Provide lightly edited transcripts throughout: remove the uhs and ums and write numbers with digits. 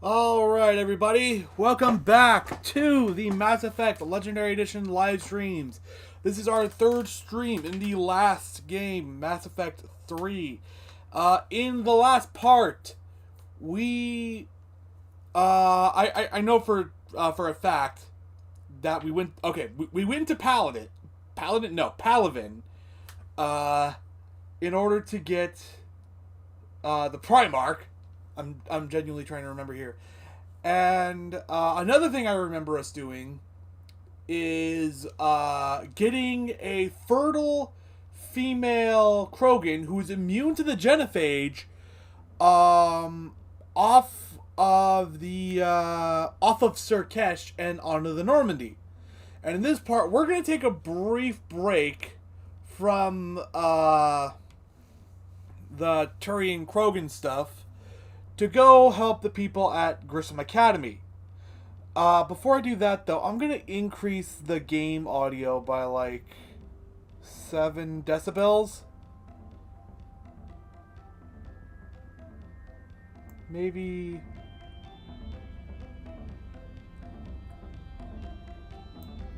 Alright, everybody. Welcome back to the Mass Effect Legendary Edition live streams. This is our third stream in the last game, Mass Effect 3. In the last part, we... I know for a fact that we went... Okay, we went to Paladin. Palaven. In order to get the Primarch. I'm genuinely trying to remember here. And another thing I remember us doing is getting a fertile female Krogan who's immune to the genophage off of Surkesh and onto the Normandy. And in this part, we're going to take a brief break from the Turian Krogan stuff to go help the people at Grissom Academy. Before I do that, though, I'm going to increase the game audio by, like, 7 decibels. Maybe...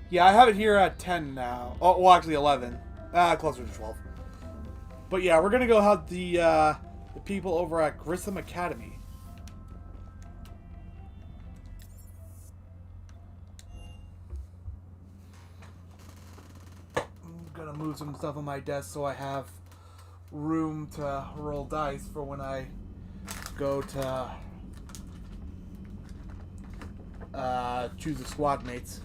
Yeah, I have it here at 10 now. Oh, well, actually 11. Closer to 12. But yeah, we're going to go help the people over at Grissom Academy. I'm gonna move some stuff on my desk so I have room to roll dice for when I go to choose the squad mates.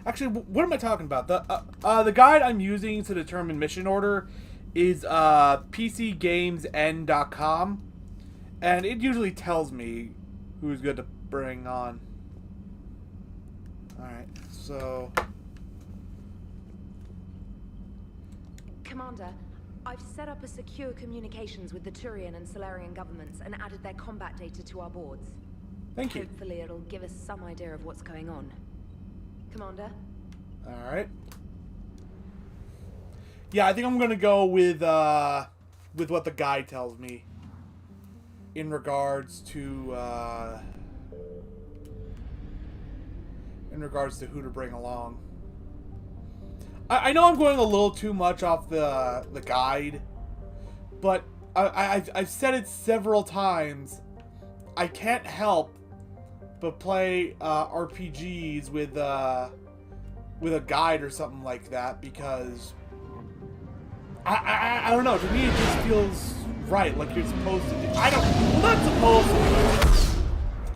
Actually, what am I talking about? The guide I'm using to determine mission order is pcgamesn.com, and it usually tells me who's good to bring on. Alright, so... Commander, I've set up a secure communications with the Turian and Solarian governments and added their combat data to our boards. Thank you. Hopefully it'll give us some idea of what's going on. Commander? Alright. Yeah, I think I'm gonna go with what the guide tells me in regards to who to bring along. I know I'm going a little too much off the guide, but I've said it several times. I can't help but play RPGs with a guide or something like that because I don't know. To me, it just feels right, like you're supposed to do. I'm not supposed to.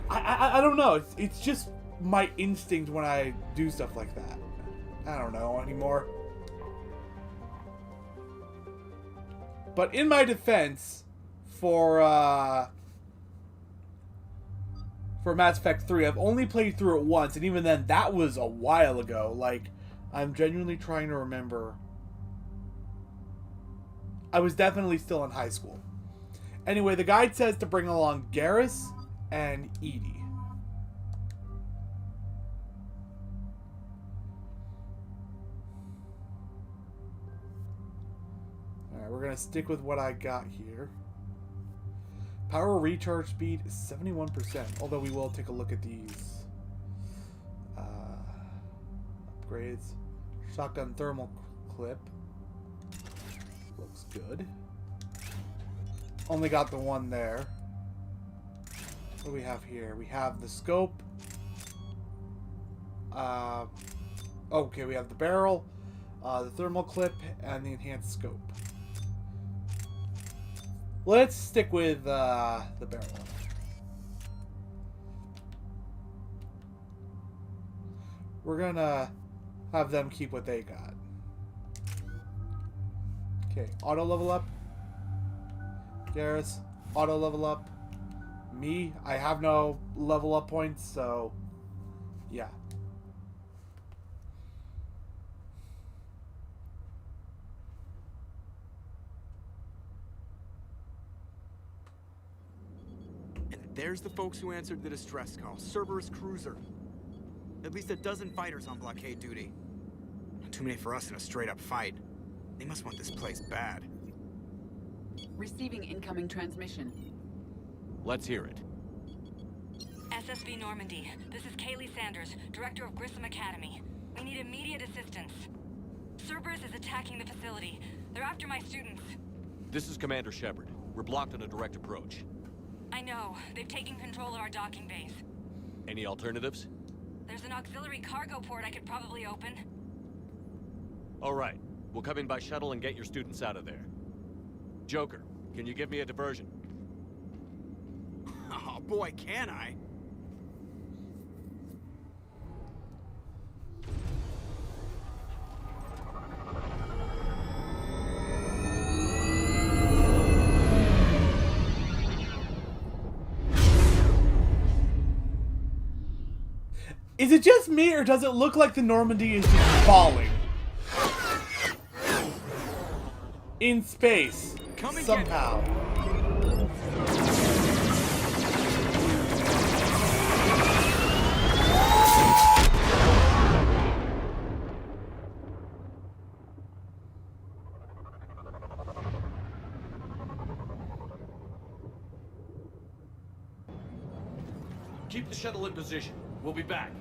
I don't know. It's just my instinct when I do stuff like that. I don't know anymore. But in my defense, for Mass Effect 3, I've only played through it once, and even then, that was a while ago. Like, I'm genuinely trying to remember. I was definitely still in high school. Anyway, the guide says to bring along Garrus and Edie. Alright, we're going to stick with what I got here. Power recharge speed is 71%, although we will take a look at these upgrades. Shotgun thermal clip. Looks good. Only got the one there. What do we have here? We have the scope. Okay, we have the barrel, the thermal clip, and the enhanced scope. Let's stick with the barrel. We're gonna have them keep what they got. Okay, auto level up. Garrus, auto level up. Me, I have no level up points, so yeah. And there's the folks who answered the distress call. Cerberus cruiser. At least a dozen fighters on blockade duty. Not too many for us in a straight-up fight. They must want this place bad. Receiving incoming transmission. Let's hear it. SSB Normandy. This is Kaylee Sanders, director of Grissom Academy. We need immediate assistance. Cerberus is attacking the facility. They're after my students. This is Commander Shepard. We're blocked on a direct approach. I know. They've taken control of our docking base. Any alternatives? There's an auxiliary cargo port I could probably open. All right. We'll come in by shuttle and get your students out of there. Joker, can you give me a diversion? Oh boy, can I? Is it just me, or does it look like the Normandy is just falling? In space. Come and somehow. Keep the shuttle in position. We'll be back.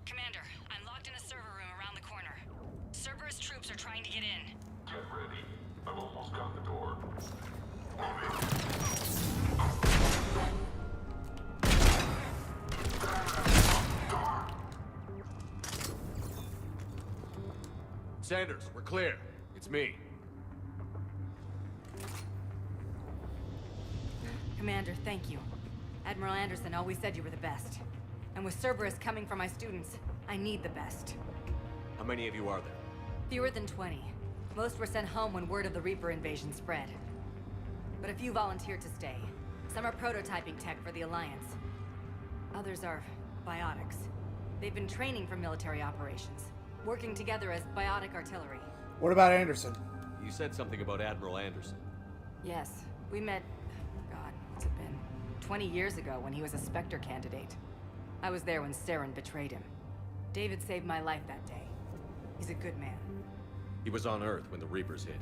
Commander, I'm locked in a server room around the corner. Cerberus troops are trying to get in. Get ready. I've almost got the door. Sanders, we're clear. It's me. Commander, thank you. Admiral Anderson always said you were the best. And with Cerberus coming for my students, I need the best. How many of you are there? Fewer than 20. Most were sent home when word of the Reaper invasion spread. But a few volunteered to stay. Some are prototyping tech for the Alliance. Others are biotics. They've been training for military operations, working together as biotic artillery. What about Anderson? You said something about Admiral Anderson. Yes, we met, God, what's it been? 20 years ago when he was a Spectre candidate. I was there when Saren betrayed him. David saved my life that day. He's a good man. He was on Earth when the Reapers hit.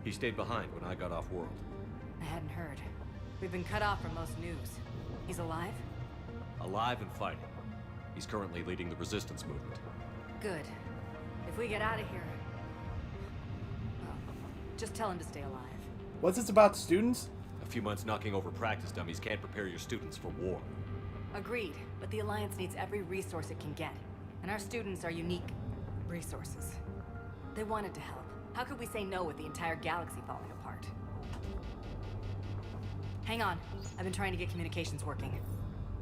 He stayed behind when I got off world. I hadn't heard. We've been cut off from most news. He's alive? Alive and fighting. He's currently leading the resistance movement. Good. If we get out of here... Well, just tell him to stay alive. What's this about students? A few months knocking over practice dummies can't prepare your students for war. Agreed, but the Alliance needs every resource it can get. And our students are unique resources. They wanted to help. How could we say no with the entire galaxy falling apart? Hang on. I've been trying to get communications working.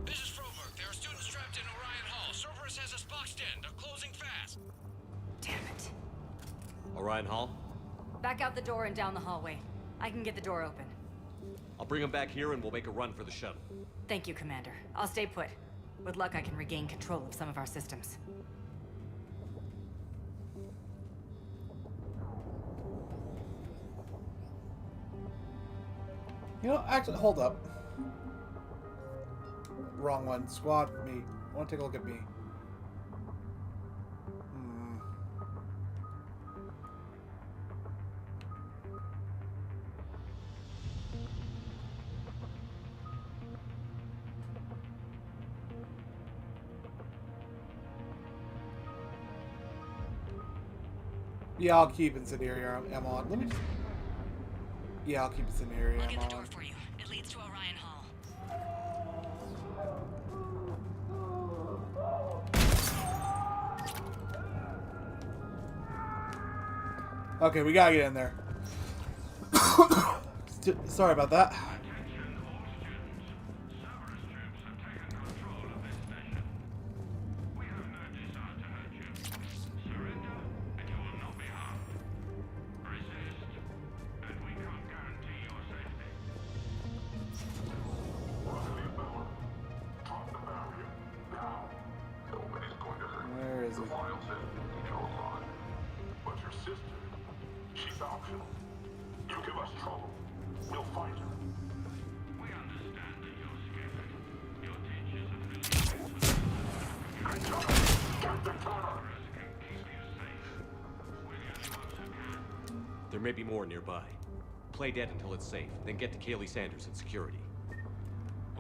This is Froberg. There are students trapped in Orion Hall. Cerberus has us boxed in. They're closing fast. Damn it. Orion Hall? Back out the door and down the hallway. I can get the door open. I'll bring them back here and we'll make a run for the shuttle. Thank you, Commander. I'll stay put. With luck, I can regain control of some of our systems. You know, actually, hold up. Wrong one. Squad, me. I want to take a look at me. Yeah, I'll keep incendiary ammo on. Let me just... Yeah, I'll keep incendiary I'll get ammo the door on. for you. It leads to Orion Hall. Okay, we gotta get in there. Sorry about that. Where is he? File says control line. But your sister, She's optional. You give us trouble, we'll find her. We understand that you're scared. Your teachers affiliated with Captain Turner! can keep you safe. We'll use you once again. There may be more nearby. Play dead until it's safe, then get to Kaylee Sanders at security.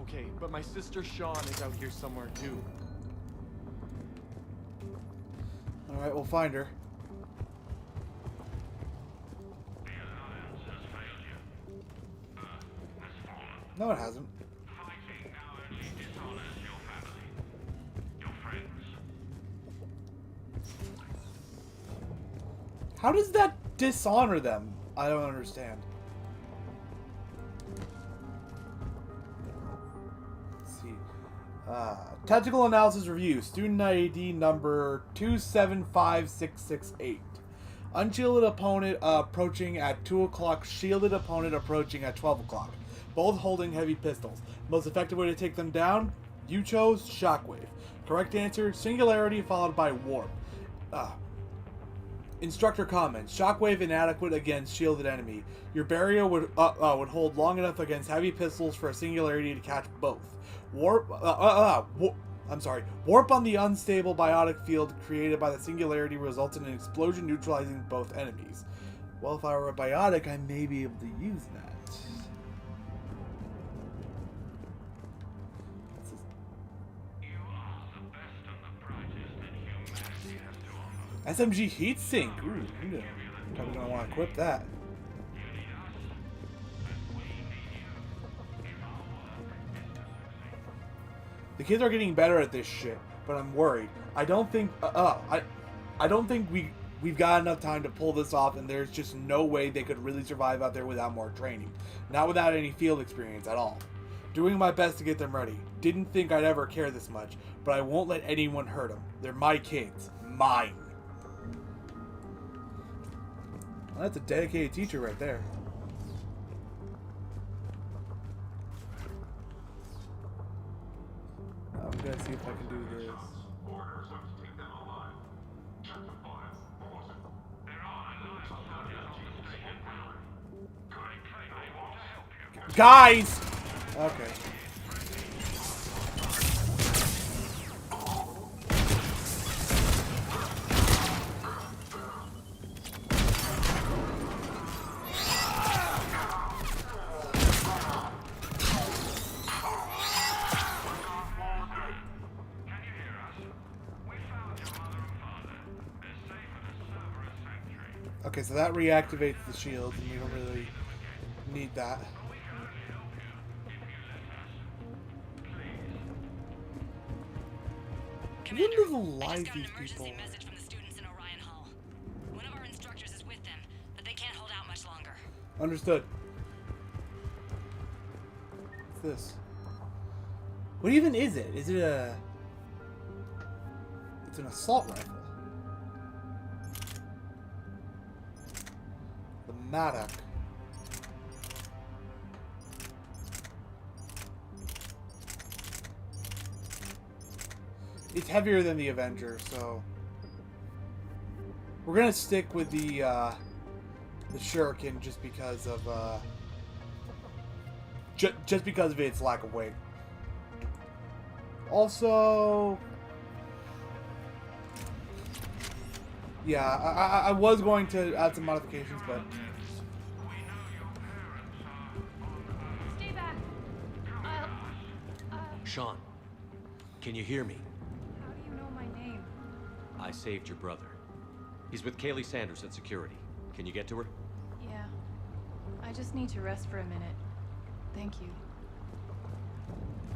Okay, but my sister Sean is out here somewhere too. Alright, we'll find her. The Alliance has failed you. Has fallen. No, it hasn't. Fighting now only dishonors your family, your friends. How does that dishonor them? I don't understand. Let's see. Tactical analysis review. Student ID number 275668. Unshielded opponent approaching at 2 o'clock. Shielded opponent approaching at 12 o'clock. Both holding heavy pistols. Most effective way to take them down? You chose Shockwave. Correct answer, Singularity followed by Warp. Instructor comments: Shockwave inadequate against shielded enemy. Your barrier would hold long enough against heavy pistols for a Singularity to catch both. Warp on the unstable biotic field created by the Singularity results in an explosion neutralizing both enemies. Well, if I were a biotic, I may be able to use that. You are the best and the brightest that humanity has to offer. SMG heatsink. Ooh, probably gonna want to equip that. You need us, and we need you. If our work is to succeed. The kids are getting better at this shit, but I'm worried. I don't think we've got enough time to pull this off, and there's just no way they could really survive out there without more training. Not without any field experience at all. Doing my best to get them ready. Didn't think I'd ever care this much, but I won't let anyone hurt them. They're my kids. Mine. Well, that's a dedicated teacher right there. I'm gonna see if I can do this. Orders are to take them alive. Check the files. Was it? There are Alliance soldiers on the station. Great, they want to help you. Guys! Okay. Can you hear us? We found your mother and father. They're safe at a Cerberus sanctuary. Okay, so that reactivates the shields, and we don't really need that. We can only help you if you let us. Please. When does the I lies just got an these emergency people? message from the students in Orion Hall. One of our instructors is with them, but they can't hold out much longer. Understood. What's this? What even is it? Is it a... It's an assault rifle. The Maddock. It's heavier than the Avenger, so... We're gonna stick with the Shuriken just because of, just because of its lack of weight. Also... Yeah, I was going to add some modifications, but... Stay back. Sean, can you hear me? How do you know my name? I saved your brother. He's with Kaylee Sanders at security. Can you get to her? Yeah. I just need to rest for a minute. Thank you.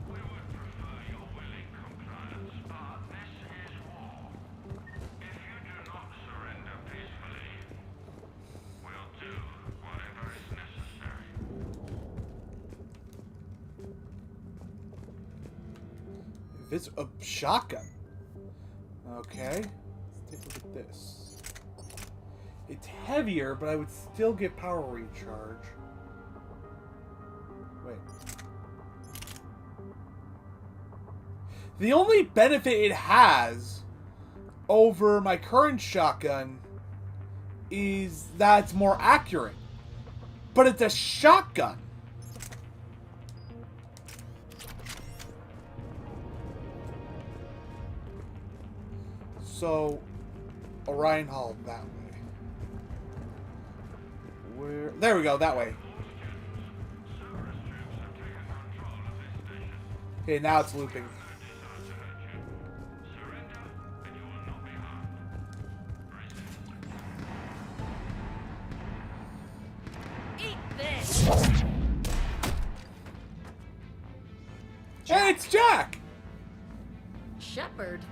We would prefer your willing compliance, but this is war. If you do not surrender peacefully, we'll do whatever is necessary. This a shotgun. Okay. Let's take a look at this. It's heavier, but I would still get power recharge. Wait. The only benefit it has over my current shotgun is that it's more accurate. But it's a shotgun. So, Orion Hall, that way. Where? There we go, that way. Okay, now it's looping. Eat this! Hey, it's Jack! Shepard?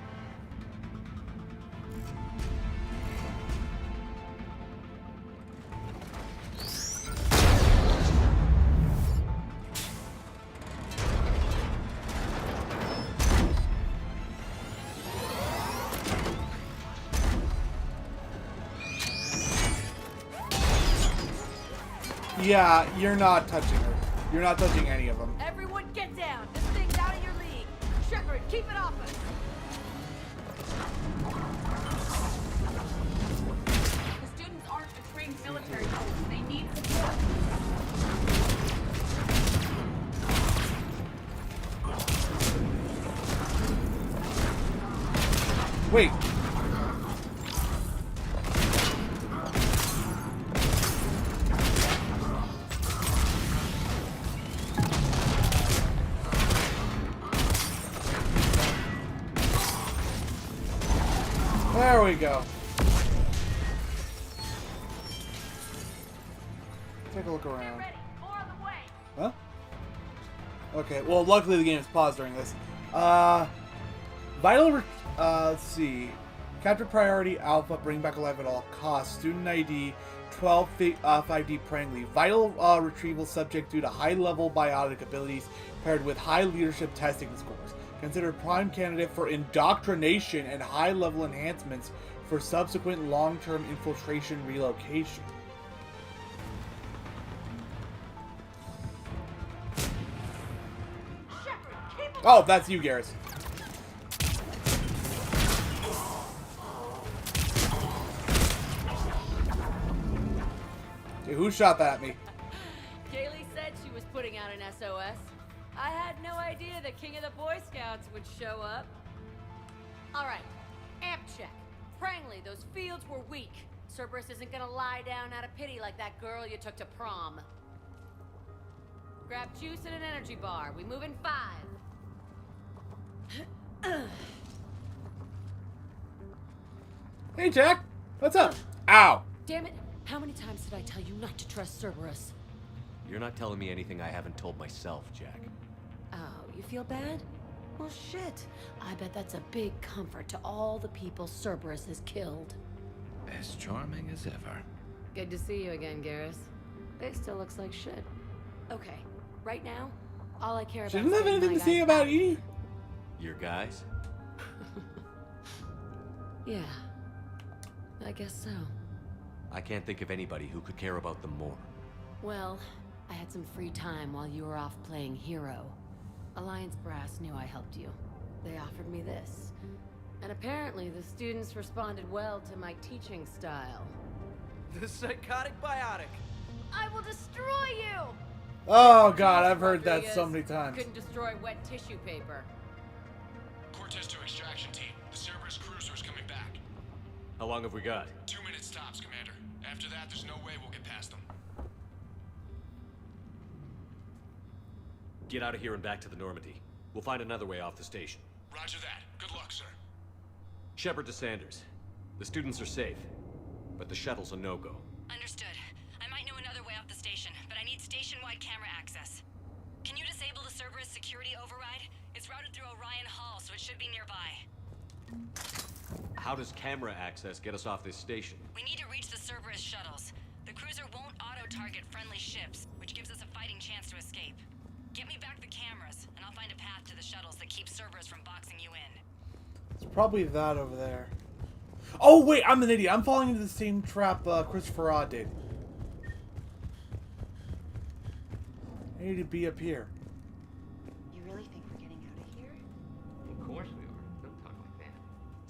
Yeah, you're not touching her. You're not touching any of them. Everyone get down! This thing's out of your league! Shepard, keep it off us! The students aren't a trained military force. They need support. Wait. There we go. Take a look around. Huh? Okay, well, luckily the game is paused during this. Let's see. Capture priority alpha, bring back alive at all costs. Student ID 12 5D Prangley. Vital retrieval subject due to high level biotic abilities paired with high leadership testing scores. Considered prime candidate for indoctrination and high level enhancements for subsequent long term infiltration relocation. Oh, that's you, Garrus. Dude, who shot that at me? Kaylee said she was putting out an SOS. I had no idea the king of the Boy Scouts would show up. Alright, amp check. Prangley, those fields were weak. Cerberus isn't gonna lie down out of pity like that girl you took to prom. Grab juice and an energy bar. We move in 5. Hey, Jack. What's up? Ow. Damn it! How many times did I tell you not to trust Cerberus? You're not telling me anything I haven't told myself, Jack. Oh, you feel bad? Well, shit. I bet that's a big comfort to all the people Cerberus has killed. As charming as ever. Good to see you again, Garrus. It still looks like shit. Okay, right now, all I care about She doesn't have is anything to getting say my about guys Edie? Your guys? Yeah, I guess so. I can't think of anybody who could care about them more. Well, I had some free time while you were off playing hero. Alliance Brass knew I helped you. They offered me this. And apparently the students responded well to my teaching style. The psychotic biotic. I will destroy you! Oh, God, I've heard that so many times. Couldn't destroy wet tissue paper. Cortez to extraction team. The Cerberus cruiser's coming back. How long have we got? 2 minutes tops, Commander. After that, there's no way we'll get past them. Get out of here and back to the Normandy. We'll find another way off the station. Roger that. Good luck, sir. Shepard to Sanders. The students are safe, but the shuttle's a no-go. Understood. I might know another way off the station, but I need station-wide camera access. Can you disable the Cerberus security override? It's routed through Orion Hall, so it should be nearby. How does camera access get us off this station? We need to reach the Cerberus shuttles. The cruiser won't auto-target friendly ships, which gives us a fighting chance to escape. Get me back the cameras, and I'll find a path to the shuttles that keep Cerberus from boxing you in. It's probably that over there. Oh, wait, I'm an idiot. I'm falling into the same trap Christopher Rod did. I need to be up here. You really think we're getting out of here? Of course we are. Don't talk like that.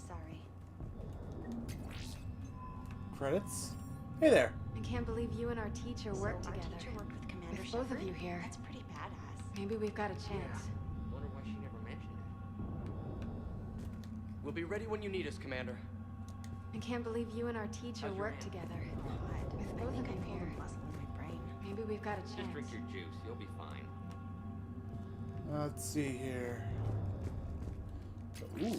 Sorry. Credits. Hey there. I can't believe you and our teacher worked So our together. teacher worked with Commander With both of Shepard? you here. That's pretty badass. Maybe we've got a chance. Wonder why she never mentioned it. We'll be ready when you need us, Commander. I can't believe you and our teacher How's your worked hand? together. God, With I both think of I you pulled here. a muscle in my brain. Maybe we've got a Just chance. drink your juice. You'll be fine. Let's see here. Ooh. You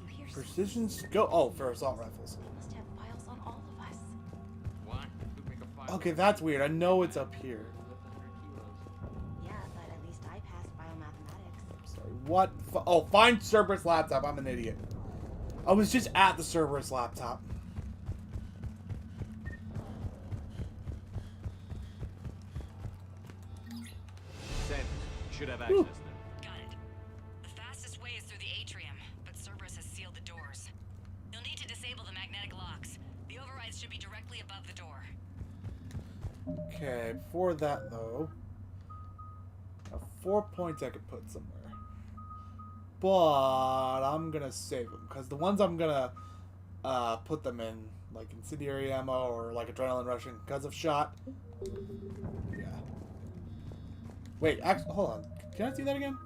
hear Precision scope. Oh, for assault rifles. You must have files on all of us. What? Who'd make a file? Okay, that's weird. I know it's up here. Lift 100 kilos. Yeah, but at least I passed biomathematics. Sorry, what? Oh, find Cerberus laptop. I'm an idiot. I was just at the Cerberus laptop. Sanders, you should have access now. Got it. The fastest way is through the atrium, but Cerberus has sealed the doors. You'll need to disable the magnetic locks. The overrides should be directly above the door. Okay, before that though, I have 4 points I could put somewhere. But I'm gonna save them because the ones I'm gonna put them in, like incendiary ammo or like adrenaline rushing, because of shot. Yeah. Wait, actually, hold on. Can I see that again?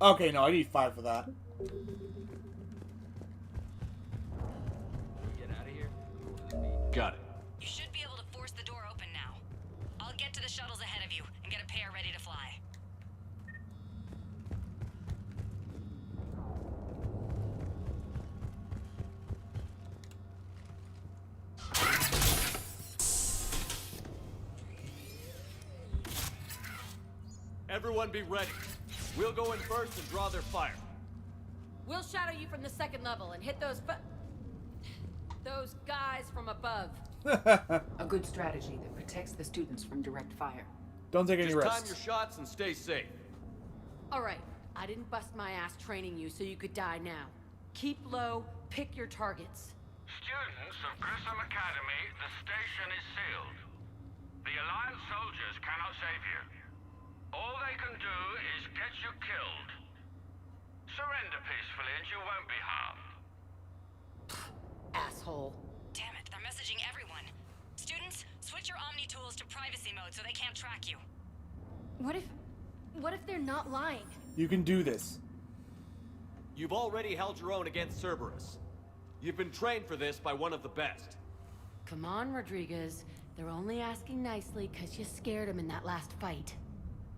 Okay, no, I need 5 for that. Get out of here. Go to the beach. Got it. You should be able to force the door open now. I'll get to the shuttles ahead of you and get a pair ready to fly. Everyone be ready. We'll go in first and draw their fire. We'll shadow you from the second level and hit those guys from above. A good strategy that protects the students from direct fire. Don't take any Just time risks. your shots and stay safe. All right, I didn't bust my ass training you so you could die now. Keep low, pick your targets. Students of Grissom Academy, the station is sealed. The Alliance soldiers cannot save you. All they can do is get you killed. Surrender peacefully and you won't be harmed. Asshole. Damn it, they're messaging everyone. Students, switch your Omni tools to privacy mode so they can't track you. What if they're not lying? You can do this. You've already held your own against Cerberus. You've been trained for this by one of the best. Come on, Rodriguez. They're only asking nicely because you scared them in that last fight.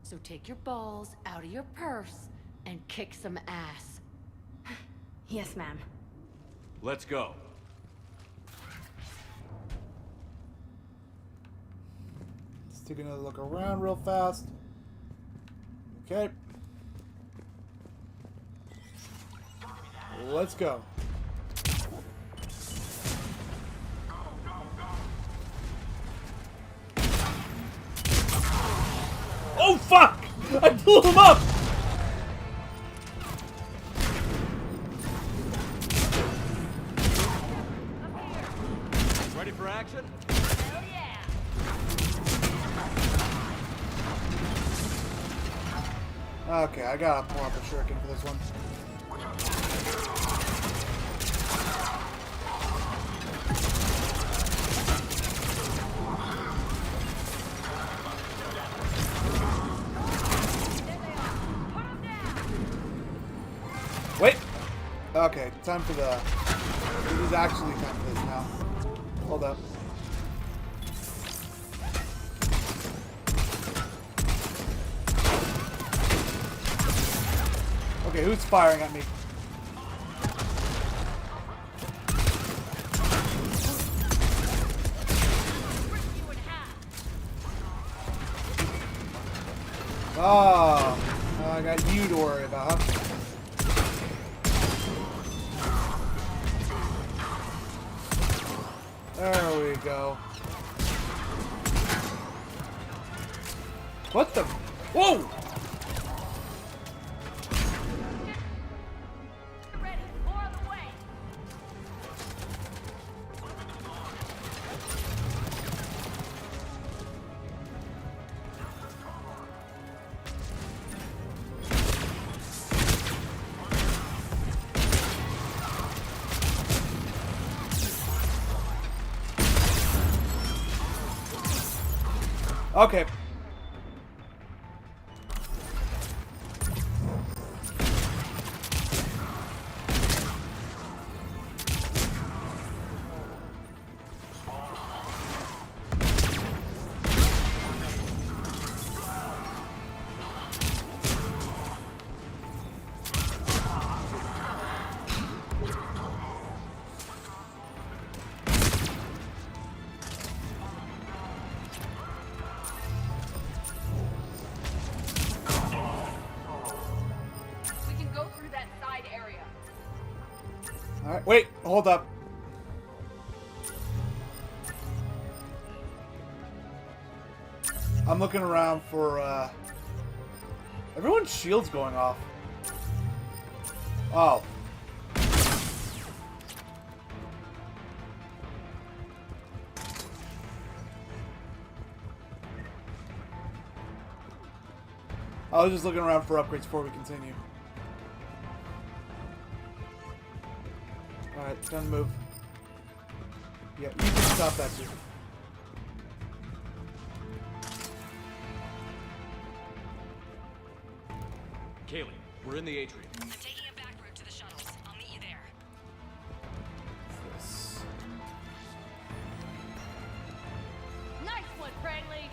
So take your balls out of your purse and kick some ass. Yes, ma'am. Let's go. Let's take another look around real fast. Okay. Let's go. Oh fuck! I blew him up! Ready for action? Hell yeah! Okay, I gotta pull out the shuriken for this one. Wait! Okay, time for the... This is actually time for this now. Hold up. Okay, who's firing at me? Oh, I got you to worry about, huh? There we go. What the? Whoa! Ready, more on the way. Okay. We can go through that side area. Alright, wait, hold up. I'm looking around for, everyone's shields going off. Oh. I was just looking around for upgrades before we continue. Alright, time to move. Yeah, you can stop that too. Kaylee, we're in the atrium. I'm taking a back route to the shuttles. I'll meet you there. This. Nice one, Cranley.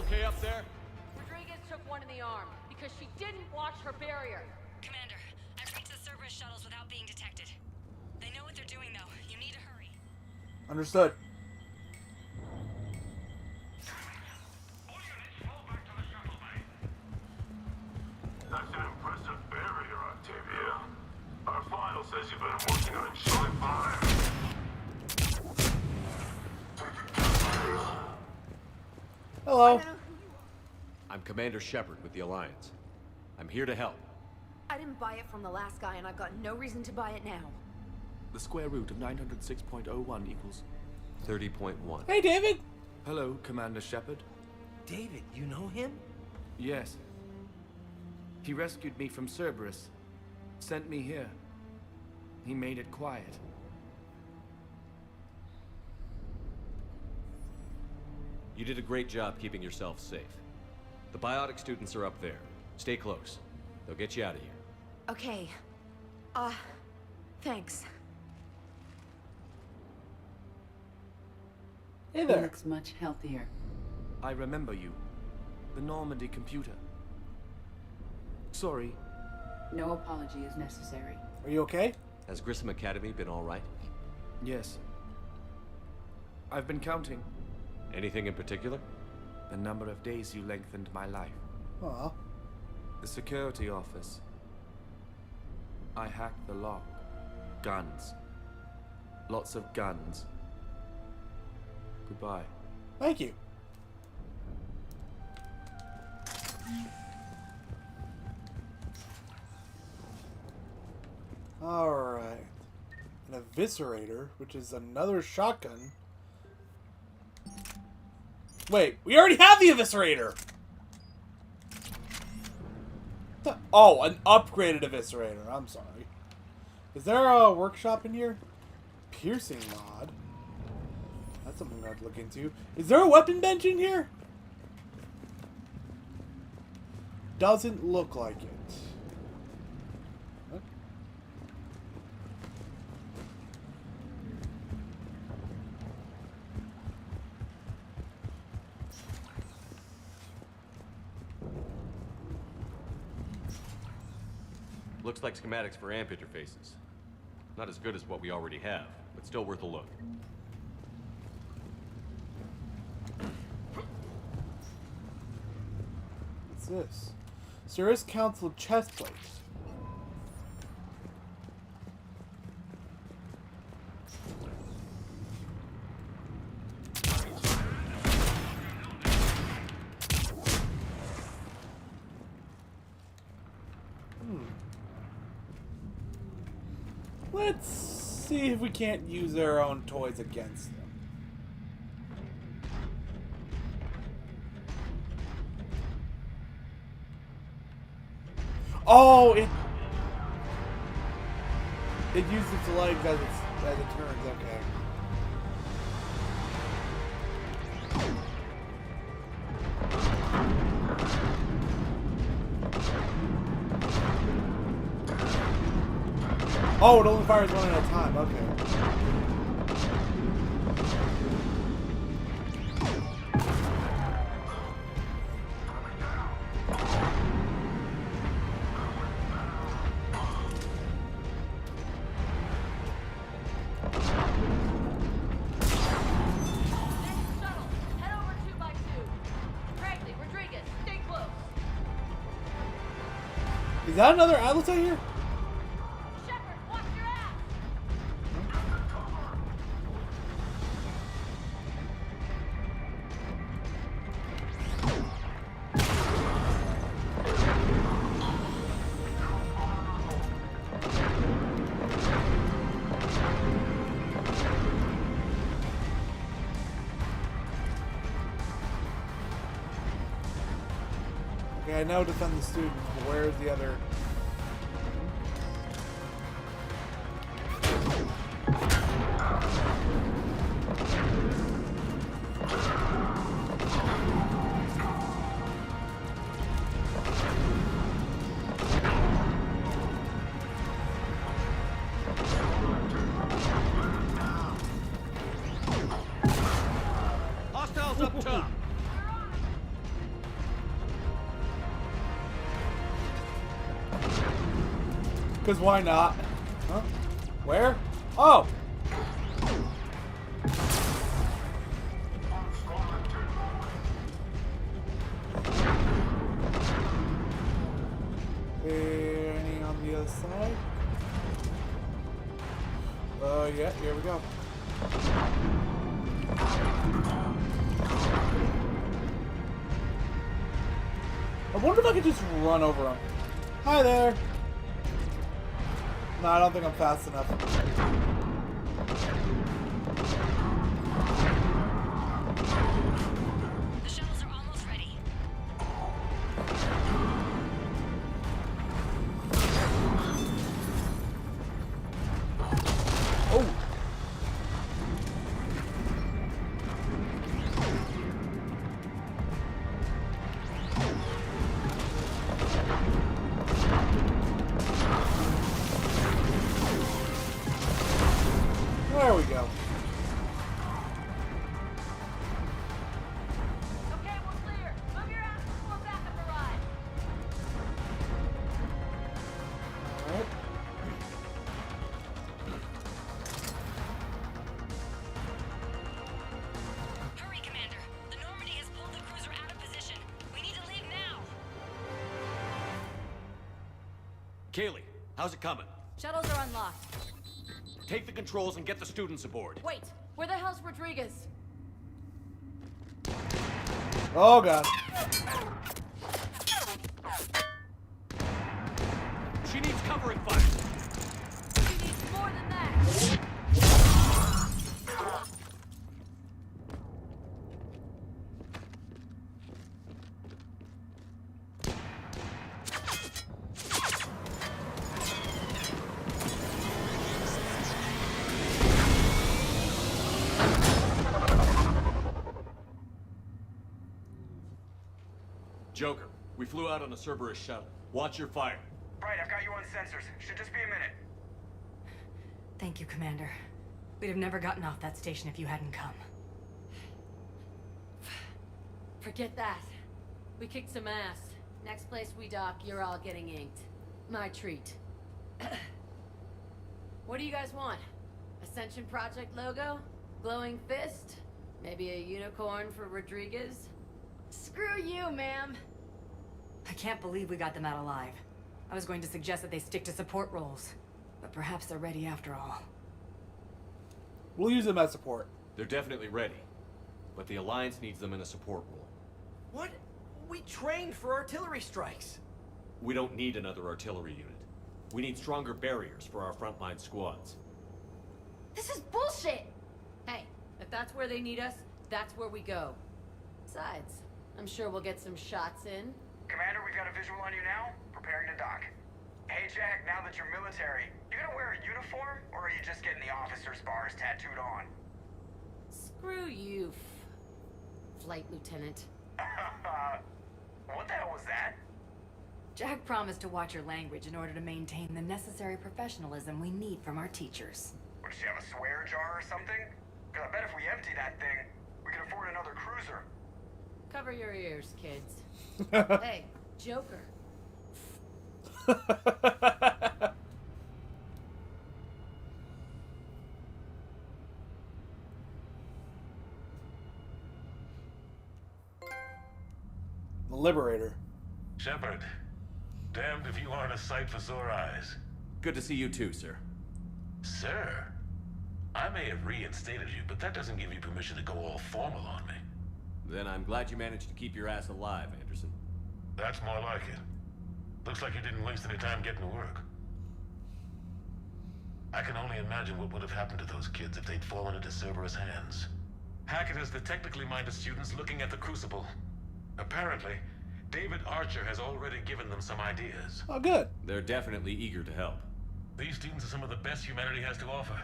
okay up there? Rodriguez took one in the arm because she didn't watch her barrier. Commander, I've reached the Cerberus shuttles without being detected. They know what they're doing, though. You need to hurry. Understood. That's an impressive barrier, Octavia. Our file says you've been working on short fire. Hello. I'm Commander Shepard with the Alliance. I'm here to help. I didn't buy it from the last guy, and I've got no reason to buy it now. The square root of 906.01 equals 30.1. Hey, David. Hello, Commander Shepard. David, you know him? Yes. He rescued me from Cerberus. Sent me here. He made it quiet. You did a great job keeping yourself safe. The biotic students are up there. Stay close. They'll get you out of here. Okay. Thanks. Hey He there. looks much healthier. I remember you. The Normandy computer. Sorry. No apology is necessary. Are you okay? Has Grissom Academy been all right? Yes. I've been counting. Anything in particular? The number of days you lengthened my life. Aw. The security office. I hacked the lock. Guns. Lots of guns. Goodbye. Thank you. Alright. An eviscerator, which is another shotgun. Wait, we already have the eviscerator! Oh, an upgraded eviscerator. I'm sorry. Is there a workshop in here? Piercing mod. That's something I'd look into. Is there a weapon bench in here? Doesn't look like it. What? Looks like schematics for amp interfaces. Not as good as what we already have, but still worth a look. What's this? Cirrus Council chest plate. Let's see if we can't use our own toys against them. Oh, it uses its legs as it turns. Okay. Oh, it only fires one at a time. Okay. Is that another Atlas out here? Okay, I know defend the student, but where is the other? Hostiles up top! Because why not? Huh? Where? Oh! Any on the other side? Yeah, here we go. I wonder if I could just run over them. Hi there! No, I don't think I'm fast enough. The shuttles are almost ready. Oh! There we go. Okay, we're clear. Move your ass before backup arrives. Alright. Hurry, Commander. The Normandy has pulled the cruiser out of position. We need to leave now. Kaylee, how's it coming? Shuttles are unlocked. Take the controls and get the students aboard. Wait, where the hell's Rodriguez? Oh god. She needs covering fire. She needs more than that. Joker, we flew out on a Cerberus shuttle. Watch your fire. Right, I've got you on sensors. Should just be a minute. Thank you, Commander. We'd have never gotten off that station if you hadn't come. Forget that. We kicked some ass. Next place we dock, you're all getting inked. My treat. What do you guys want? Ascension Project logo? Glowing fist? Maybe a unicorn for Rodriguez? Screw you, ma'am! I can't believe we got them out alive. I was going to suggest that they stick to support roles. But perhaps they're ready after all. We'll use them as support. They're definitely ready. But the Alliance needs them in a support role. What? We trained for artillery strikes. We don't need another artillery unit. We need stronger barriers for our frontline squads. This is bullshit! Hey, if that's where they need us, that's where we go. Besides, I'm sure we'll get some shots in. Commander, we've got a visual on you now. Preparing to dock. Hey, Jack, now that you're military, you gonna wear a uniform, or are you just getting the officer's bars tattooed on? Screw you, Flight Lieutenant. What the hell was that? Jack promised to watch your language in order to maintain the necessary professionalism we need from our teachers. Would she have a swear jar or something? Because I bet if we empty that thing, we can afford another cruiser. Cover your ears, kids. Hey, Joker. The Liberator. Shepard, damned if you aren't a sight for sore eyes. Good to see you too, sir. Sir, I may have reinstated you, but that doesn't give you permission to go all formal on me. Then I'm glad you managed to keep your ass alive, Anderson. That's more like it. Looks like you didn't waste any time getting to work. I can only imagine what would have happened to those kids if they'd fallen into Cerberus' hands. Hackett has the technically minded students looking at the Crucible. Apparently, David Archer has already given them some ideas. Oh, good. They're definitely eager to help. These students are some of the best humanity has to offer,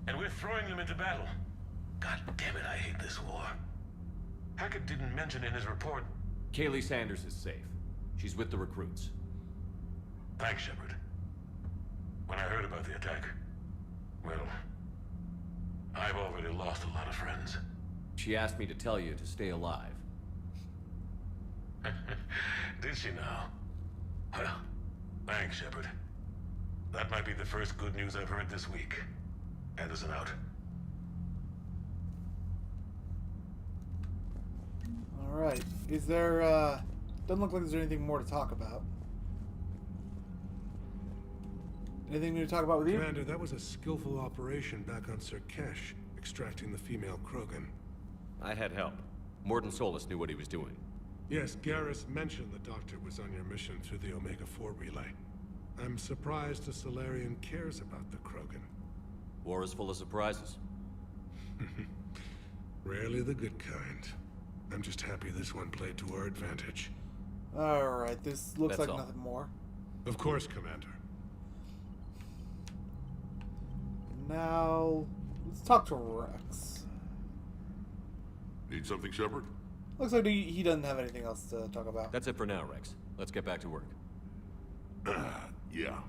and we're throwing them into battle. God damn it, I hate this war. Hackett didn't mention in his report... Kaylee Sanders is safe. She's with the recruits. Thanks, Shepard. When I heard about the attack, well, I've already lost a lot of friends. She asked me to tell you to stay alive. Did she now? Well, thanks, Shepard. That might be the first good news I've heard this week. Anderson out. Alright. Is there, doesn't look like there's anything more to talk about. Anything new to talk about with you? Commander, that was a skillful operation back on Sirkesh, extracting the female Krogan. I had help. Mordin Solus knew what he was doing. Yes, Garrus mentioned the Doctor was on your mission through the Omega-4 relay. I'm surprised a Solarian cares about the Krogan. War is full of surprises. Rarely the good kind. I'm just happy this one played to our advantage. Alright, this looks That's like all. nothing more. Of course, Commander. Now, let's talk to Rex. Need something, Shepard? Looks like he doesn't have anything else to talk about. That's it for now, Rex. Let's get back to work. Yeah.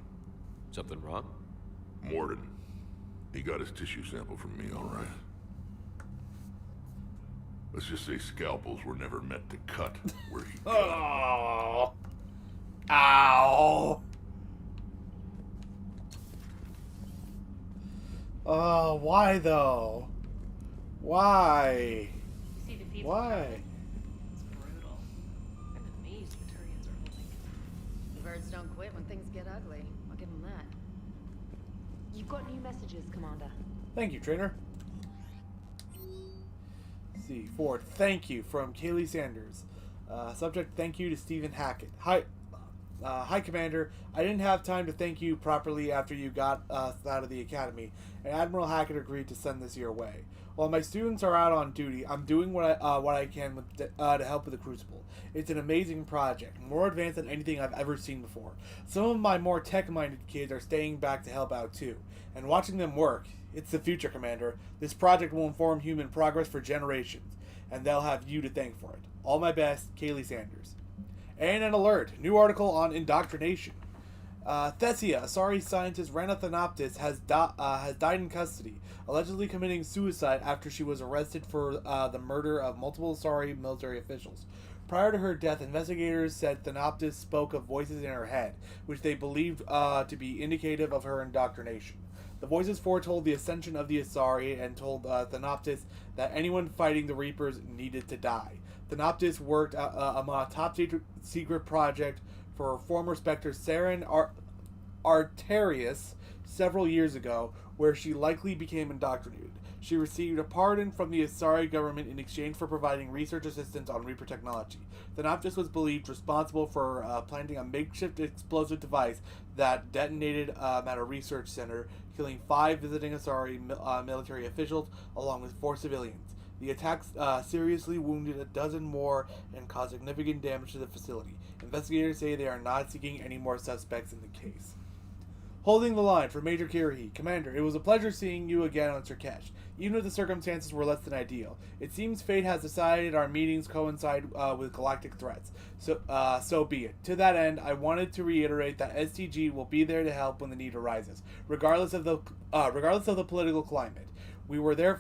Something wrong? Mordin. He got his tissue sample from me, all right. Let's just say scalpels were never meant to cut where he cut. Oh! Ow! Oh, why though? Why? You see the feeds Why? It's brutal. I'm amazed the Turians are holding. The birds don't quit when things get ugly. I'll give them that. You've got new messages, Commander. Thank you, trainer. Let's see, forward. Thank you from Kaylee Sanders. Subject: thank you to Stephen Hackett. Hi, Commander. I didn't have time to thank you properly after you got us out of the academy, and Admiral Hackett agreed to send this your way. While my students are out on duty, I'm doing what I can to help with the Crucible. It's an amazing project, more advanced than anything I've ever seen before. Some of my more tech-minded kids are staying back to help out too, and watching them work. It's the future, Commander. This project will inform human progress for generations, and they'll have you to thank for it. All my best, Kaylee Sanders. And an alert. New article on indoctrination. Thessia, a sorry scientist Rana Thanoptis, has died in custody, allegedly committing suicide after she was arrested for the murder of multiple sorry military officials. Prior to her death, investigators said Thanoptis spoke of voices in her head, which they believed to be indicative of her indoctrination. The voices foretold the ascension of the Asari and told Thanoptis that anyone fighting the Reapers needed to die. Thanoptis worked on a top-secret project for former Spectre Saren Arterius several years ago, where she likely became indoctrinated. She received a pardon from the Asari government in exchange for providing research assistance on Reaper technology. Thanoptis was believed responsible for planting a makeshift explosive device that detonated at a research center, killing 5 visiting Asari military officials along with 4 civilians. The attacks seriously wounded a dozen more and caused significant damage to the facility. Investigators say they are not seeking any more suspects in the case. Holding the line for Major Kirihi. Commander, it was a pleasure seeing you again on Sirkesh, even if the circumstances were less than ideal. It seems fate has decided our meetings coincide with galactic threats. So be it. To that end, I wanted to reiterate that STG will be there to help when the need arises, regardless of the political climate. You were there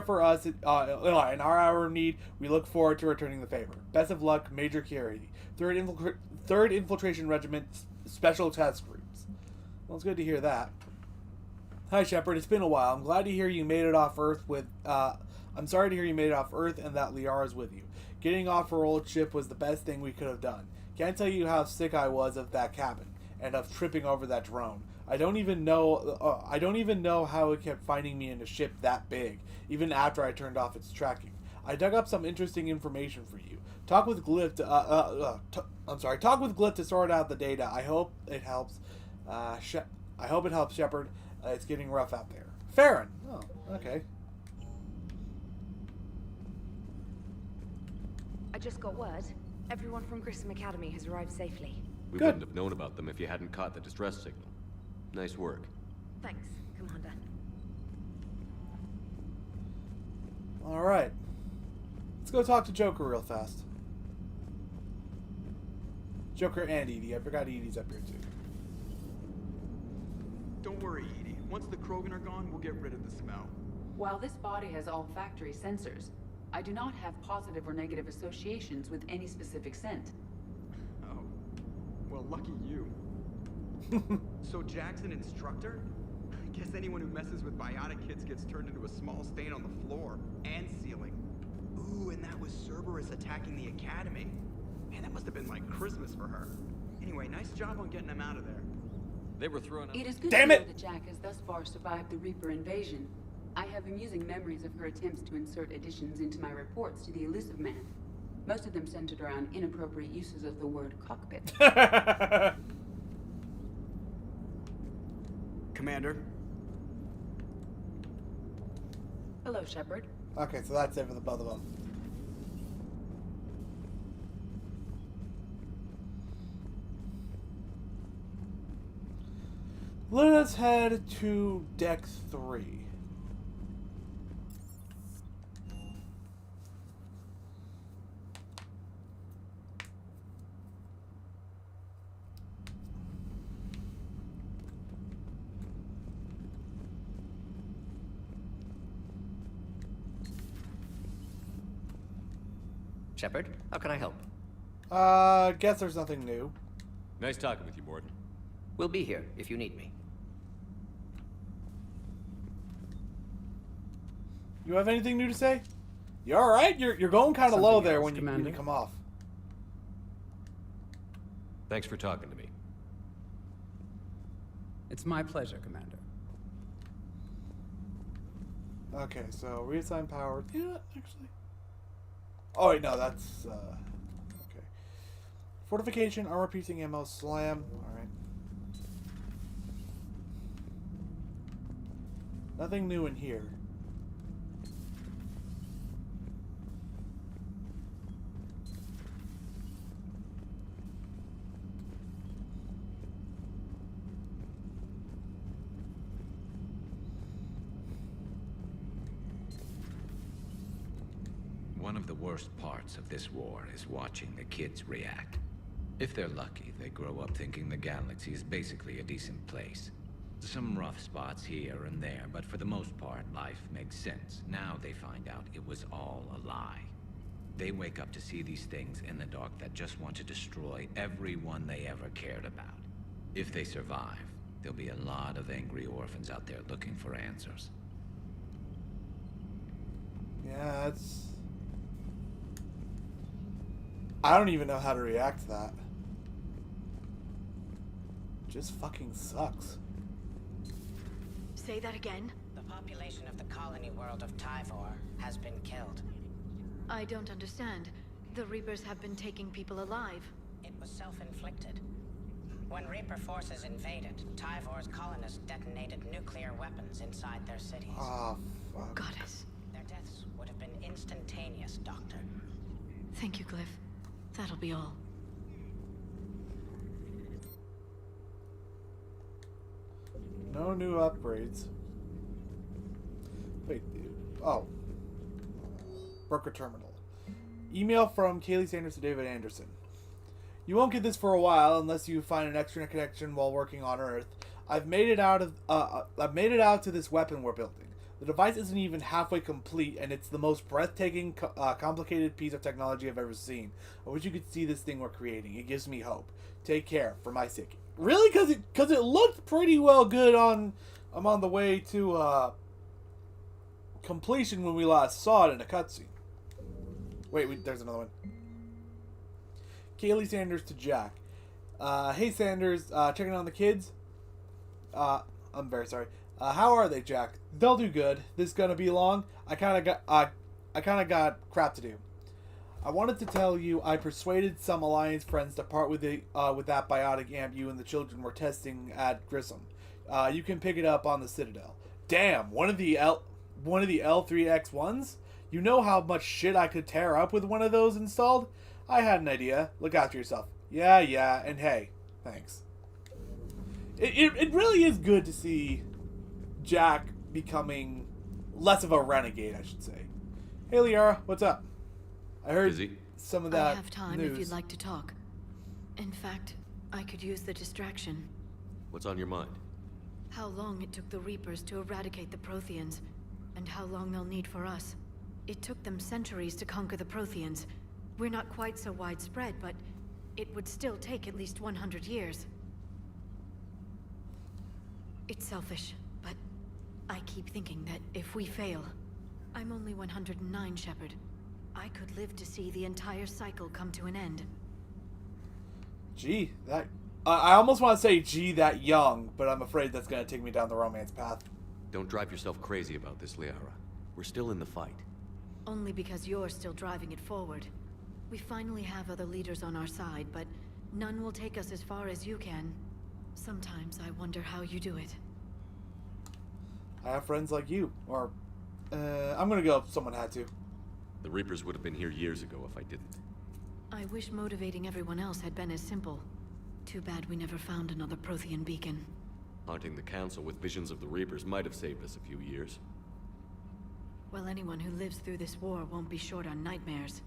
for us in our hour of need. We look forward to returning the favor. Best of luck, Major Kirihi. 3rd Infiltration Regiment, Special Task Groups. Well, it's good to hear that. Hi, Shepard. It's been a while. I'm glad to hear you made it off Earth with. I'm sorry to hear you made it off Earth and that Liara's with you. Getting off her old ship was the best thing we could have done. Can't tell you how sick I was of that cabin and of tripping over that drone. I don't even know how it kept finding me in a ship that big, even after I turned off its tracking. I dug up some interesting information for you. Talk with Glyph to sort out the data. I hope it helps. I hope it helps, Shepard. It's getting rough out there. Farron. Oh, okay. I just got word. Everyone from Grissom Academy has arrived safely. We wouldn't have known about them if you hadn't caught the distress signal. Nice work. Thanks, Commander. Alright. Let's go talk to Joker real fast. Joker and Edie. I forgot Edie's up here too. Don't worry, Edie. Once the Krogan are gone, we'll get rid of the smell. While this body has olfactory sensors, I do not have positive or negative associations with any specific scent. Oh. Well, lucky you. So Jack's an instructor? I guess anyone who messes with biotic kids gets turned into a small stain on the floor and ceiling. Ooh, and that was Cerberus attacking the academy. Man, that must have been like Christmas for her. Anyway, nice job on getting him out of there. They were thrown out. It is good to know that Jack has thus far survived the Reaper invasion. I have amusing memories of her attempts to insert additions into my reports to the Elusive Man. Most of them centered around inappropriate uses of the word cockpit. Commander. Hello, Shepard. Okay, so that's it for the both of them. Let us head to Deck 3. Shepard, how can I help? Guess there's nothing new. Nice talking with you, Morden. We'll be here if you need me. You have anything new to say? You all right? You're going kind of low there when you come off. Thanks for talking to me. It's my pleasure, Commander. Okay, so reassign power. Yeah, actually. Oh wait, no, that's okay. Fortification, armor piercing ammo, slam. All right. Nothing new in here. One of the worst parts of this war is watching the kids react. If they're lucky, they grow up thinking the galaxy is basically a decent place. Some rough spots here and there, but for the most part, life makes sense. Now they find out it was all a lie. They wake up to see these things in the dark that just want to destroy everyone they ever cared about. If they survive, there'll be a lot of angry orphans out there looking for answers. Yeah, it's... I don't even know how to react to that. Just fucking sucks. Say that again? The population of the colony world of Tyvor has been killed. I don't understand. The Reapers have been taking people alive. It was self-inflicted. When Reaper forces invaded, Tyvor's colonists detonated nuclear weapons inside their cities. Oh, fuck. Goddess. Their deaths would have been instantaneous, Doctor. Thank you, Glyph. That'll be all. No new upgrades. Wait, oh. Broker terminal. Email from Kaylee Sanders to David Anderson. You won't get this for a while unless you find an extra connection while working on Earth. I've made it out to this weapon we're building. The device isn't even halfway complete, and it's the most breathtaking, complicated piece of technology I've ever seen. I wish you could see this thing we're creating. It gives me hope. Take care, for my sake. Really? Because it looked pretty well good on... I'm on the way to completion when we last saw it in a cutscene. Wait, there's another one. Kaylee Sanders to Jack. Hey Sanders, checking on the kids? I'm very sorry. How are they, Jack? They'll do good. This is gonna be long. I kinda got crap to do. I wanted to tell you I persuaded some Alliance friends to part with that biotic amp you and the children were testing at Grissom. You can pick it up on the Citadel. Damn, one of the L3X1s? You know how much shit I could tear up with one of those installed? I had an idea. Look after yourself. Yeah, and hey, thanks. It really is good to see Jack becoming less of a renegade, I should say. Hey, Liara, what's up? I heard some of that I have time news. if you'd like to talk. In fact, I could use the distraction. What's on your mind? How long it took the Reapers to eradicate the Protheans, and how long they'll need for us. It took them centuries to conquer the Protheans. We're not quite so widespread, but it would still take at least 100 years. It's selfish, but I keep thinking that if we fail... I'm only 109, Shepard. I could live to see the entire cycle come to an end. Gee, that... I almost want to say, gee, that young, but I'm afraid that's going to take me down the romance path. Don't drive yourself crazy about this, Liara. We're still in the fight. Only because you're still driving it forward. We finally have other leaders on our side, but none will take us as far as you can. Sometimes I wonder how you do it. I have friends like you, or... I'm going to go if someone had to. The Reapers would have been here years ago if I didn't. I wish motivating everyone else had been as simple. Too bad we never found another Prothean beacon. Haunting the Council with visions of the Reapers might have saved us a few years. Well, anyone who lives through this war won't be short on nightmares.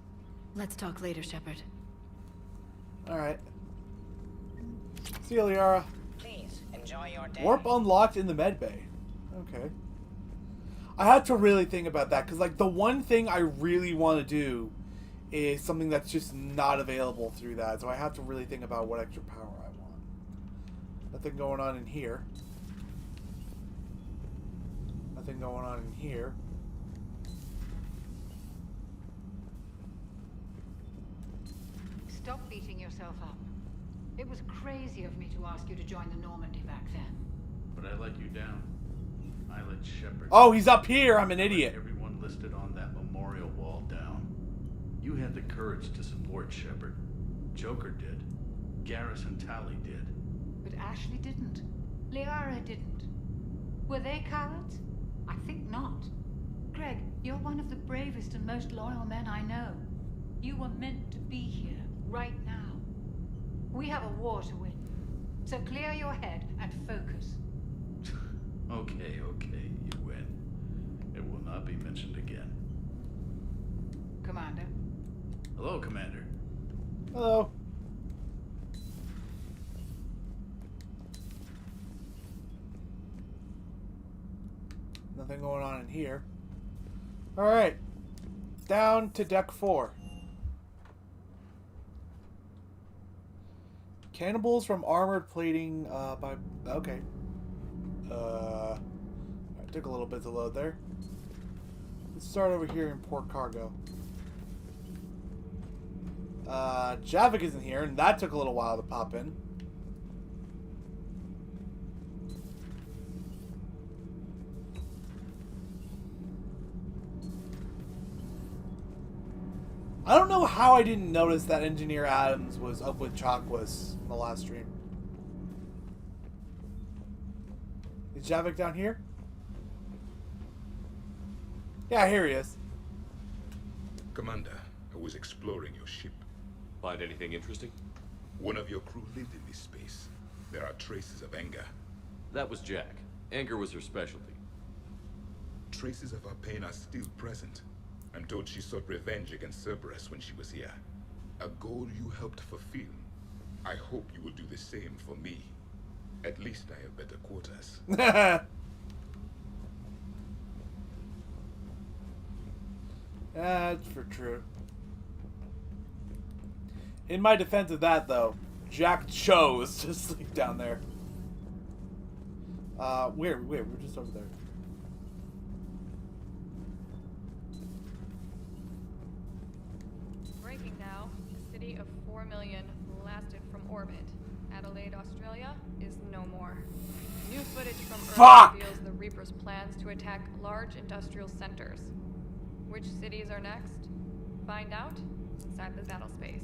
Let's talk later, Shepard. Alright. See you, Liara. Please, enjoy your day. Warp unlocked in the medbay. Okay. I had to really think about that, because, like, the one thing I really want to do is something that's just not available through that, so I have to really think about what extra power I want. Nothing going on in here. Nothing going on in here. Stop beating yourself up. It was crazy of me to ask you to join the Normandy back then. But I let you down. I let Shepard... Oh, he's up here! I'm an idiot. Everyone listed on that memorial wall down. You had the courage to support Shepard. Joker did. Garrus and Tali did. But Ashley didn't. Liara didn't. Were they cowards? I think not. Greg, you're one of the bravest and most loyal men I know. You were meant to be here, right now. We have a war to win. So clear your head and focus. Okay, you win. It will not be mentioned again. Commander. Hello, Commander. Hello. Nothing going on in here. Alright. Down to deck 4. Cannibals from armored plating by... Okay. It took a little bit to load there. Let's start over here in port cargo. Javik isn't here, and that took a little while to pop in. I don't know how I didn't notice that Engineer Adams was up with Chakwas in the last stream. Is Javik down here? Yeah, here he is. Commander, I was exploring your ship. Find anything interesting? One of your crew lived in this space. There are traces of anger. That was Jack. Anger was her specialty. Traces of her pain are still present. I'm told she sought revenge against Cerberus when she was here. A goal you helped fulfill. I hope you will do the same for me. At least I have better quarters. That's for true. In my defense of that, though, Jack chose to sleep down there. We're just over there. Breaking now. The city of 4 million blasted from orbit. Adelaide, Australia is no more. New footage from Earth reveals the Reaper's plans to attack large industrial centers. Which cities are next? Find out inside the battle space.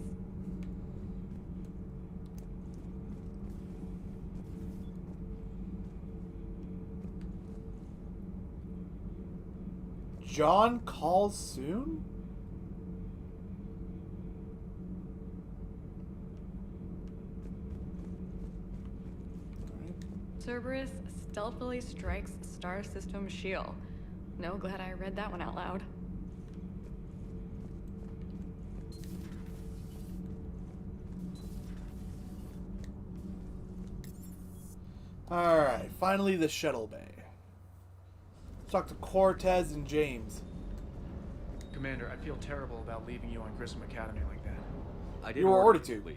John calls soon? Cerberus stealthily strikes Star System shield. No, glad I read that one out loud. Alright, finally the shuttle bay. Let's talk to Cortez and James. Commander, I feel terrible about leaving you on Grissom Academy like that. I didn't You were ordered you to leave.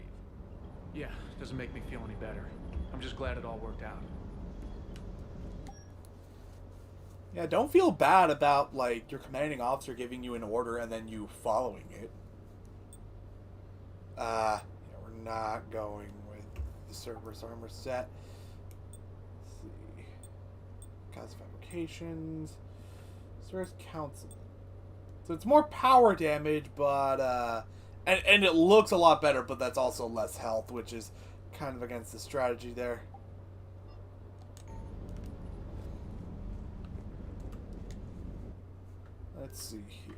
Yeah, doesn't make me feel any better. I'm just glad it all worked out. Yeah, don't feel bad about, like, your commanding officer giving you an order and then you following it. Yeah, we're not going with the Cerberus armor set. Let's see. Cause fabrications. Cerberus Council. So it's more power damage, but, and it looks a lot better, but that's also less health, which is kind of against the strategy there. Let's see here.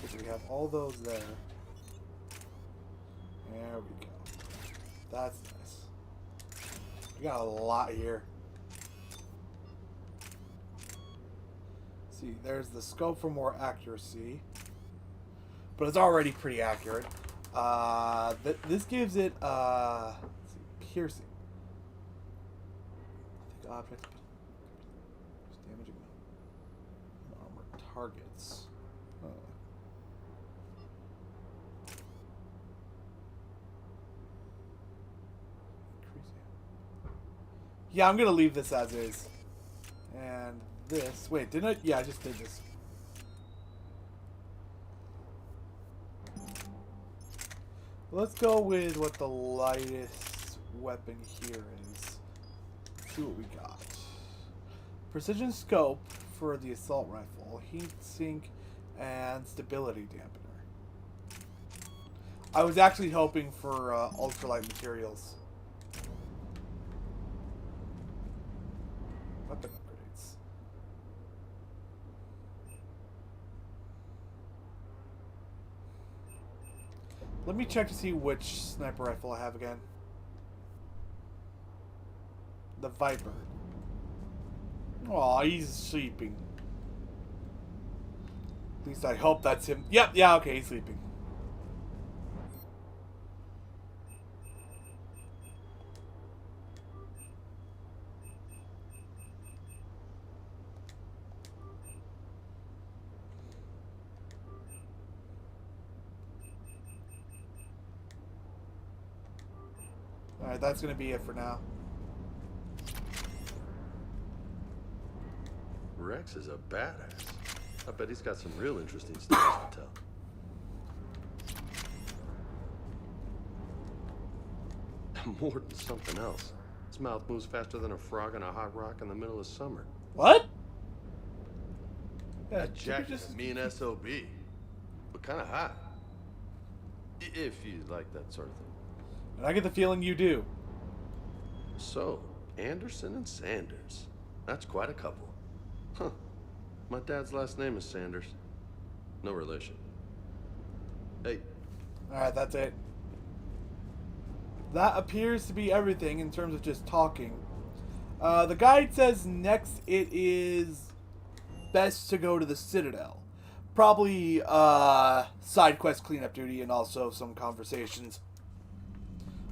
Okay, we have all those there. There we go. That's nice. We got a lot here. See, there's the scope for more accuracy. But it's already pretty accurate. This gives it, let's see, piercing. I think object. Damaging armor targets. Yeah, I'm gonna leave this as is. And this. Wait, didn't I? Yeah, I just did this. Let's go with what the lightest weapon here is. Let's see what we got. Precision scope for the assault rifle, heat sink, and stability dampener. I was actually hoping for ultralight materials. Weapon upgrades. Let me check to see which sniper rifle I have again. The Viper. Aw, he's sleeping. At least I hope that's him. Yep, yeah, okay, he's sleeping. Alright, that's gonna be it for now. Rex is a badass. I bet he's got some real interesting stories to tell. More than something else. His mouth moves faster than a frog on a hot rock in the middle of summer. What? Yeah, Jack, me and SOB. But kind of hot. If you like that sort of thing. And I get the feeling you do. So, Anderson and Sanders. That's quite a couple. Huh. My dad's last name is Sanders. No relation. Hey. Alright, that's it. That appears to be everything in terms of just talking. The guide says next it is best to go to the Citadel. Probably side quest cleanup duty and also some conversations.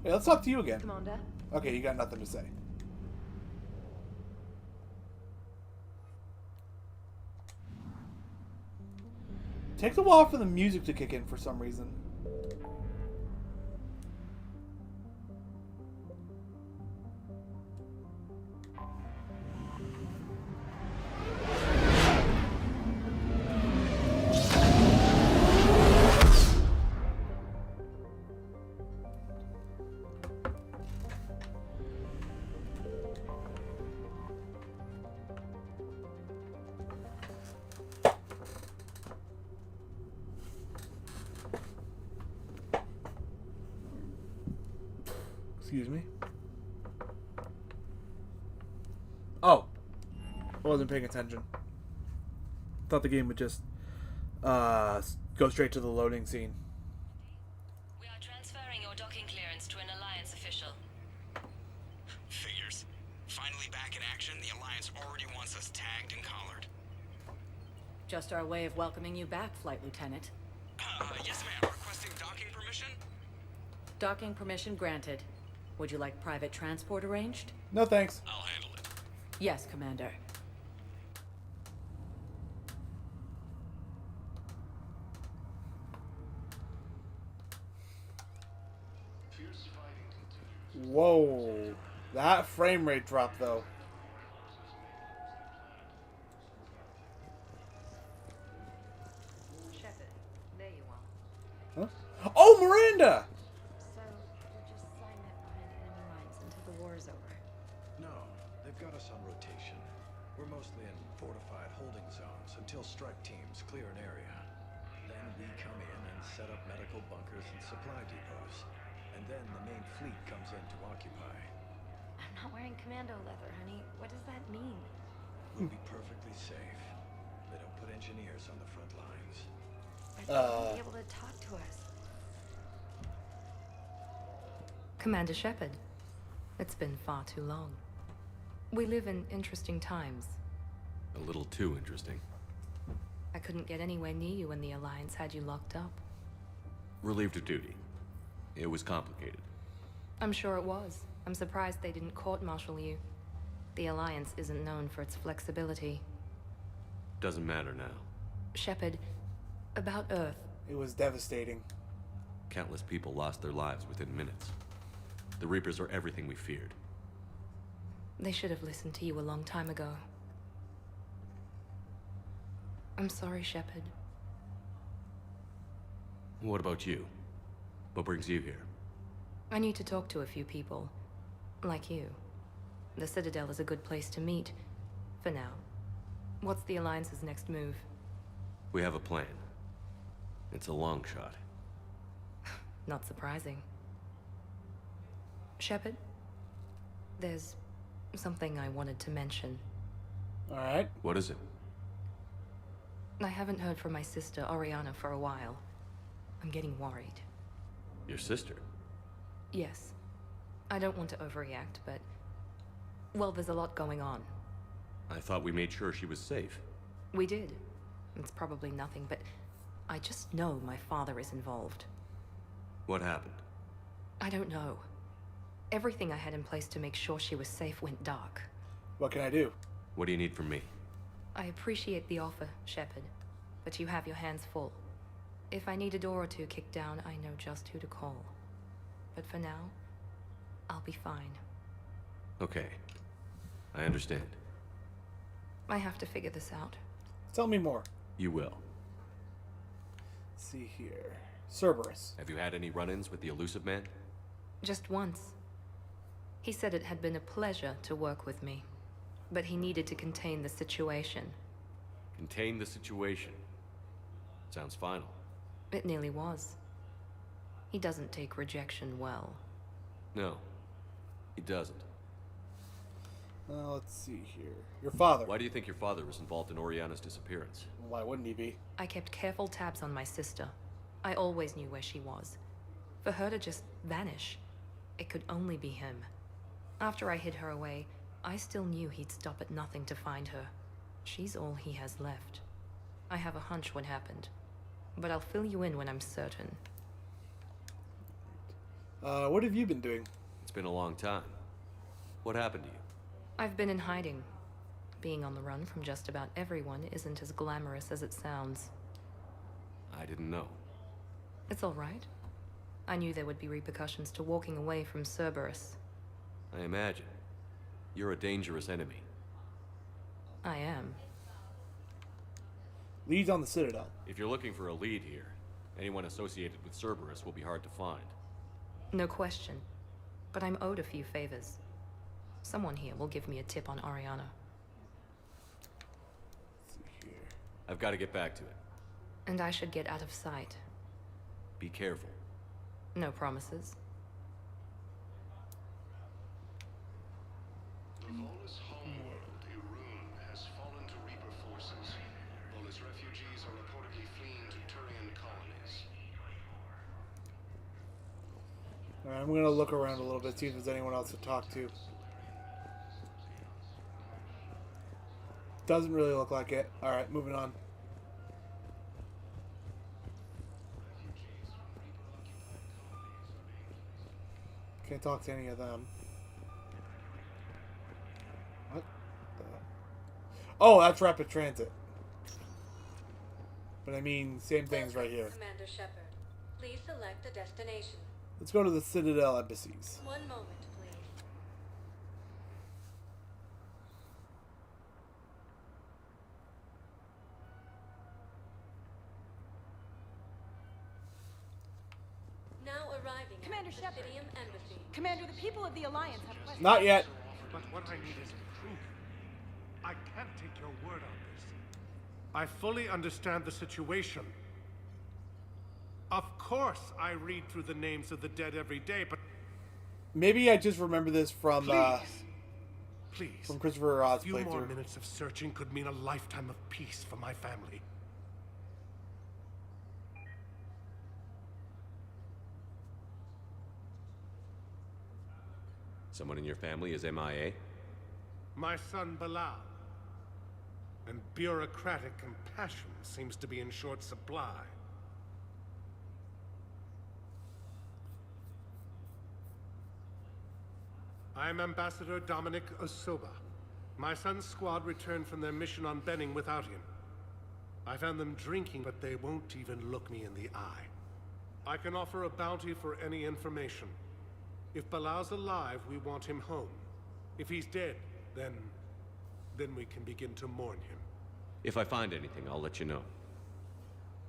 Hey, let's talk to you again. Commander. Okay, you got nothing to say. Takes a while for the music to kick in for some reason. Excuse me. Oh. I wasn't paying attention. Thought the game would just go straight to the loading scene. We are transferring your docking clearance to an Alliance official. Figures. Finally back in action, the Alliance already wants us tagged and collared. Just our way of welcoming you back, Flight Lieutenant. Yes ma'am. Requesting docking permission? Docking permission granted. Would you like private transport arranged? No thanks. I'll handle it. Yes, Commander. Whoa. That frame rate drop though. Shepard, there you are. Huh? Oh, Miranda! So, we'll just sign that behind enemy lines until the war is over. No, they've got us on rotation. We're mostly in fortified holding zones until strike teams clear an area. Then we come in and set up medical bunkers and supply depots. And then the main fleet comes in to occupy. I'm not wearing commando leather, honey. What does that mean? We'll be perfectly safe. They don't put engineers on the front lines. But they won't be able to talk to us. Commander Shepard, it's been far too long. We live in interesting times. A little too interesting. I couldn't get anywhere near you when the Alliance had you locked up. Relieved of duty. It was complicated. I'm sure it was. I'm surprised they didn't court-martial you. The Alliance isn't known for its flexibility. Doesn't matter now. Shepard, about Earth. It was devastating. Countless people lost their lives within minutes. The Reapers are everything we feared. They should have listened to you a long time ago. I'm sorry, Shepard. What about you? What brings you here? I need to talk to a few people. Like you. The Citadel is a good place to meet. For now. What's the Alliance's next move? We have a plan. It's a long shot. Not surprising. Shepard, there's something I wanted to mention. Alright. What is it? I haven't heard from my sister, Oriana, for a while. I'm getting worried. Your sister? Yes. I don't want to overreact, but... well, there's a lot going on. I thought we made sure she was safe. We did. It's probably nothing, but I just know my father is involved. What happened? I don't know. Everything I had in place to make sure she was safe went dark. What can I do? What do you need from me? I appreciate the offer, Shepard, but you have your hands full. If I need a door or two kicked down, I know just who to call. But for now, I'll be fine. Okay. I understand. I have to figure this out. Tell me more. You will. Let's see here. Cerberus. Have you had any run-ins with the Elusive Man? Just once. He said it had been a pleasure to work with me, but he needed to contain the situation. Contain the situation. Sounds final. It nearly was. He doesn't take rejection well. No, he doesn't. Let's see here. Your father. Why do you think your father was involved in Oriana's disappearance? Why wouldn't he be? I kept careful tabs on my sister. I always knew where she was. For her to just vanish, it could only be him. After I hid her away, I still knew he'd stop at nothing to find her. She's all he has left. I have a hunch what happened, but I'll fill you in when I'm certain. What have you been doing? It's been a long time. What happened to you? I've been in hiding. Being on the run from just about everyone isn't as glamorous as it sounds. I didn't know. It's all right. I knew there would be repercussions to walking away from Cerberus. I imagine. You're a dangerous enemy. I am. Leads on the Citadel. If you're looking for a lead here, anyone associated with Cerberus will be hard to find. No question. But I'm owed a few favors. Someone here will give me a tip on Oriana. Let's see here. I've got to get back to it. And I should get out of sight. Be careful. No promises. The Volus homeworld, Irun, has fallen to Reaper forces. Volus refugees are reportedly fleeing to Turian colonies. Alright, I'm gonna look around a little bit, see if there's anyone else to talk to. Doesn't really look like it. Alright, moving on. Can't talk to any of them. What the... Oh, that's rapid transit. But I mean, same things right here. Commander Shepard, please select a destination. Let's go to the Citadel embassies. One moment, please. Now arriving Commander at the Shepard. Psidium Embassy. Commander, the people of the Alliance have questions. Not yet. But what I need is proof. I can't take your word on this. I fully understand the situation. Of course, I read through the names of the dead every day, but Maybe I just remember this from please, from Christopher Rod's a few more playthrough. minutes of searching could mean a lifetime of peace for my family. Someone in your family is MIA? My son Bilal. And bureaucratic compassion seems to be in short supply. I am Ambassador Dominic Osoba. My son's squad returned from their mission on Benning without him. I found them drinking, but they won't even look me in the eye. I can offer a bounty for any information. If Bilal's alive, we want him home. If he's dead, then we can begin to mourn him. If I find anything, I'll let you know.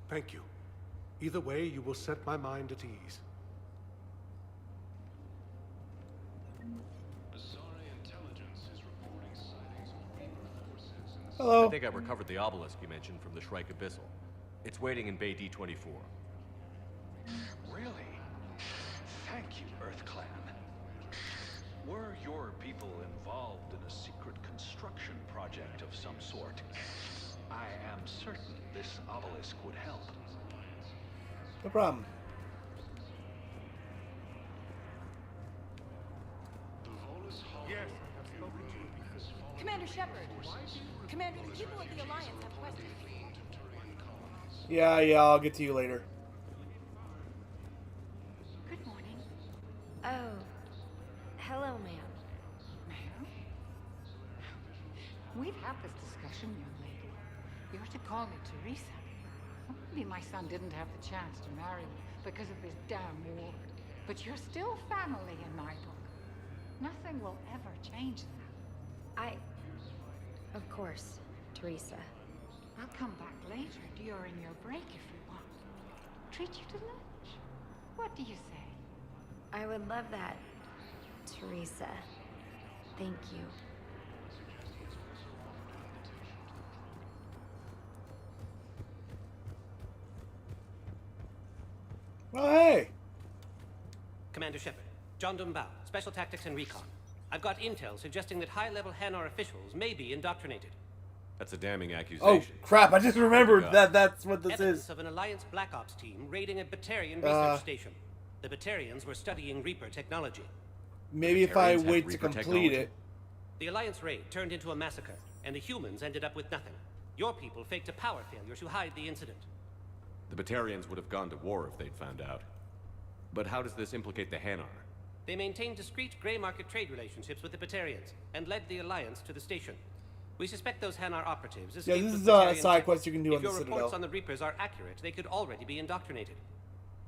Thank you. Either way, you will set my mind at ease. Hello. I think I recovered the obelisk you mentioned from the Shrike Abyssal. It's waiting in Bay D-24. Really? Thank you, Earth Clan. Were your people involved in a secret construction project of some sort, I am certain this obelisk would help. No problem. Yes, I have spoken to you before. Commander Shepard. Commander, the people of the Alliance have questions. Yeah, I'll get to you later. Good morning. Oh. Hello, ma'am. Ma'am? We've had this discussion, young lady. You're to call me Teresa. Maybe my son didn't have the chance to marry you because of this damn war. But you're still family in my book. Nothing will ever change that. Of course, Teresa. I'll come back later during your break if you want. Treat you to lunch. What do you say? I would love that, Teresa. Thank you. Oh, hey! Commander Shepard, John Dumbao, Special Tactics and Recon. I've got intel suggesting that high-level Hanar officials may be indoctrinated. That's a damning accusation. Oh, crap, I just remembered that's what this Evidence is. of an Alliance Black Ops team raiding a Batarian research station. The Batarians were studying Reaper technology. Maybe if I wait to complete it. The Alliance raid turned into a massacre, and the humans ended up with nothing. Your people faked a power failure to hide the incident. The Batarians would have gone to war if they'd found out. But how does this implicate the Hanar? They maintained discreet gray market trade relationships with the Batarians, and led the Alliance to the station. We suspect those Hanar operatives escaped Yeah, this with is a Batarian side tech. quest you can do on the If your Citadel. reports on the Reapers are accurate, they could already be indoctrinated.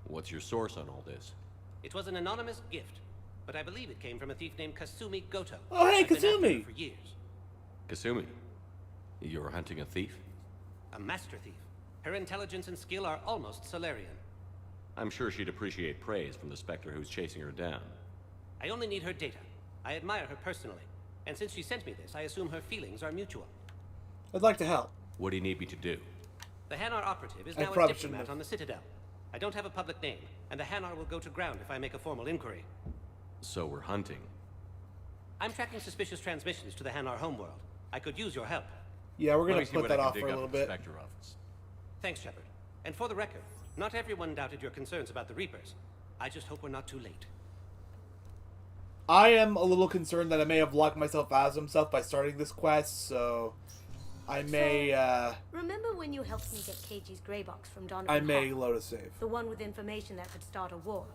What's your source on all this? It was an anonymous gift, but I believe it came from a thief named Kasumi Goto. Oh, hey, I've been after her Kasumi! for years. Kasumi, you're hunting a thief? A master thief. Her intelligence and skill are almost Solarian. I'm sure she'd appreciate praise from the Spectre who's chasing her down. I only need her data. I admire her personally. And since she sent me this, I assume her feelings are mutual. I'd like to help. What do you need me to do? The Hanar operative is I now a probably shouldn't diplomat have. on the Citadel. I don't have a public name, and the Hanar will go to ground if I make a formal inquiry. So we're hunting. I'm tracking suspicious transmissions to the Hanar homeworld. I could use your help. Yeah, we're Let gonna me see put what that I can off dig for a up little at the bit. Spectre office. Thanks, Shepard. And for the record, not everyone doubted your concerns about the Reapers. I just hope we're not too late. I am a little concerned that I may have locked myself out of himself by starting this quest, so I may, Remember when you helped me get KG's gray box from Donovan I may Hall? load a save. The one with information that could start a war.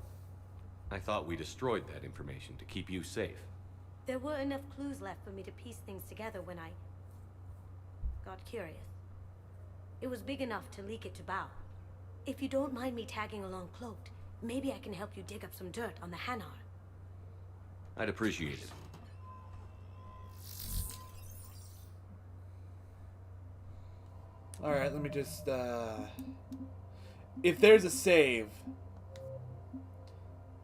I thought we destroyed that information to keep you safe. There were enough clues left for me to piece things together when I got curious. It was big enough to leak it to Bao. If you don't mind me tagging along cloaked, maybe I can help you dig up some dirt on the Hanar. I'd appreciate it. Alright, let me just, if there's a save,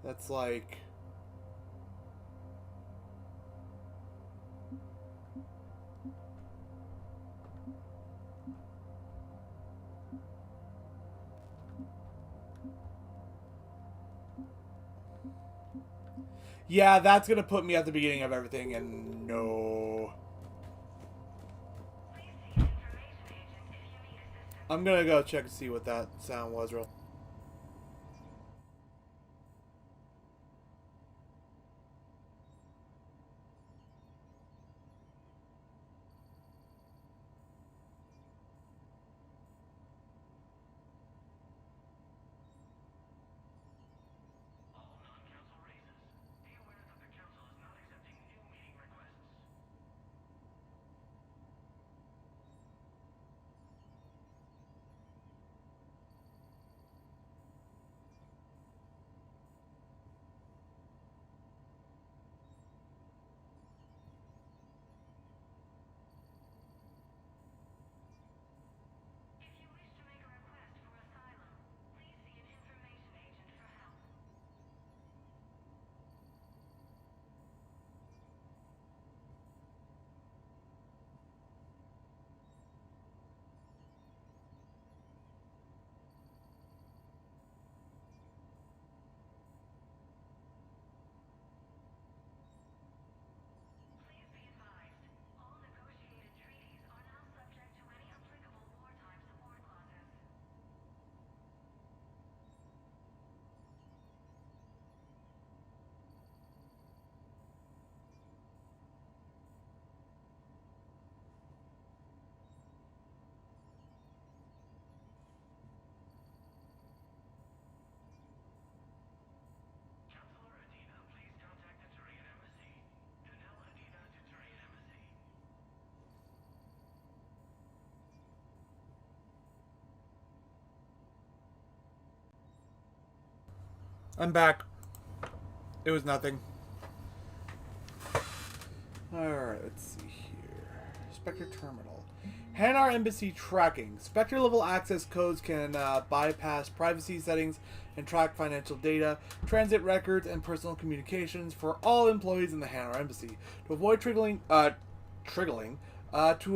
that's like... Yeah, that's gonna put me at the beginning of everything, and no. I'm gonna go check and see what that sound was real. I'm back. It was nothing. Alright, let's see here. Spectre Terminal. Hanar Embassy Tracking. Spectre level access codes can bypass privacy settings and track financial data, transit records, and personal communications for all employees in the Hanar Embassy. To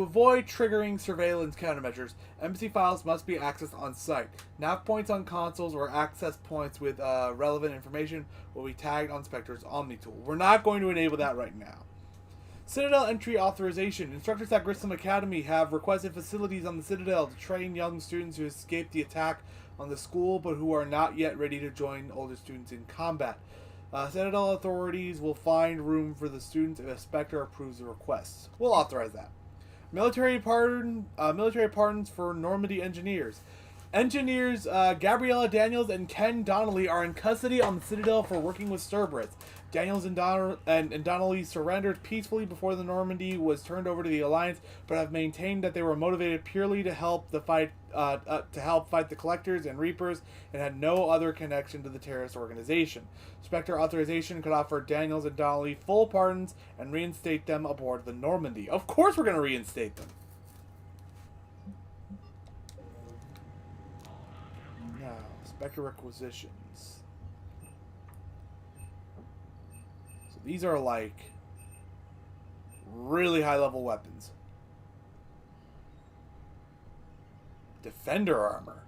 avoid triggering surveillance countermeasures, embassy files must be accessed on site. Nav points on consoles or access points with relevant information will be tagged on Spectre's Omni tool. We're not going to enable that right now. Citadel entry authorization. Instructors at Grissom Academy have requested facilities on the Citadel to train young students who escaped the attack on the school but who are not yet ready to join older students in combat. Citadel authorities will find room for the students if a Spectre approves the requests. We'll authorize that. Military pardons for Normandy engineers. Engineers Gabriella Daniels and Ken Donnelly are in custody on the Citadel for working with Cerberus. Daniels and Donnelly surrendered peacefully before the Normandy was turned over to the Alliance, but have maintained that they were motivated purely to help fight the Collectors and Reapers, and had no other connection to the terrorist organization. Spectre authorization could offer Daniels and Donnelly full pardons and reinstate them aboard the Normandy. Of course, we're going to reinstate them. Now, Spectre requisitions. These are like really high level weapons. Defender armor.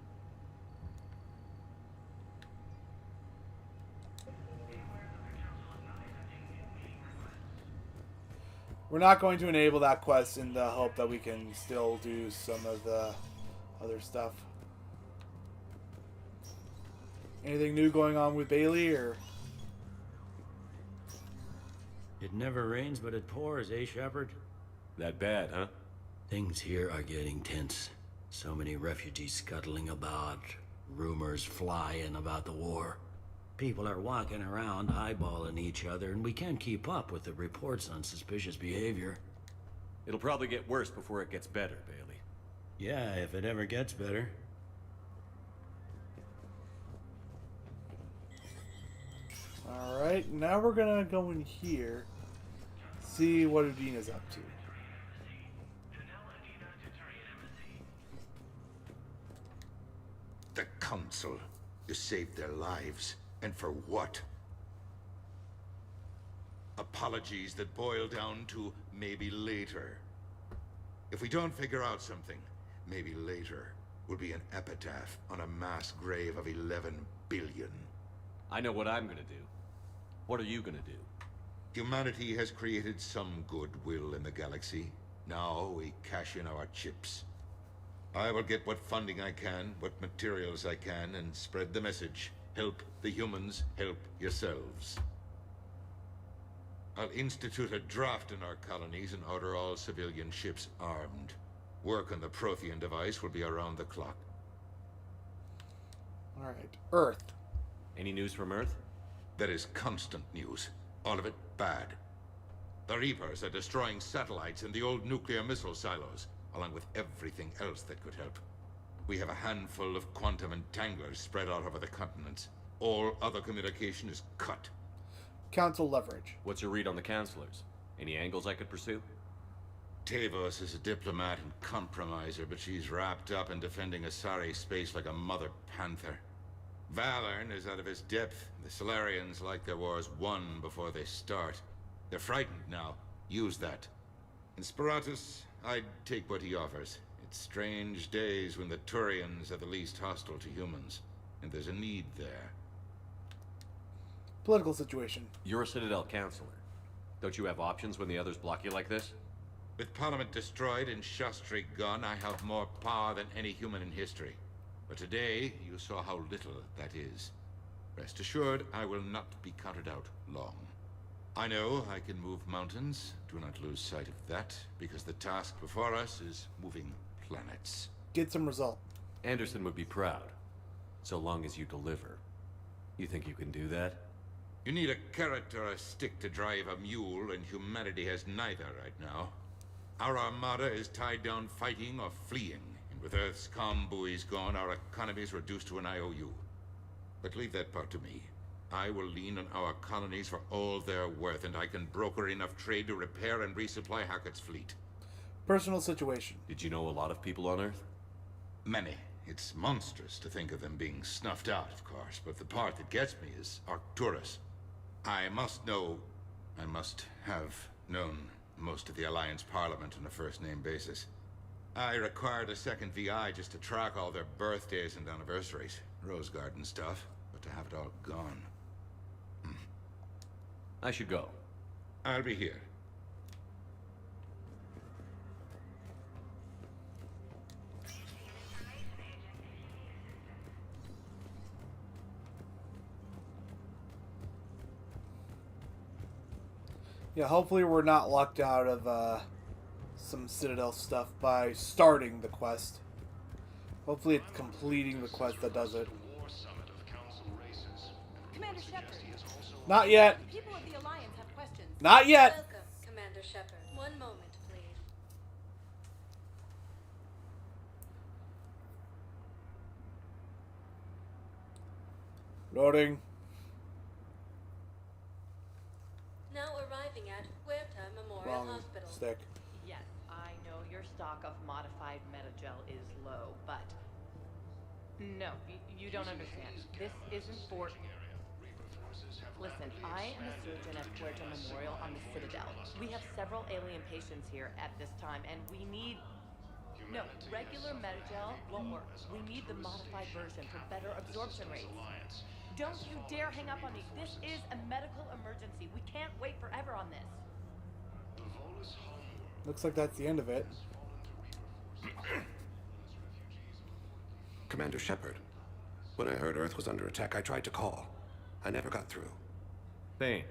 We're not going to enable that quest in the hope that we can still do some of the other stuff. Anything new going on with Bailey or? It never rains, but it pours, eh, Shepard? That bad, huh? Things here are getting tense. So many refugees scuttling about, rumors flying about the war. People are walking around eyeballing each other, and we can't keep up with the reports on suspicious behavior. It'll probably get worse before it gets better, Bailey. Yeah, if it ever gets better. Alright, now we're gonna go in here, see what Udina's up to. The Council. You saved their lives. And for what? Apologies that boil down to maybe later. If we don't figure out something, maybe later will be an epitaph on a mass grave of 11 billion. I know what I'm gonna do. What are you gonna do? Humanity has created some goodwill in the galaxy. Now we cash in our chips. I will get what funding I can, what materials I can, and spread the message. Help the humans, help yourselves. I'll institute a draft in our colonies and order all civilian ships armed. Work on the Prothean device will be around the clock. Alright, Earth. Any news from Earth? There is constant news. All of it bad. The Reapers are destroying satellites and the old nuclear missile silos, along with everything else that could help. We have a handful of quantum entanglers spread out over the continents. All other communication is cut. Council leverage. What's your read on the counselors? Any angles I could pursue? Tavos is a diplomat and compromiser, but she's wrapped up in defending Asari space like a mother panther. Valorn is out of his depth. The Solarians like their wars won before they start. They're frightened now. Use that. In Sparatus, I'd take what he offers. It's strange days when the Turians are the least hostile to humans. And there's a need there. Political situation. You're a Citadel counselor. Don't you have options when the others block you like this? With Parliament destroyed and Shastri gone, I have more power than any human in history. But today, you saw how little that is. Rest assured, I will not be counted out long. I know I can move mountains. Do not lose sight of that, because the task before us is moving planets. Get some result. Anderson would be proud, so long as you deliver. You think you can do that? You need a carrot or a stick to drive a mule, and humanity has neither right now. Our armada is tied down fighting or fleeing, and with Earth's calm buoys gone, our economy is reduced to an IOU. But leave that part to me. I will lean on our colonies for all they're worth, and I can broker enough trade to repair and resupply Hackett's fleet. Personal situation. Did you know a lot of people on Earth? Many. It's monstrous to think of them being snuffed out, of course, but the part that gets me is Arcturus. I must have known most of the Alliance Parliament on a first-name basis. I required a second VI just to track all their birthdays and anniversaries. Rose Garden stuff, but to have it all gone. I should go. I'll be here. Yeah, hopefully we're not locked out of some Citadel stuff by starting the quest. Hopefully it's completing the quest that does it. Commander Shepard. Not yet. People of the Alliance have questions. Not yet. Welcome, Commander Shepard. One moment, please. Loading. Now arriving at Huerta Memorial Wrong Hospital. stick. Yes, I know your stock of modified metagel is low, but no, you don't understand. This isn't for... Listen, I am a surgeon at Puerto Memorial on the Citadel. We have several alien patients here at this time, and we need... No, regular metagel won't work. We need the modified version for better absorption rates. Don't you dare hang up on me. This is a medical emergency. We can't wait forever on this. Looks like that's the end of it. Commander Shepard, when I heard Earth was under attack, I tried to call. I never got through. Thane,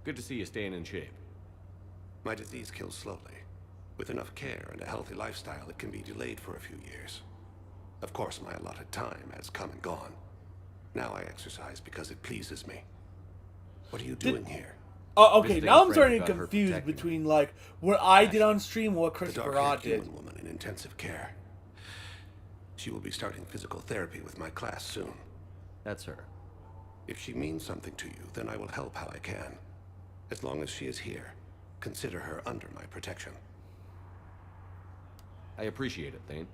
good to see you staying in shape. My disease kills slowly. With enough care and a healthy lifestyle, it can be delayed for a few years. Of course, my allotted time has come and gone. Now I exercise because it pleases me. What are you doing here? Oh, okay. Now I'm starting to get confused between like what I did on stream and what Christopher Rod did. Human woman in intensive care. She will be starting physical therapy with my class soon. That's her. If she means something to you, then I will help how I can. As long as she is here, consider her under my protection. I appreciate it, Thane.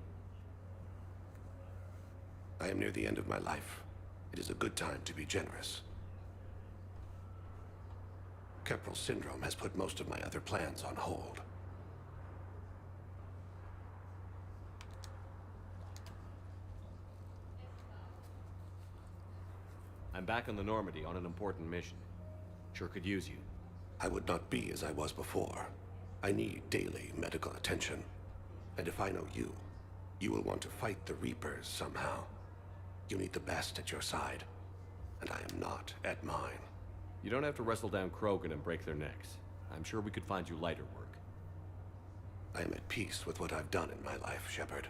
I am near the end of my life. It is a good time to be generous. Keppel syndrome has put most of my other plans on hold. I'm back on the Normandy on an important mission. Sure could use you. I would not be as I was before. I need daily medical attention. And if I know you, you will want to fight the Reapers somehow. You need the best at your side, and I am not at mine. You don't have to wrestle down Krogan and break their necks. I'm sure we could find you lighter work. I am at peace with what I've done in my life, Shepard.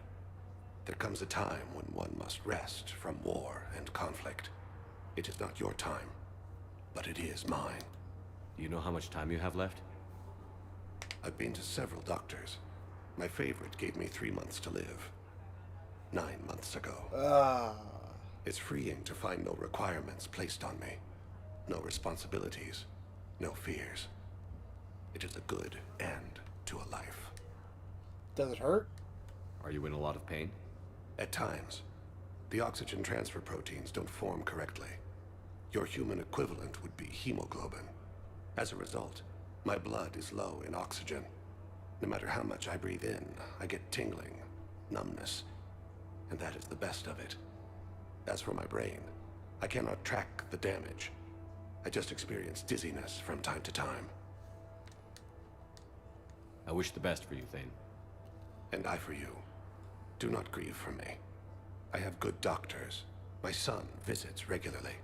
There comes a time when one must rest from war and conflict. It is not your time, but it is mine. Do you know how much time you have left? I've been to several doctors. My favorite gave me 3 months to live. 9 months ago. It's freeing to find no requirements placed on me. No responsibilities. No fears. It is a good end to a life. Does it hurt? Are you in a lot of pain? At times. The oxygen transfer proteins don't form correctly. Your human equivalent would be hemoglobin. As a result, my blood is low in oxygen. No matter how much I breathe in, I get tingling, numbness, and that is the best of it. As for my brain, I cannot track the damage. I just experience dizziness from time to time. I wish the best for you, Thane. And I for you. Do not grieve for me. I have good doctors. My son visits regularly.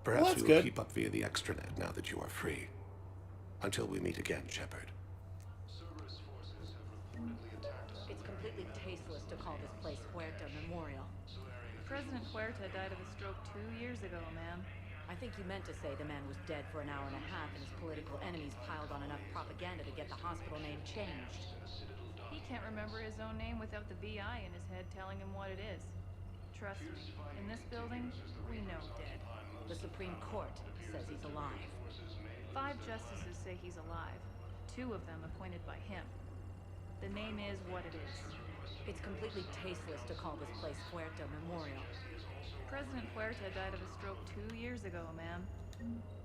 Perhaps we will keep up via the extranet now that you are free. Until we meet again, Shepard. It's completely tasteless to call this place Huerta Memorial. President Huerta died of a stroke 2 years ago, ma'am. I think you meant to say the man was dead for an hour and a half and his political enemies piled on enough propaganda to get the hospital name changed. He can't remember his own name without the VI in his head telling him what it is. Trust me, in this building, we know dead. The Supreme Court says he's alive. 5 justices say he's alive. 2 of them appointed by him. The name is what it is. It's completely tasteless to call this place Puerto Memorial. President Puerta died of a stroke 2 years ago, ma'am.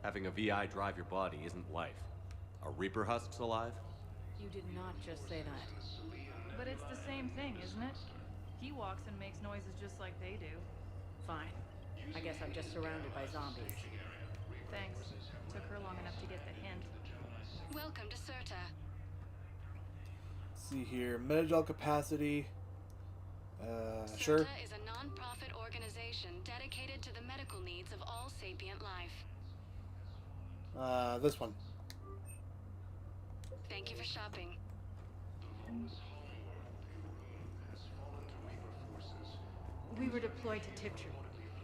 Having a VI drive your body isn't life. Are Reaper husks alive? You did not just say that. But it's the same thing, isn't it? He walks and makes noises just like they do. Fine. I guess I'm just surrounded by zombies. Thanks. Took her long enough to get the hint. Welcome to Serta. Let's see here. Metagel capacity. Sure. Serta is a non-profit organization dedicated to the medical needs of all sapient life. This one. Thank you for shopping. We were deployed to Tiptree.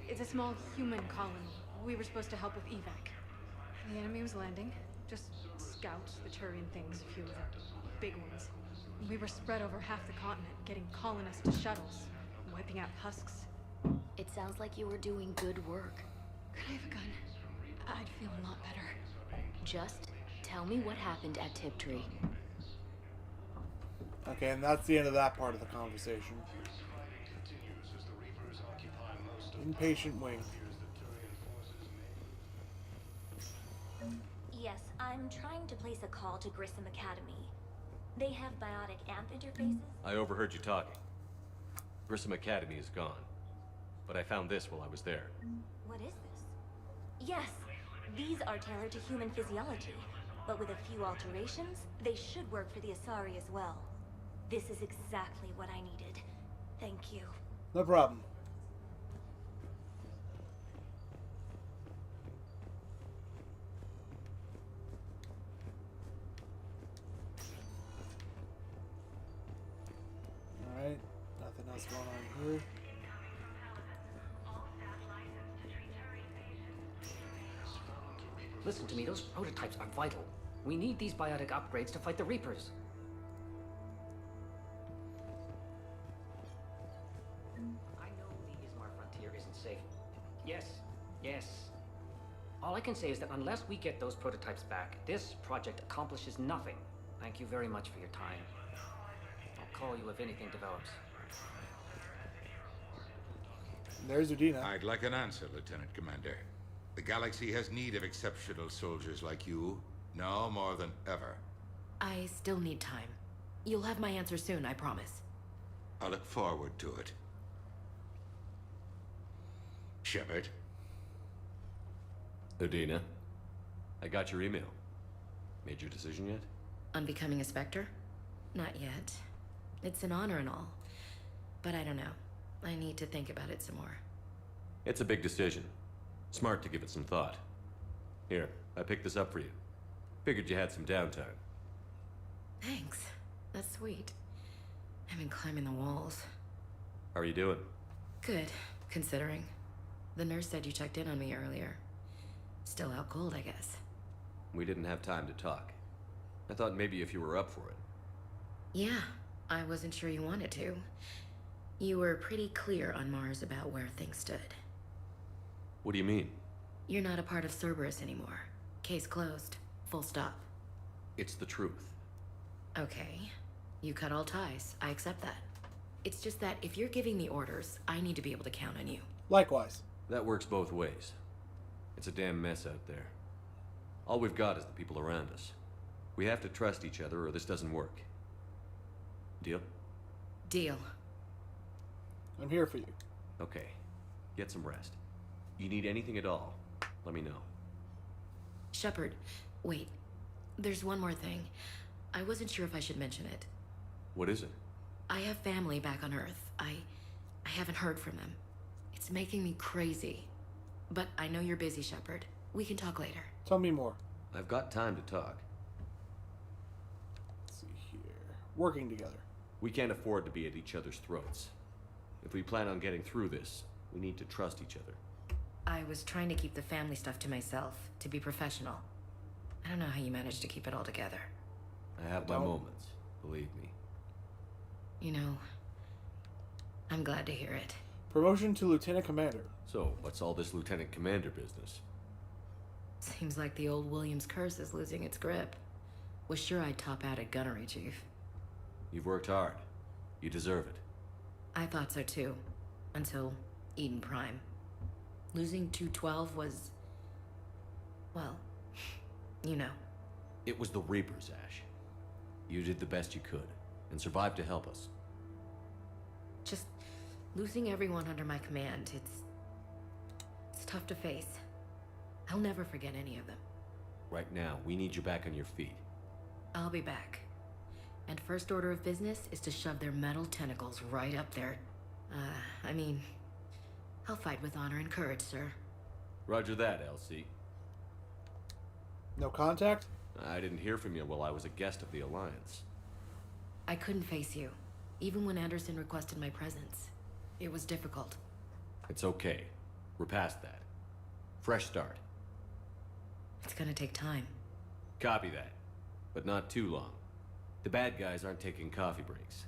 It's a small human colony. We were supposed to help with evac. The enemy was landing. Just scouts, the Turian things, a few of the big ones. We were spread over half the continent, getting colonists to shuttles, wiping out husks. It sounds like you were doing good work. Could I have a gun? I'd feel a lot better. Just tell me what happened at Tiptree. Okay, and that's the end of that part of the conversation. Impatient wing. Yes, I'm trying to place a call to Grissom Academy. They have biotic amp interfaces. I overheard you talking. Grissom Academy is gone. But I found this while I was there. What is this? Yes, these are tailored to human physiology, but with a few alterations, they should work for the Asari as well. This is exactly what I needed. Thank you. No problem. Alright, nothing else going on here. Listen to me, those prototypes are vital. We need these biotic upgrades to fight the Reapers. I know the Ismar frontier isn't safe. Yes. All I can say is that unless we get those prototypes back, this project accomplishes nothing. Thank you very much for your time. I'll call you if anything develops. There's Udina. I'd like an answer, Lieutenant Commander. The galaxy has need of exceptional soldiers like you, now more than ever. I still need time. You'll have my answer soon, I promise. I look forward to it. Shepard? Udina, I got your email. Made your decision yet? On becoming a Spectre? Not yet. It's an honor and all. But I don't know. I need to think about it some more. It's a big decision. Smart to give it some thought. Here, I picked this up for you. Figured you had some downtime. Thanks. That's sweet. I've been climbing the walls. How are you doing? Good, considering. The nurse said you checked in on me earlier. Still out cold, I guess. We didn't have time to talk. I thought maybe if you were up for it. Yeah, I wasn't sure you wanted to. You were pretty clear on Mars about where things stood. What do you mean? You're not a part of Cerberus anymore. Case closed. Full stop. It's the truth. Okay. You cut all ties. I accept that. It's just that if you're giving me orders, I need to be able to count on you. Likewise. That works both ways. It's a damn mess out there. All we've got is the people around us. We have to trust each other or this doesn't work. Deal? Deal. I'm here for you. Okay. Get some rest. You need anything at all, let me know. Shepard, wait. There's one more thing. I wasn't sure if I should mention it. What is it? I have family back on Earth. I haven't heard from them. It's making me crazy. But I know you're busy, Shepard. We can talk later. Tell me more. I've got time to talk. Let's see here. Working together. We can't afford to be at each other's throats. If we plan on getting through this, we need to trust each other. I was trying to keep the family stuff to myself, to be professional. I don't know how you managed to keep it all together. I have my moments, believe me. You know, I'm glad to hear it. Promotion to Lieutenant Commander. So, what's all this Lieutenant Commander business? Seems like the old Williams curse is losing its grip. Was sure I'd top out at gunnery, Chief. You've worked hard. You deserve it. I thought so too. Until Eden Prime. Losing 212 was... well, you know. It was the Reapers, Ash. You did the best you could, and survived to help us. Just losing everyone under my command, it's tough to face. I'll never forget any of them. Right now, we need you back on your feet. I'll be back. And first order of business is to shove their metal tentacles right up there. I mean, I'll fight with honor and courage, sir. Roger that, LC. No contact? I didn't hear from you while I was a guest of the Alliance. I couldn't face you, even when Anderson requested my presence. It was difficult. It's okay. We're past that. Fresh start. It's gonna take time. Copy that. But not too long. The bad guys aren't taking coffee breaks.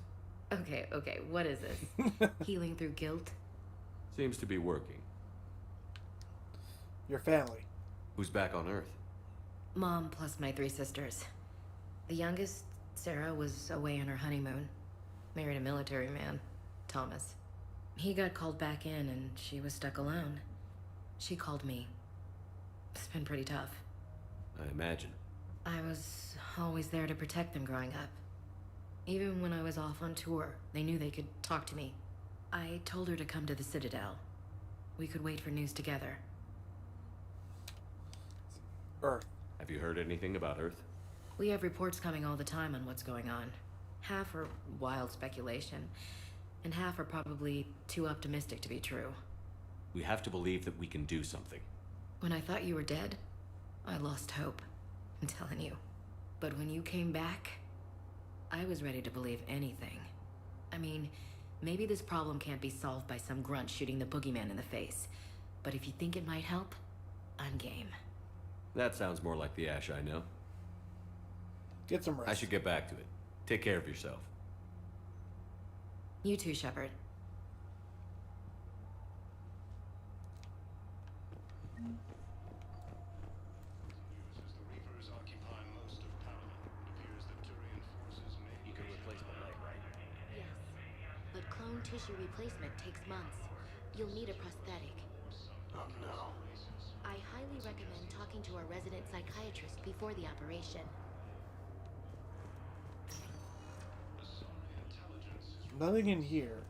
Okay, what is this? Healing through guilt? Seems to be working. Your family. Who's back on Earth? Mom plus my 3 sisters. The youngest, Sarah, was away on her honeymoon. Married a military man, Thomas. He got called back in and she was stuck alone. She called me. It's been pretty tough. I imagine. I was always there to protect them growing up. Even when I was off on tour, they knew they could talk to me. I told her to come to the Citadel. We could wait for news together. Earth. Have you heard anything about Earth? We have reports coming all the time on what's going on. Half are wild speculation, and half are probably too optimistic to be true. We have to believe that we can do something. When I thought you were dead, I lost hope. I'm telling you. But when you came back, I was ready to believe anything. I mean, maybe this problem can't be solved by some grunt shooting the boogeyman in the face. But if you think it might help, I'm game. That sounds more like the Ash I know. Get some rest. I should get back to it. Take care of yourself. You too, Shepard. You can replace my leg, right? Yes, but clone tissue replacement takes months. You'll need a prosthetic. Oh no. I highly recommend talking to our resident psychiatrist before the operation. Nothing in here.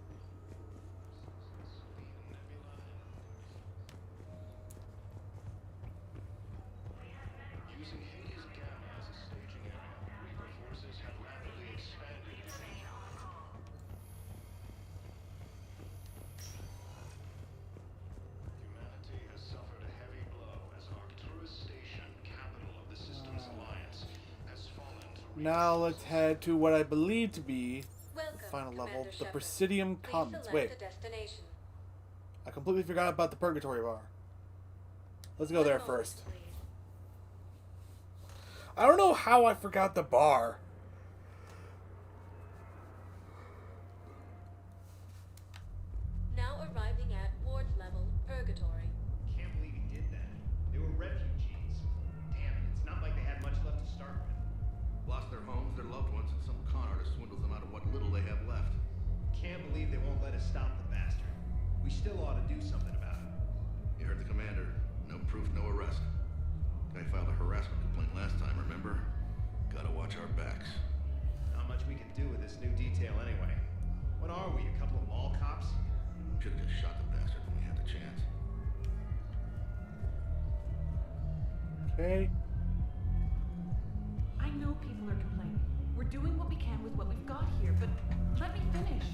Using Hades Gamma as a staging area, Reaper forces have rapidly expanded. Humanity has suffered a heavy blow as Arcturus Station, capital of the Systems Alliance, has fallen to Now let's head to what I believe to be Welcome, the final level, Commander the Shepard. Presidium Please Commons. select Wait, a destination. I completely forgot about the Purgatory Bar. Let's go there first. I don't know how I forgot the bar. Now arriving at ward level purgatory. Can't believe he did that. They were refugees. Damn it, it's not like they had much left to start with. Lost their homes, their loved ones, and some con artist swindles them out of what little they have left. Can't believe they won't let us stop the bastard. We still ought to do something about it. You heard the commander. No proof, no arrest. Guy filed a harassment complaint last time, remember? Gotta watch our backs. Not much we can do with this new detail anyway. What are we, a couple of mall cops? Should've just shot the bastard when we had the chance. Okay. I know people are complaining. We're doing what we can with what we've got here, but let me finish.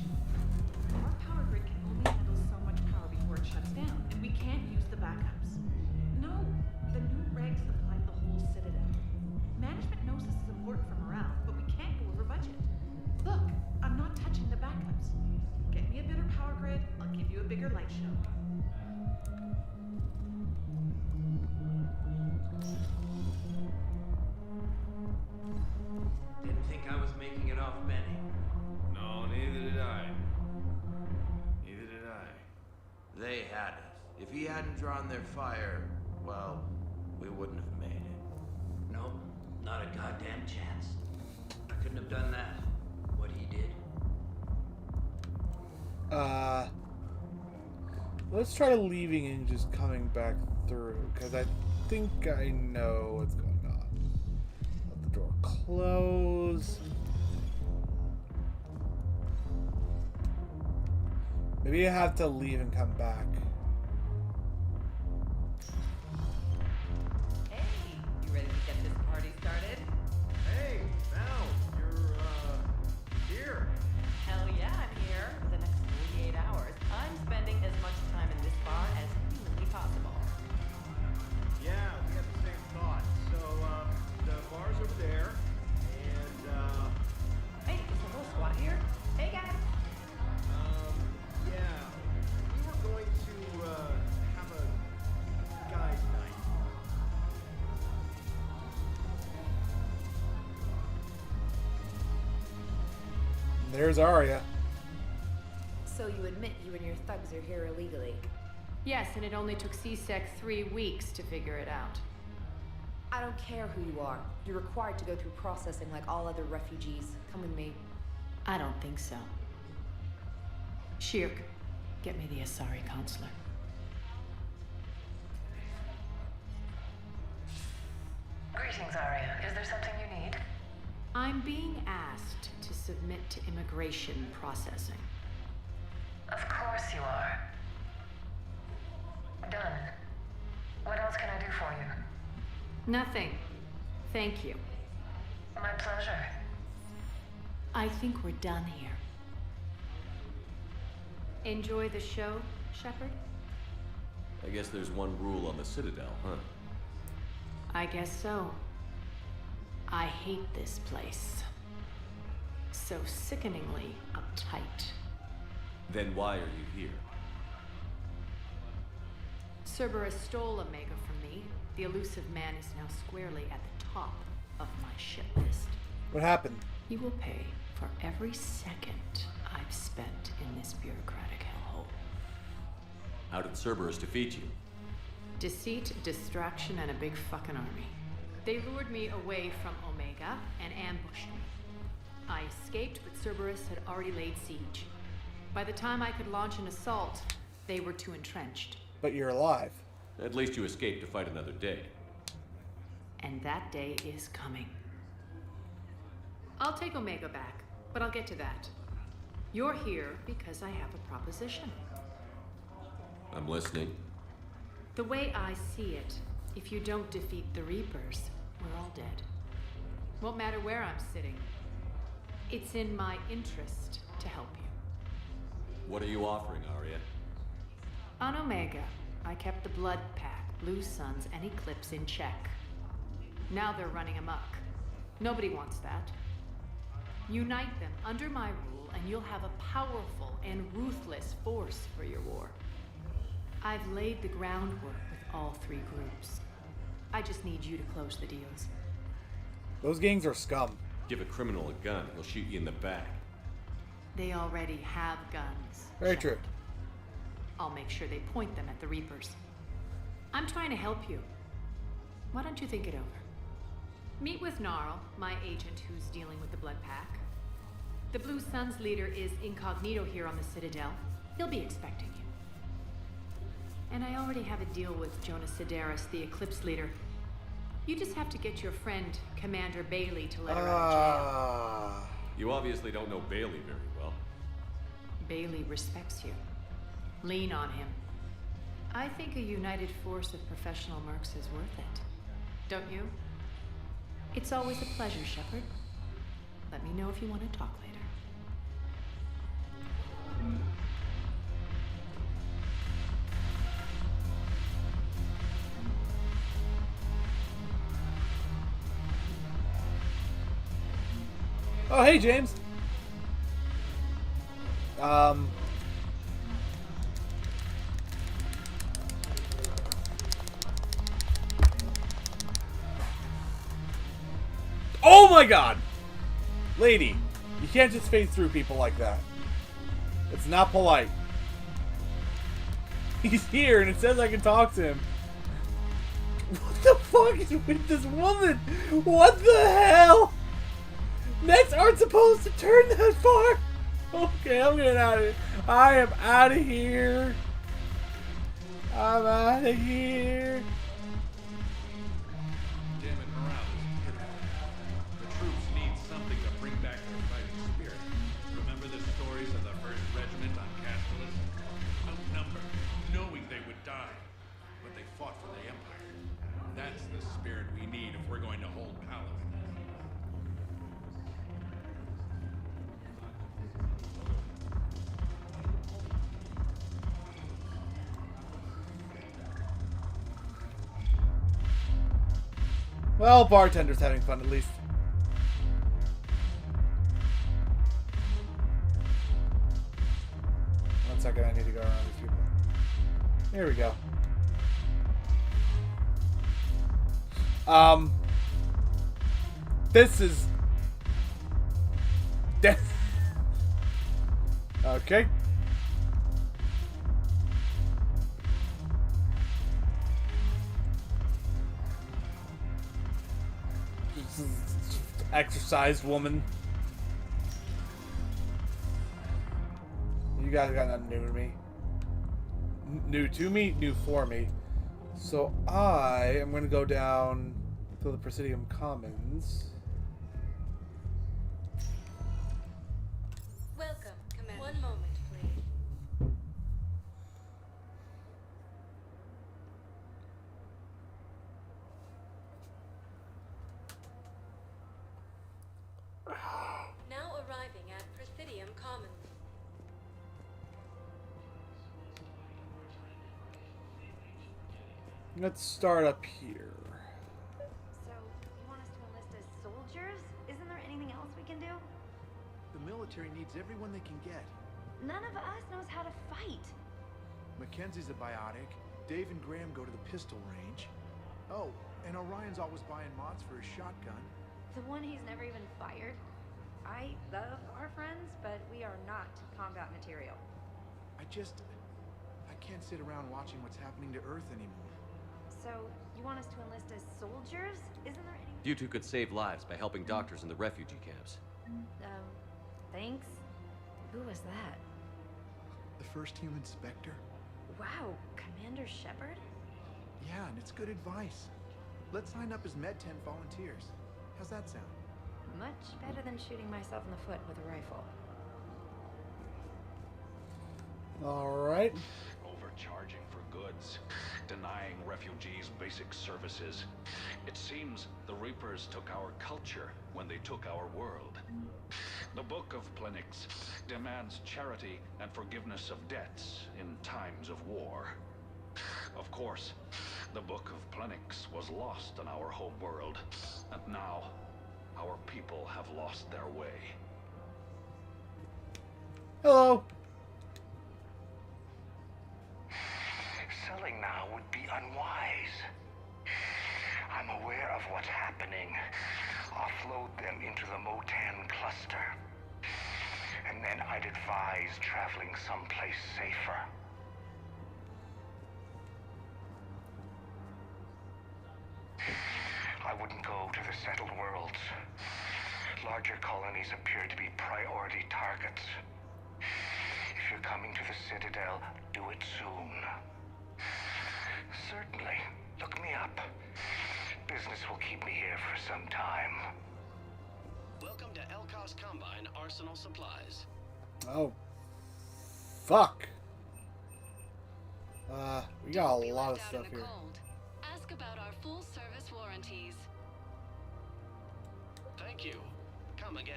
Our power grid can only handle so much power before it shuts down, and we can't use the backups. No, the new regs apply to the whole Citadel. Management knows this is important for morale, but we can't go over budget. Look, I'm not touching the backups. Get me a better power grid, I'll give you a bigger light show. Didn't think I was making it off, Benny. No, neither did I. Neither did I. they had us. If he hadn't drawn their fire, well, we wouldn't have made it. Nope, not a goddamn chance. I couldn't have done that. What he did. Let's try leaving and just coming back through, because I think I know what's going on. Let the door close. Maybe I have to leave and come back. Hey, you ready to get this party started? Hey, Val, you're, here. Hell yeah, I'm here. For the next 48 hours, I'm spending as much time in this bar as humanly possible. Yeah, we have the same thought. So, the bar's over there, and, Hey, is the whole squad here? Hey, guys. yeah, we were going to, have a guys' night. There's Arya. So you admit you and your thugs are here illegally? Yes, and it only took CSEC 3 weeks to figure it out. I don't care who you are. You're required to go through processing like all other refugees. Come with me. I don't think so. Shirk, get me the Asari consular. Greetings, Arya. Is there something you need? I'm being asked to submit to immigration processing. Of course you are. Done. What else can I do for you? Nothing. Thank you. My pleasure. I think we're done here. Enjoy the show, Shepard? I guess there's one rule on the Citadel, huh? I guess so. I hate this place. So sickeningly uptight. Then why are you here? Cerberus stole Omega from me. The elusive man is now squarely at the top of my shit list. What happened? He will pay for every second I've spent in this bureaucratic hellhole. How did Cerberus defeat you? Deceit, distraction, and a big fucking army. They lured me away from Omega and ambushed me. I escaped, but Cerberus had already laid siege. By the time I could launch an assault, they were too entrenched. But you're alive. At least you escaped to fight another day. And that day is coming. I'll take Omega back, but I'll get to that. You're here because I have a proposition. I'm listening. The way I see it, if you don't defeat the Reapers, we're all dead. Won't matter where I'm sitting. It's in my interest to help you. What are you offering, Arya? On Omega, I kept the Blood Pack, Blue Suns, and Eclipse in check. Now they're running amok. Nobody wants that. Unite them under my rule, and you'll have a powerful and ruthless force for your war. I've laid the groundwork with all 3 groups. I just need you to close the deals. Those gangs are scum. Give a criminal a gun, he'll shoot you in the back. They already have guns. Very true. I'll make sure they point them at the Reapers. I'm trying to help you. Why don't you think it over? Meet with Gnarl, my agent who's dealing with the Blood Pack. The Blue Suns leader is incognito here on the Citadel. He'll be expecting you. And I already have a deal with Jonas Sidaris, the Eclipse leader. You just have to get your friend, Commander Bailey, to let her out of jail. You obviously don't know Bailey very well. Bailey respects you. Lean on him. I think a united force of professional mercs is worth it. Don't you? It's always a pleasure, Shepard. Let me know if you want to talk later. Oh, hey, James. Oh my god! Lady, you can't just phase through people like that. It's not polite. He's here, and it says I can talk to him. What the fuck is with this woman? What the hell? Necks aren't supposed to turn that far. Okay, I'm getting out of here. I am out of here. I'm out of here. Damn it, morale is pitiful. The troops need something to bring back their fighting spirit. Remember the stories of the 1st Regiment on Castellus? Outnumbered, knowing they would die. But they fought for the Empire. That's the spirit we need if we're going to hold Palestine. Well, bartender's having fun at least. One second, I need to go around these people. Here we go. This is death. Okay. Exercised woman. You guys got nothing new to me. New to me? New for me. So I am going to go down to the Presidium Commons. Welcome, Commander. One moment, please. Now arriving at Presidium Commons. Let's start up here. So, you want us to enlist as soldiers? Isn't there anything else we can do? The military needs everyone they can get. None of us knows how to fight. Mackenzie's a biotic. Dave and Graham go to the pistol range. Oh, and Orion's always buying mods for his shotgun. The one he's never even fired. I love our friends, but we are not combat material. I can't sit around watching what's happening to Earth anymore. So, you want us to enlist as soldiers? Isn't there any... You two could save lives by helping doctors in the refugee camps. Thanks? Who was that? The first human Spectre? Wow, Commander Shepard? Yeah, and it's good advice. Let's sign up as Med-10 volunteers. How's that sound? Much better than shooting myself in the foot with a rifle. Alright. Overcharging for goods, denying refugees basic services. It seems the Reapers took our culture when they took our world. The Book of Plenix demands charity and forgiveness of debts in times of war. Of course, the Book of Plenix was lost in our home world, and now our people have lost their way. Hello. Selling now would be unwise. I'm aware of what's happening. Offload them into the Motan cluster. And then I'd advise traveling someplace safer. I wouldn't go to the settled worlds. Larger colonies appear to be priority targets. If you're coming to the Citadel, do it soon. Certainly. Look me up. Business will keep me here for some time. Welcome to Elkos Combine Arsenal Supplies. Oh. Fuck. We got a lot of stuff here. Ask about our full service warranties. Thank you. Come again.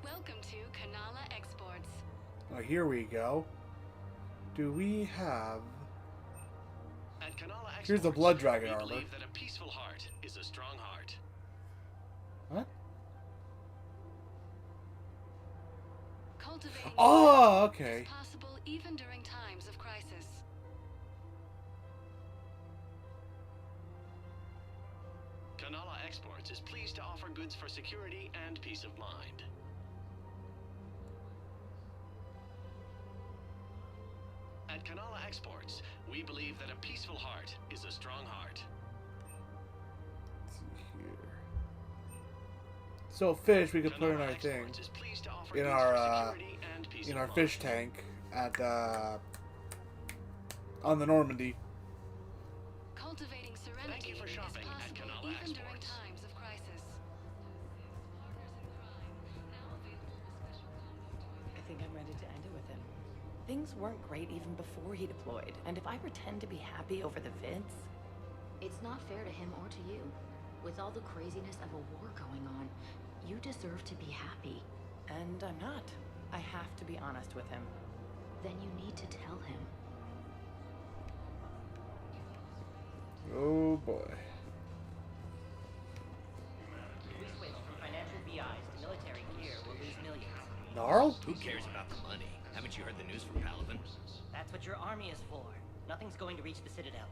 Welcome to Kanala Exports. Oh, here we go. Do we have... At Kanala Exports, here's the Blood Dragon we armor. believe that a peaceful heart is a strong heart. What? Cultivating Oh, okay. is possible even during times of crisis. Kanala Exports is pleased to offer goods for security and peace of mind. At Kanala Exports, we believe that a peaceful heart is a strong heart. Let's see here. So fish we could put in our thing, in our fish tank at on the Normandy. Cultivating serenity. Thank you for shopping at Kanala even during Exports. times of crisis. I think I'm ready to end it with him. Things weren't great even before he deployed, and if I pretend to be happy over the vids... It's not fair to him or to you. With all the craziness of a war going on, you deserve to be happy. And I'm not. I have to be honest with him. Then you need to tell him. Oh boy. We switch from financial VIs to military gear, we'll lose millions. Gnarl? Who cares about the money? Haven't you heard the news from Paladin? That's what your army is for. Nothing's going to reach the Citadel.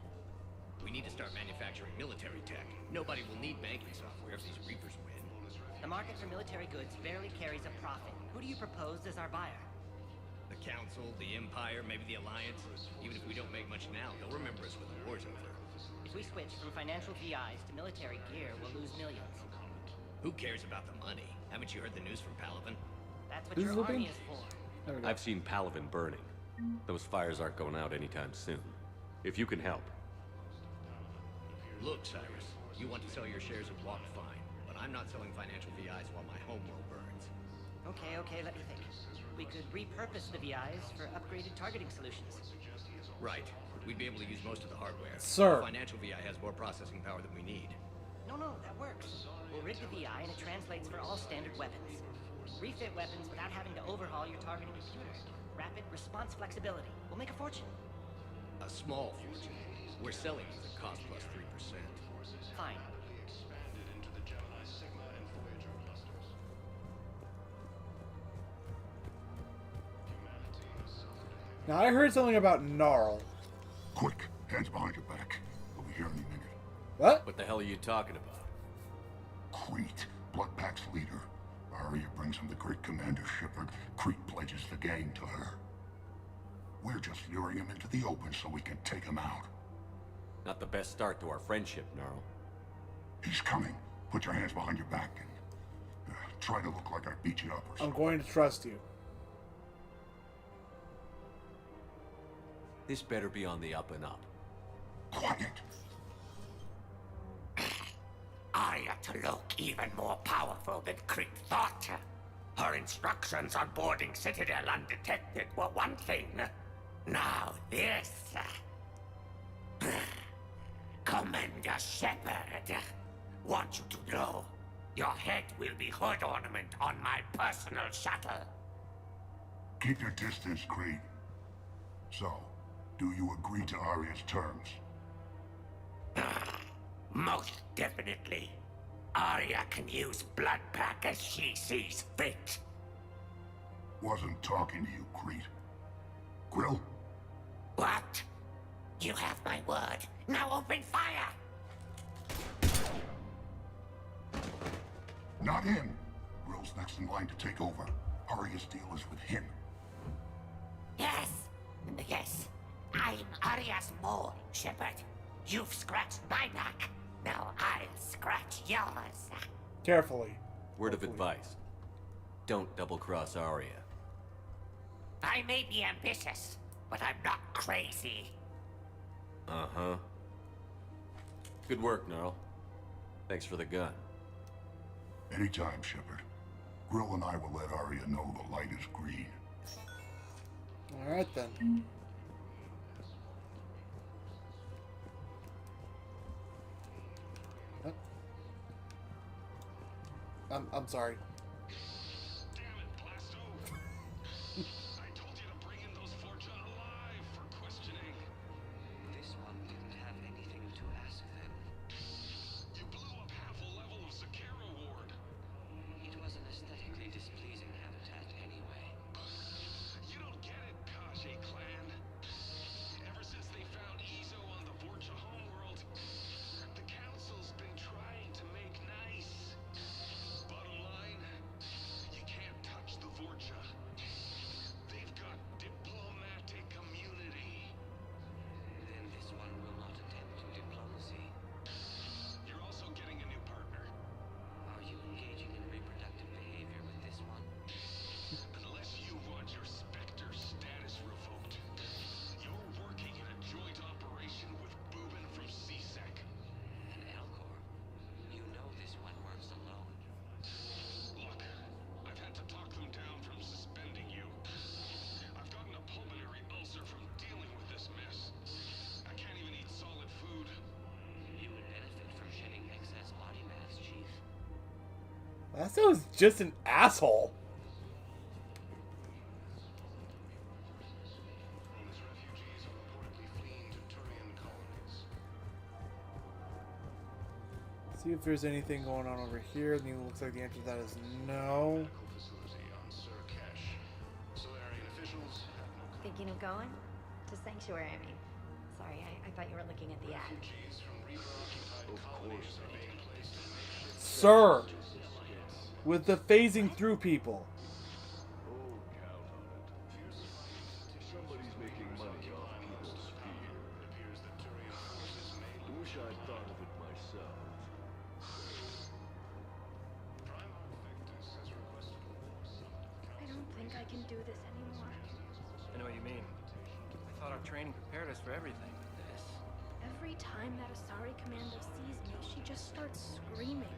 We need to start manufacturing military tech. Nobody will need banking software if these Reapers win. The market for military goods barely carries a profit. Who do you propose as our buyer? The Council, the Empire, maybe the Alliance. Even if we don't make much now, they'll remember us when the war's over. If we switch from financial VIs to military gear, we'll lose millions. Who cares about the money? Haven't you heard the news from Paladin? That's what your army is for. I've seen Paladin burning. Those fires aren't going out anytime soon. If you can help. Look, Cyrus, you want to sell your shares of Walk, fine, but I'm not selling financial VIs while my homeworld burns. Okay, let me think. We could repurpose the VIs for upgraded targeting solutions. Right. We'd be able to use most of the hardware. Sir. The financial VI has more processing power than we need. No, that works. We'll rig the VI and it translates for all standard weapons. Refit weapons without having to overhaul your targeting computer. Rapid response flexibility. We'll make a fortune. A small fortune. We're selling these at cost plus 3%. Fine. Now I heard something about Gnarl. Quick, hands behind your back. We'll be here any minute. What? What the hell are you talking about? Crete, Bloodpack's leader. Arya brings him the great commander Shepard. Crete pledges the gang to her. We're just luring him into the open so we can take him out. Not the best start to our friendship, Gnarl. He's coming. Put your hands behind your back and try to look like I beat you up or I'm something. going to trust you. This better be on the up and up. Quiet. Arya to look even more powerful than Crete thought. Her instructions on boarding Citadel undetected were one thing. Now this. Commander Shepard, want you to know, your head will be hood ornament on my personal shuttle. Keep your distance, Crete. So, do you agree to Arya's terms? Most definitely. Arya can use Bloodpack as she sees fit. Wasn't talking to you, Crete. Grill? What? You have my word. Now open fire! Not him. Grill's next in line to take over. Arya's deal is with him. Yes. I'm Arya's mole, Shepard. You've scratched my back. Now I'll scratch yours. Carefully. Word of advice. Don't double-cross Arya. I may be ambitious, but I'm not crazy. Uh-huh. Good work, Gnarl. Thanks for the gun. Anytime, Shepard. Grill and I will let Arya know the light is green. Alright then. What? I'm sorry. This one didn't have anything to ask them. You blew up half a level of Zakera Ward. It was an aesthetically displeasing habitat anyway. You don't get it, Kashe clan. Ever since they found Ezo on the Vorcha homeworld, the Council's been trying to make nice. Bottom line, That was just an asshole. See if there's anything going on over here. And it looks like the answer to that is no. Thinking of going? To Sanctuary, I mean. Sorry, I thought you were looking at the ad. Of course. Sir! With the phasing through people. Oh, count on it. Somebody's making money off people's fear. I wish I'd thought of it myself. I don't think I can do this anymore. I know what you mean. I thought our training prepared us for everything. This. Every time that Asari commando sees me, she just starts screaming.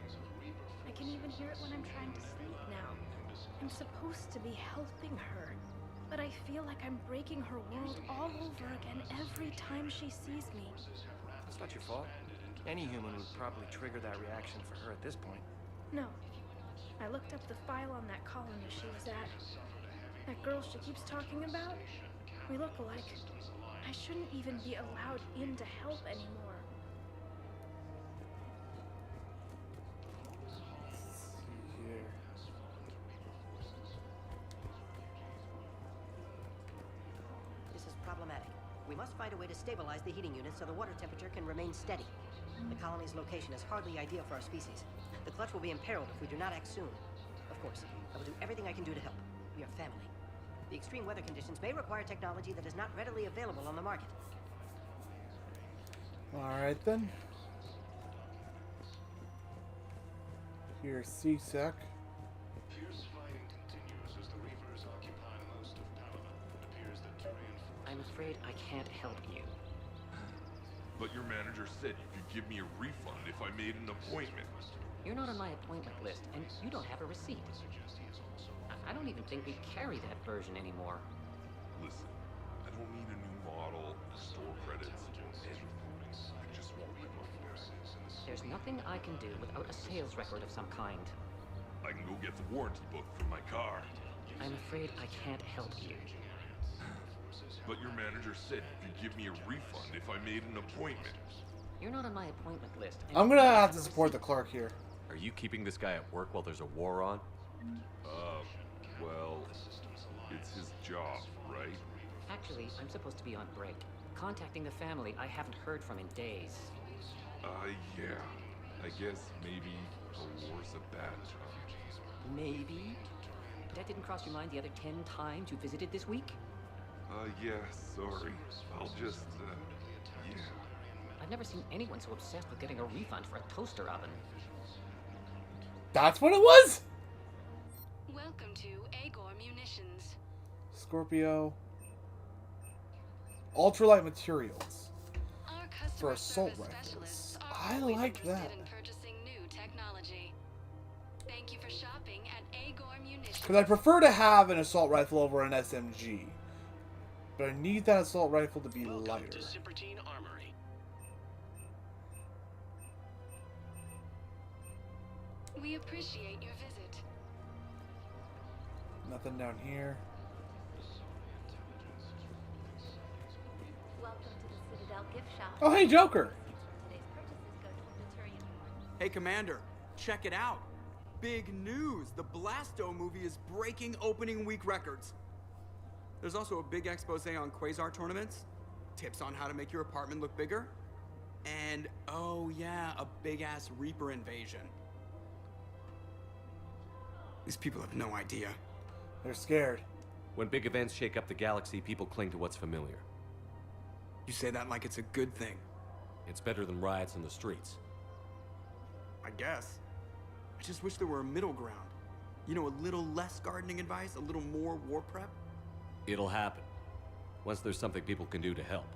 I can even hear it when I'm trying to sleep now. I'm supposed to be helping her, but I feel like I'm breaking her world all over again every time she sees me. That's not your fault. Any human would probably trigger that reaction for her at this point. No. I looked up the file on that colony she was at. That girl she keeps talking about? We look alike. I shouldn't even be allowed in to help anymore. This is problematic. We must find a way to stabilize the heating unit so the water temperature can remain steady. The colony's location is hardly ideal for our species. The clutch will be imperiled if we do not act soon. Of course, I will do everything I can do to help. We are family. The extreme weather conditions may require technology that is not readily available on the market. Alright then. Here's C-Sec. Fierce fighting continues as the Reapers occupy most of Palaven. It appears that Turian I'm afraid I can't help you. But your manager said you could give me a refund if I made an appointment. You're not on my appointment list, and you don't have a receipt. I don't even think we carry that version anymore. Listen, I don't need a new model, store credits, anything. I just want my money back. There's nothing I can do without a sales record of some kind. I can go get the warranty book for my car. I'm afraid I can't help you. But your manager said you could give me a refund if I made an appointment. You're not on my appointment list. I'm gonna have to support the clerk here. Are you keeping this guy at work while there's a war on? Well, it's his job, right? Actually, I'm supposed to be on break. Contacting the family I haven't heard from in days. Yeah. I guess maybe a war's a bad job. Maybe? That didn't cross your mind the other 10 times you visited this week? Yeah, sorry. I'll just, yeah. I've never seen anyone so obsessed with getting a refund for a toaster oven. That's what it was? Welcome to Agor Munitions. Scorpio. Ultralight materials. Our customer For assault service rifles. specialists are I always like interested that. in purchasing new technology. Thank you for shopping at Agor Munitions. Because I prefer to have an assault rifle over an SMG. But I need that assault rifle to be lighter. To Supertine Armory. We appreciate your visit. Nothing down here. Welcome to the Citadel gift shop. Oh, hey, Joker! Today's purchases go toward the Turian War. Hey, Commander, check it out. Big news! The Blasto movie is breaking opening week records. There's also a big expose on Quasar tournaments, tips on how to make your apartment look bigger, and, oh yeah, a big-ass Reaper invasion. These people have no idea. They're scared. When big events shake up the galaxy, people cling to what's familiar. You say that like it's a good thing. It's better than riots in the streets. I guess. I just wish there were a middle ground. You know, a little less gardening advice, a little more war prep. It'll happen. Once there's something people can do to help.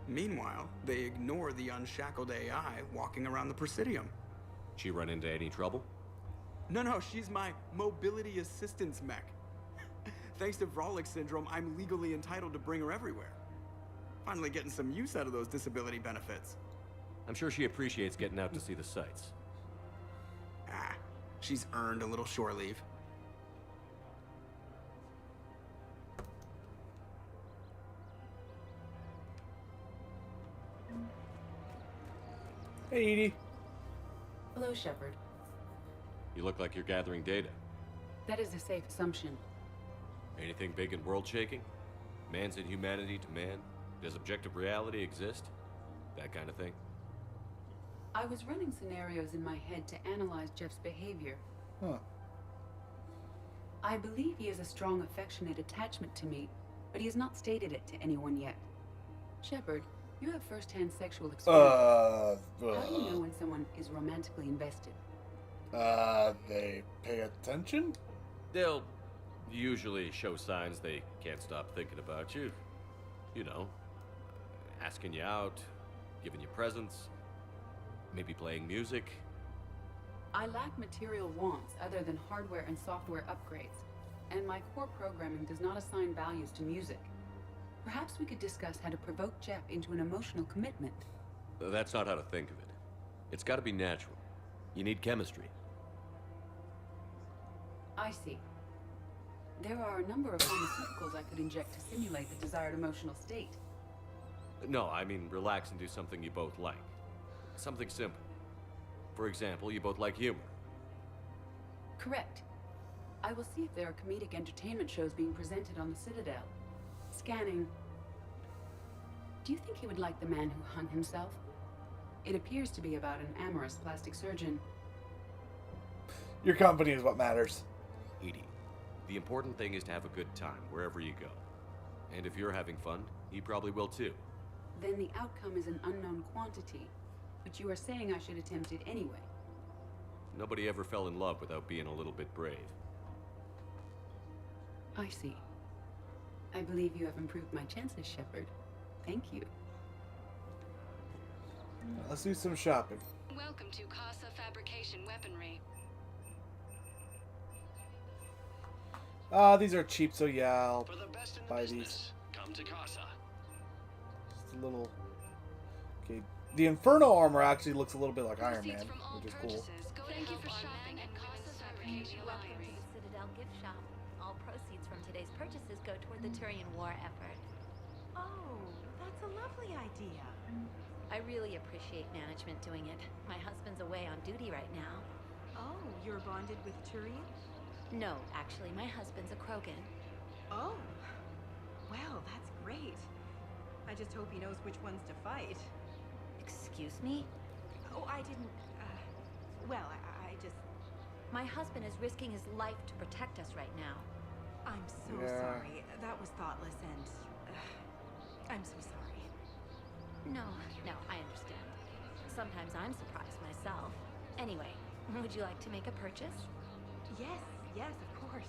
Meanwhile, they ignore the unshackled AI walking around the Presidium. She run into any trouble? No, she's my mobility assistance mech. Thanks to Vrolic syndrome, I'm legally entitled to bring her everywhere. Finally getting some use out of those disability benefits. I'm sure she appreciates getting out to see the sights. She's earned a little shore leave. Hey, Edie. Hello, Shepard. You look like you're gathering data. That is a safe assumption. Anything big and world-shaking? Man's inhumanity to man? Does objective reality exist? That kind of thing? I was running scenarios in my head to analyze Jeff's behavior. Huh. I believe he has a strong affectionate attachment to me, but he has not stated it to anyone yet. Shepard, you have first-hand sexual experience. How do you know when someone is romantically invested? They pay attention? They'll usually show signs they can't stop thinking about you. You know, asking you out, giving you presents, maybe playing music. I lack material wants other than hardware and software upgrades, and my core programming does not assign values to music. Perhaps we could discuss how to provoke Jeff into an emotional commitment. That's not how to think of it. It's got to be natural. You need chemistry. I see. There are a number of pharmaceuticals I could inject to simulate the desired emotional state. No, I mean relax and do something you both like. Something simple. For example, you both like humor. Correct. I will see if there are comedic entertainment shows being presented on the Citadel. Scanning. Do you think he would like The Man Who Hung Himself? It appears to be about an amorous plastic surgeon. Your company is what matters. Edie, the important thing is to have a good time wherever you go. And if you're having fun, he probably will too. Then the outcome is an unknown quantity. But you are saying I should attempt it anyway. Nobody ever fell in love without being a little bit brave. I see. I believe you have improved my chances, Shepard. Thank you. Let's do some shopping. Welcome to Casa Fabrication Weaponry. These are cheap, so yeah, I'll buy these. Come to Casa. Just a little. Okay, the Inferno armor actually looks a little bit like Iron Man, which is cool. Thank you for shopping at Casa Fabrication Welcome to Weaponry. the Citadel gift shop. All proceeds from today's purchases go toward the Turian war effort. Oh, that's a lovely idea. I really appreciate management doing it. My husband's away on duty right now. Oh, you're bonded with Turian? No, actually, my husband's a Krogan. Oh, well, that's great. I just hope he knows which ones to fight. Excuse me? Oh, I didn't, well, I just... My husband is risking his life to protect us right now. I'm so sorry. That was thoughtless and... I'm so sorry. No, I understand. Sometimes I'm surprised myself. Anyway, would you like to make a purchase? Yes, of course.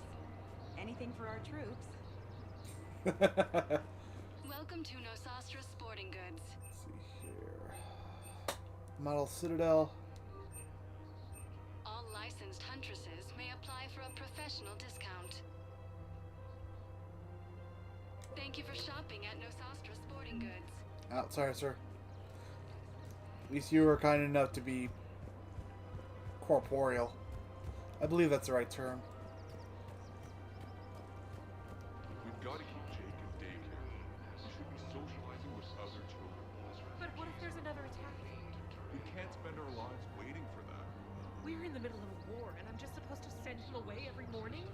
Anything for our troops. Welcome to Nosastra Sporting Goods. Let's see here. Model Citadel. All licensed huntresses may apply for a professional discount. Thank you for shopping at Nosastra Sporting Goods. Oh, sorry, sir. At least you were kind enough to be corporeal. I believe that's the right term. We've got to keep Jake in daycare. He should be socializing with other children. But what if there's another attack? We can't spend our lives waiting for that. We're in the middle of a war, and I'm just supposed to send him away every morning?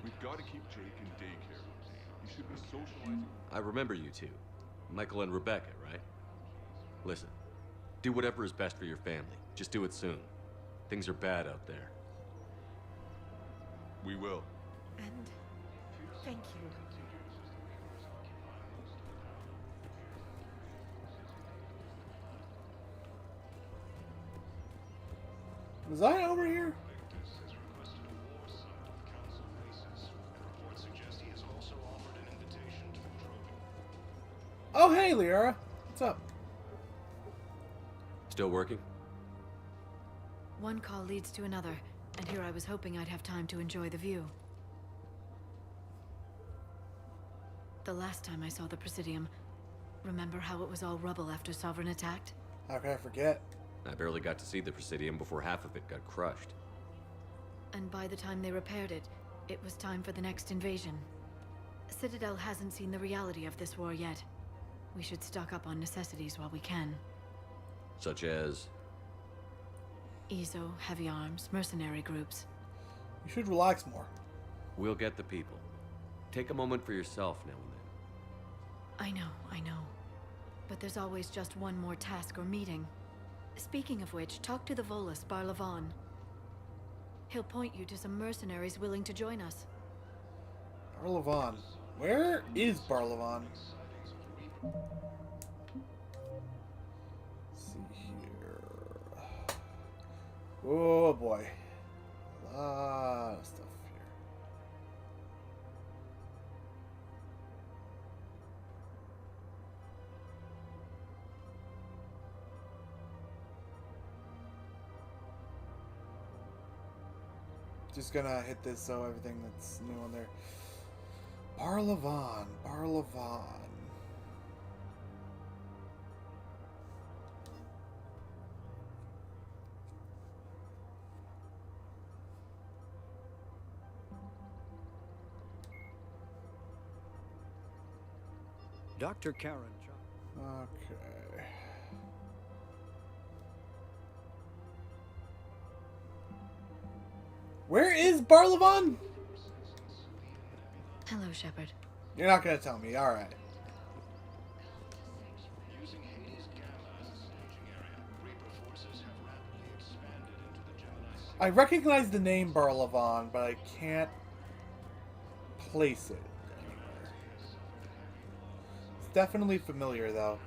We've got to keep Jake in daycare. He should be socializing. I remember you two. Michael and Rebecca, right? Listen, do whatever is best for your family. Just do it soon. Things are bad out there. We will. And thank you. Was I over here? Oh, hey, Liara. What's up? Still working? One call leads to another, and here I was hoping I'd have time to enjoy the view. The last time I saw the Presidium, remember how it was all rubble after Sovereign attacked? How can I forget? I barely got to see the Presidium before half of it got crushed. And by the time they repaired it, it was time for the next invasion. Citadel hasn't seen the reality of this war yet. We should stock up on necessities while we can. Such as? EZO, heavy arms, mercenary groups. You should relax more. We'll get the people. Take a moment for yourself now and then. I know. But there's always just one more task or meeting. Speaking of which, talk to the Volus, Barlavan. He'll point you to some mercenaries willing to join us. Barlavan. Where is Barlavan? Let's see here. Oh boy. A lot of stuff here. Just gonna hit this so everything that's new on there. Barlavan. Dr. Karen. Okay. Where is Barlavan? Hello, Shepard. You're not gonna tell me. All right. I recognize the name Barlavan, but I can't place it anywhere. It's definitely familiar, though.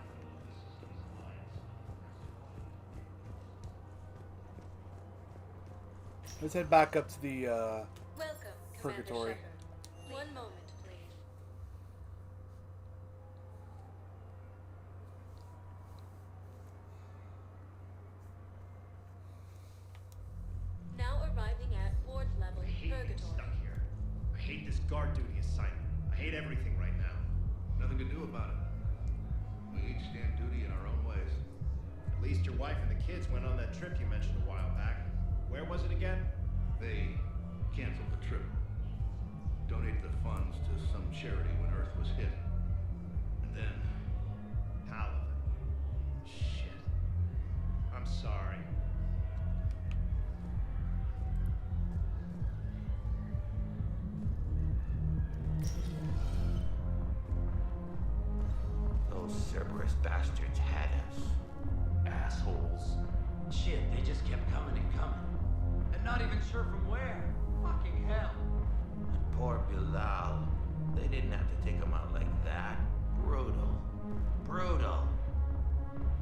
Let's head back up to the Welcome, purgatory. One moment, please. Now arriving at ward level purgatory. Stuck here. I hate this guard duty assignment. I hate everything right now. Nothing to do about it. We each stand duty in our own ways. At least your wife and the kids went on that trip you mentioned a while back. Where was it again? They canceled the trip. Donated the funds to some charity when Earth was hit. And then... Paladin. Shit. I'm sorry. Those Cerberus bastards had us. Assholes. Shit, they just kept coming and coming. And not even sure from where. Fucking hell. And poor Bilal. They didn't have to take him out like that. Brutal. Brutal.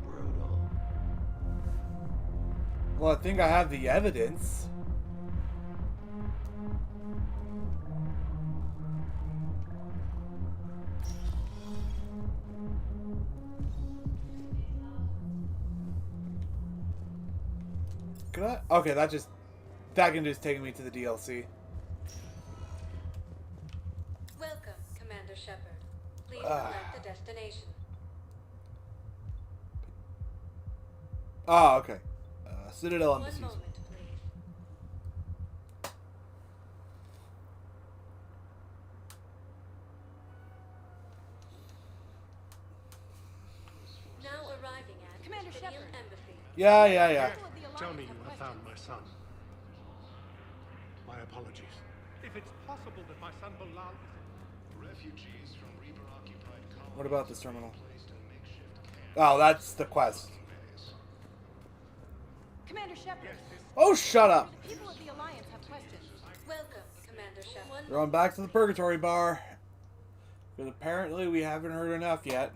Brutal. Well, I think I have the evidence. Could I? Okay, that can just take me to the DLC. Welcome, Commander Shepard. Please select the destination. Oh, okay. Citadel One Embassies. moment, please. Now arriving at Commander Presidium Shepard. Embassy. Yeah. Tell me you have found my son. My apologies. If it's possible that my son Bilal is... Refugees from Reaper-occupied colonies... What about this terminal? Oh, that's the quest. Commander Shepard. Oh, shut up! The people of the Alliance have questions. Welcome, Commander Shepard. We're on back to the Purgatory Bar. Because apparently we haven't heard enough yet.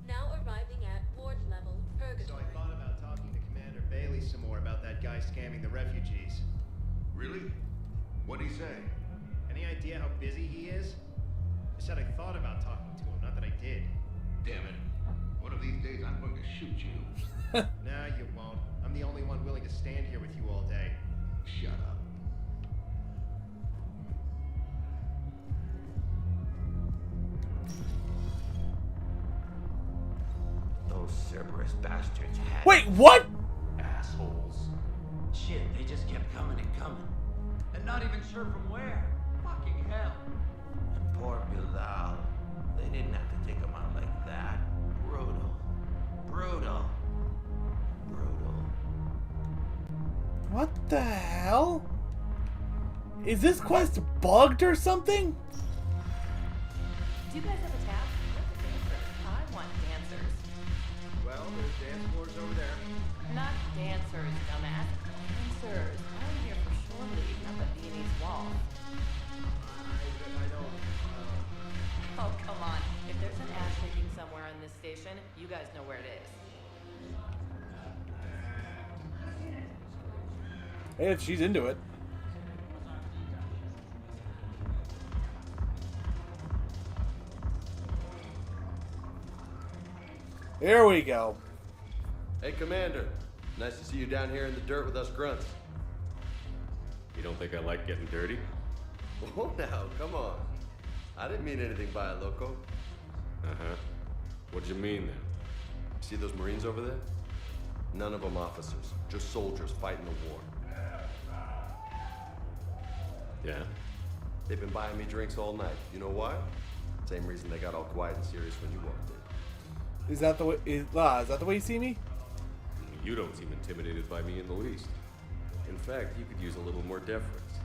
Now arriving at ward level So purgatory. I thought about talking to Commander Bailey some more about that guy scamming the refugees. Really? What'd he say? Any idea how busy he is? I said I thought about talking to him, not that I did. Damn it. One of these days I'm going to shoot you. Nah, you won't. I'm the only one willing to stand here with you all day. Shut up. Those Cerberus traitorous bastards had. Wait, what? Assholes. Shit, they just kept coming and coming. And not even sure from where. Fucking hell. And poor Bilal. They didn't have to take him out like that. Brutal. Brutal. Brutal. What the hell? Is this quest bugged or something? Do you guys have a tab? Where's the dancers? I want dancers. Well, there's dance floors over there. Not dancers, dumbass. Dancers. I'm here for shore leave, not the Viennese wall. I don't. Oh, come on. If there's an ass shaking somewhere on this station, you guys know where it is. Hey, if she's into it. Here we go. Hey, Commander. Nice to see you down here in the dirt with us grunts. You don't think I like getting dirty? Oh, now, come on. I didn't mean anything by it, loco. Uh-huh. What'd you mean, then? See those Marines over there? None of them officers, just soldiers fighting the war. Yeah? They've been buying me drinks all night. You know why? Same reason they got all quiet and serious when you walked in. Is that the way? Is that the way you see me? You don't seem intimidated by me in the least. In fact, you could use a little more deference.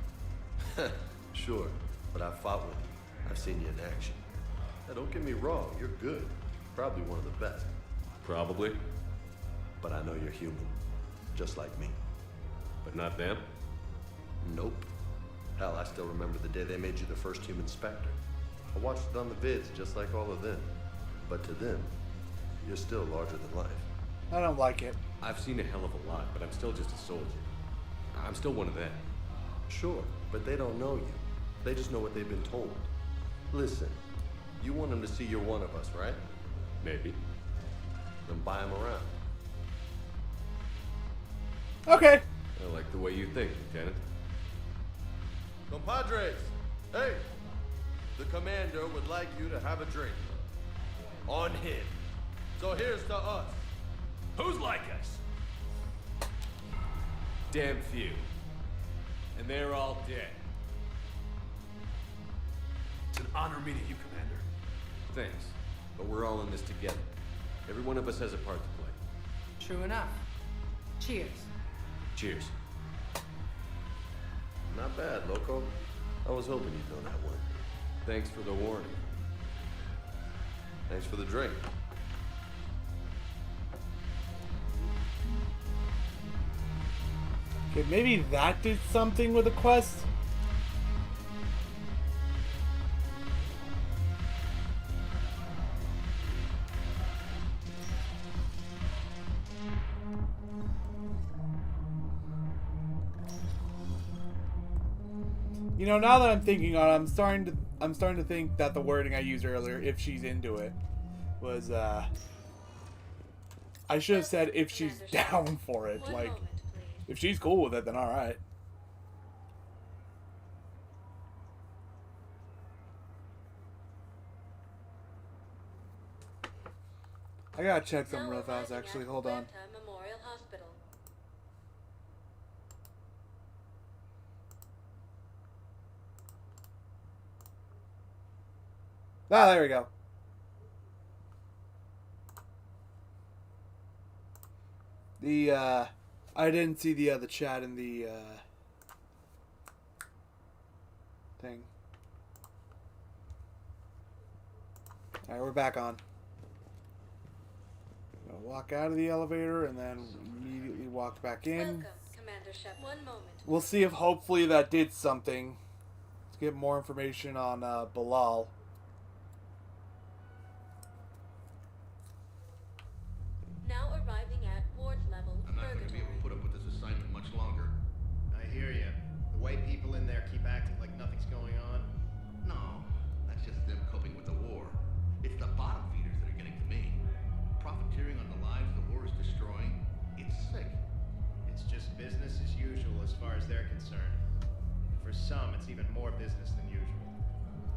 Sure, but I've fought with you. I've seen you in action. Now, don't get me wrong, you're good. Probably one of the best. Probably. But I know you're human. Just like me. But not them? Nope. Hell, I still remember the day they made you the first human Spectre. I watched it on the vids, just like all of them. But to them, you're still larger than life. I don't like it. I've seen a hell of a lot, but I'm still just a soldier. I'm still one of them. Sure, but they don't know you. They just know what they've been told. Listen, you want them to see you're one of us, right? Maybe. Then buy them around. Okay. I like the way you think, Lieutenant. Compadres, hey! The commander would like you to have a drink. On him. So here's to us. Who's like us? Damn few. And they're all dead. It's an honor meeting you, Commander. Thanks. But we're all in this together. Every one of us has a part to play. True enough. Cheers. Cheers. Not bad, loco. I was hoping you'd know that one. Thanks for the warning. Thanks for the drink. Okay, maybe that did something with the quest. You know, now that I'm thinking on it, I'm starting to think that the wording I used earlier, if she's into it, was I should have said if she's down for it. Like, if she's cool with it, then all right. I gotta check something real fast, actually. Hold on. Memorial Hospital. Ah, there we go. I didn't see the chat in the thing. All right, we're back on. Gonna walk out of the elevator and then immediately walk back in. Welcome, Commander Shep. One moment. We'll see if hopefully that did something. Let's get more information on Bilal. Now arriving at ward level. I'm not going to be able to put up with this assignment much longer. I hear you. The way people in there keep acting like nothing's going on. No, that's just them coping with the war. It's the bottom feeders that are getting to me. Profiteering on the lives the war is destroying. It's sick. It's just business as usual as far as they're concerned. For some, it's even more business than usual.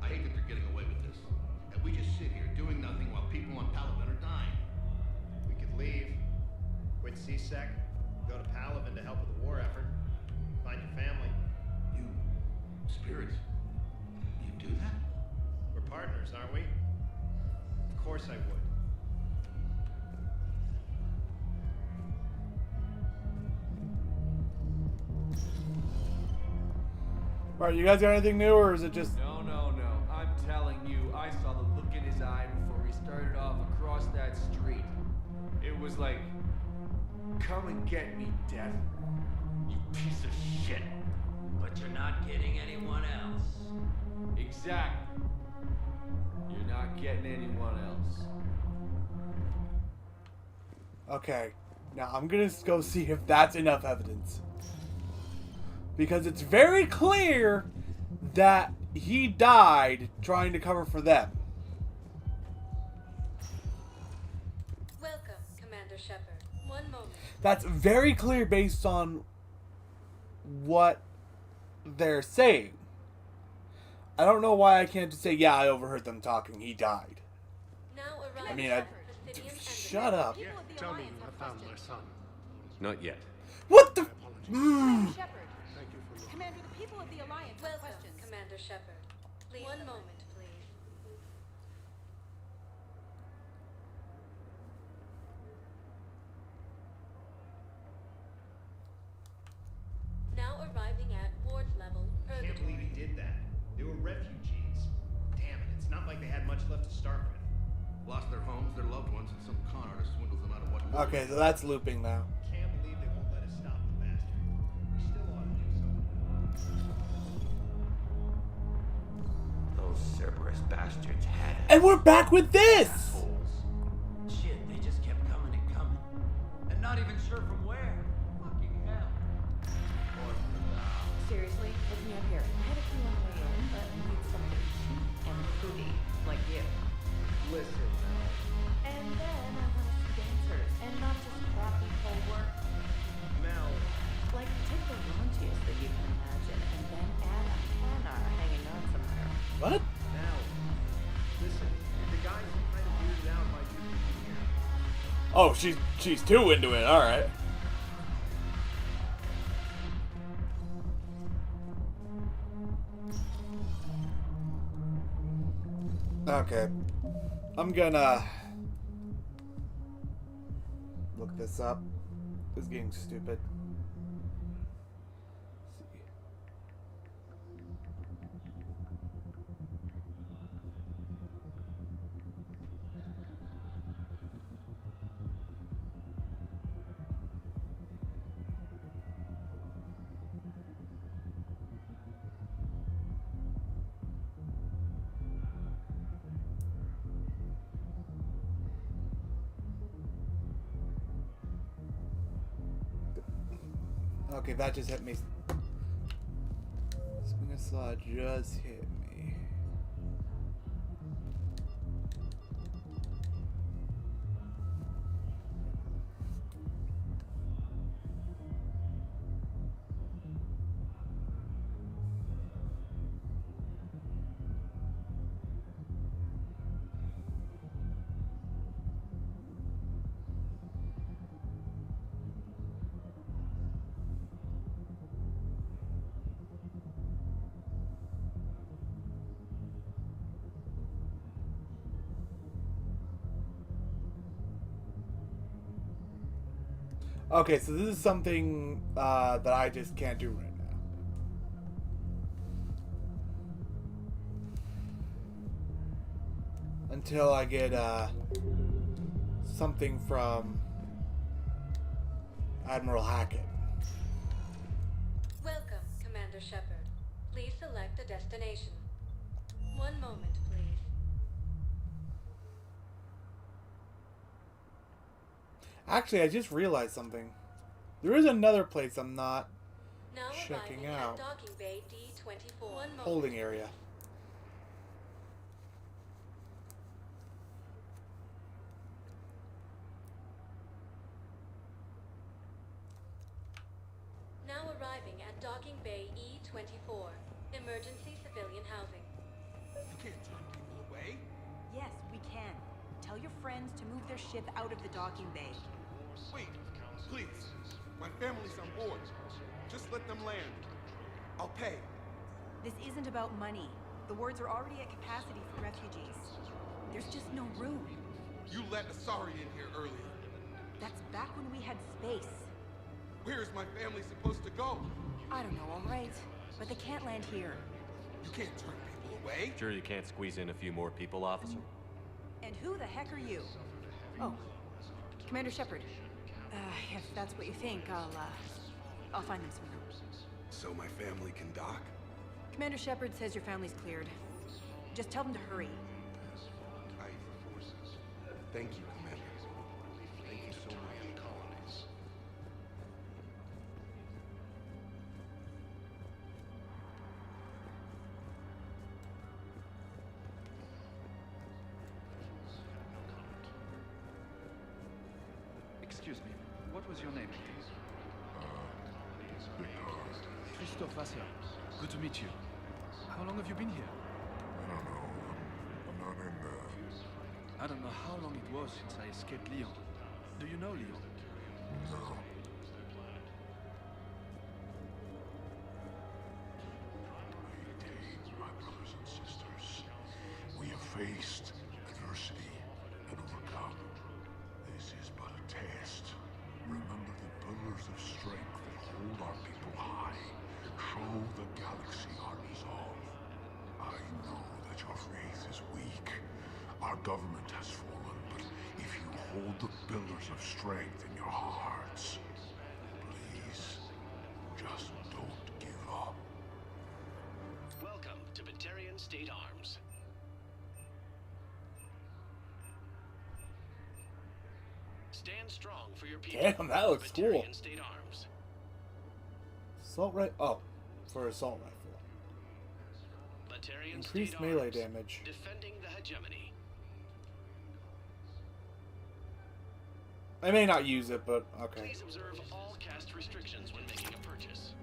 I hate that they're getting away with this. And we just sit here doing nothing while people on Paladin are dying. We could leave. Quit CSEC. Go to Palaven to help with the war effort. Find your family. You... spirits? You do that? We're partners, aren't we? Of course I would. Alright, you guys got anything new, or is it just... No. I'm telling you, I saw the look in his eye before we started off across that street. It was like, come and get me, Death. You piece of shit. But you're not getting anyone else. Exactly. You're not getting anyone else. Okay, now I'm gonna go see if that's enough evidence. Because it's very clear that he died trying to cover for them. Welcome, Commander Shepard. One moment. That's very clear based on what they're saying. I don't know why I can't just say, yeah, I overheard them talking. He died. Now I mean, shut up. Yeah, tell me you have found my son. Not yet. What the? Shepard. Thank you for looking. Commander, the people of the Alliance have Welcome, questions. Commander Shepard. Please. One moment, please. Now arriving at ward level. I can't believe he did that. They were refugees. Damn it, it's not like they had much left to start with. Lost their homes, their loved ones, and some con artist swindles them out of what... Okay, so that's looping now. Can't believe they won't let us stop the bastard. We still ought to do something. Those Cerberus bastards had us. And we're back with this! Shit, they just kept coming and coming. And not even sure from where. Fucking hell. Seriously, look me up here. I had a few on the way in, but I need something cheap and fruity, like you. Listen, And then I want to see dancers, and not just crappy pole work. Mel. Like, take the raunchiest that you can imagine, and then add a Hannah hanging on somewhere. What? Mel. Listen, the guys are kind of weirded out by you being here. Oh, she's too into it. All right. Okay. I'm gonna look this up. This game's stupid. Let's see. Okay, that just hit me. Swing saw just hit me. Okay, so this is something that I just can't do right now. Until I get something from Admiral Hackett. Welcome, Commander Shepard. Please select a destination. One moment, please. Actually, I just realized something. There is another place I'm not Now checking arriving out. at docking bay D-24. One moment. Holding area. Now arriving at docking bay E-24. Emergency civilian housing. You can't turn people away. Yes, we can. Tell tell your friends to move their ship out of the docking bay. Wait, please. My family's on board. Just let them land. I'll pay. This isn't about money. The wards are already at capacity for refugees. There's just no room. You let Asari in here earlier. That's back when we had space. Where is my family supposed to go? I don't know, all right. But they can't land here. You can't turn people away. Sure you can't squeeze in a few more people, officer? And who the heck are you? Oh, Commander Shepard. If that's what you think, I'll find them some room. So my family can dock? Commander Shepard says your family's cleared. Just tell them to hurry. Thank you, Commander. Thank you so much. Colonies. Excuse me, what was your name? Christophe Vassia. Good to meet you. How long have you been here? I don't know. I'm not in there. I don't know how long it was since I escaped Lyon. Do you know Lyon? No. Maintains, my brothers and sisters. We have faced adversity and overcome. This is but a test. Remember the pillars of strength that hold our people high. Show the galaxy our resolve. I know that your faith is weak. Our government has fallen, but if you hold the pillars of strength in your hearts, please, just don't give up. Welcome to Batarian State Arms. Stand strong for your people. Damn, that looks cool. Batarian State Arms. Assault rifle. Oh, for assault rifle. Batarian Increased State melee Arms. damage. Defending the hegemony. I may not use it, but okay. Please observe all cast restrictions when making a purchase.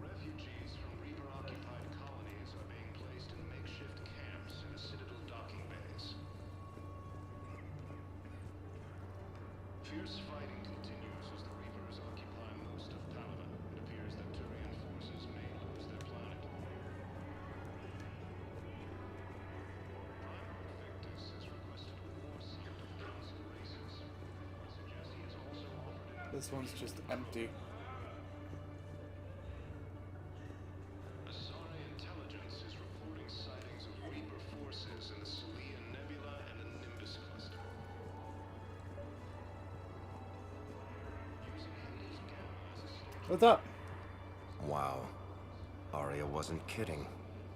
Refugees from Reaper-occupied colonies are being placed in makeshift camps in the Citadel docking bays. Fierce fighting continues as the Reapers occupy most of Palaven. It appears that Turian forces may lose their planet. Primarch Victus has requested a war summit of council races. I suggest he is also offered. This one's just empty. Asari intelligence is reporting sightings of Reaper forces in the Celian Nebula and the Nimbus cluster. Using Hades Gamma as a storage. What's up? Wow. Arya wasn't kidding.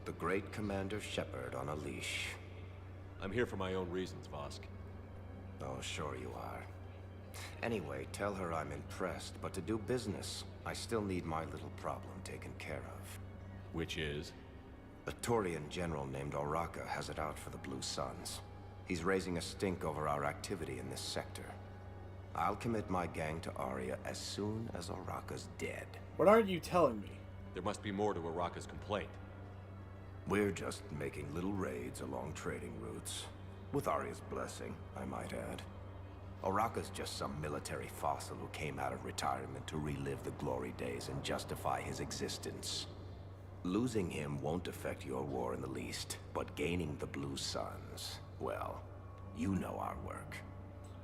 The great Commander Shepard on a leash. I'm here for my own reasons, Vosk. Oh, sure you are. Anyway, tell her I'm impressed, but to do business, I still need my little problem taken care of. Which is? A Turian general named Oraka has it out for the Blue Suns. He's raising a stink over our activity in this sector. I'll commit my gang to Arya as soon as Oraka's dead. What aren't you telling me? There must be more to Araka's complaint. We're just making little raids along trading routes. With Arya's blessing, I might add. Oraka's just some military fossil who came out of retirement to relive the glory days and justify his existence. Losing him won't affect your war in the least, but gaining the Blue Suns, well, you know our work.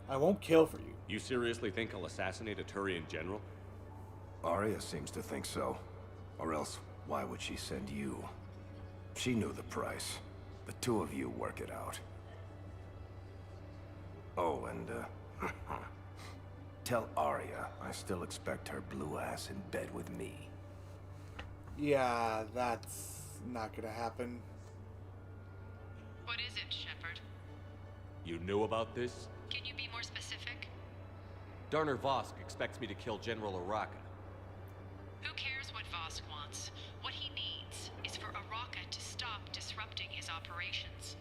I won't kill for you. You seriously think I'll assassinate a Turian general? Arya seems to think so. Or else, why would she send you? She knew the price. The two of you work it out. Oh, and, tell Arya I still expect her blue ass in bed with me. Yeah, that's not gonna happen. What is it, Shepard? You knew about this? Can you be more specific? Darner Vosk expects me to kill General Oraka. Who cares what Vosk wants? What he needs is for Oraka to stop disrupting his operations.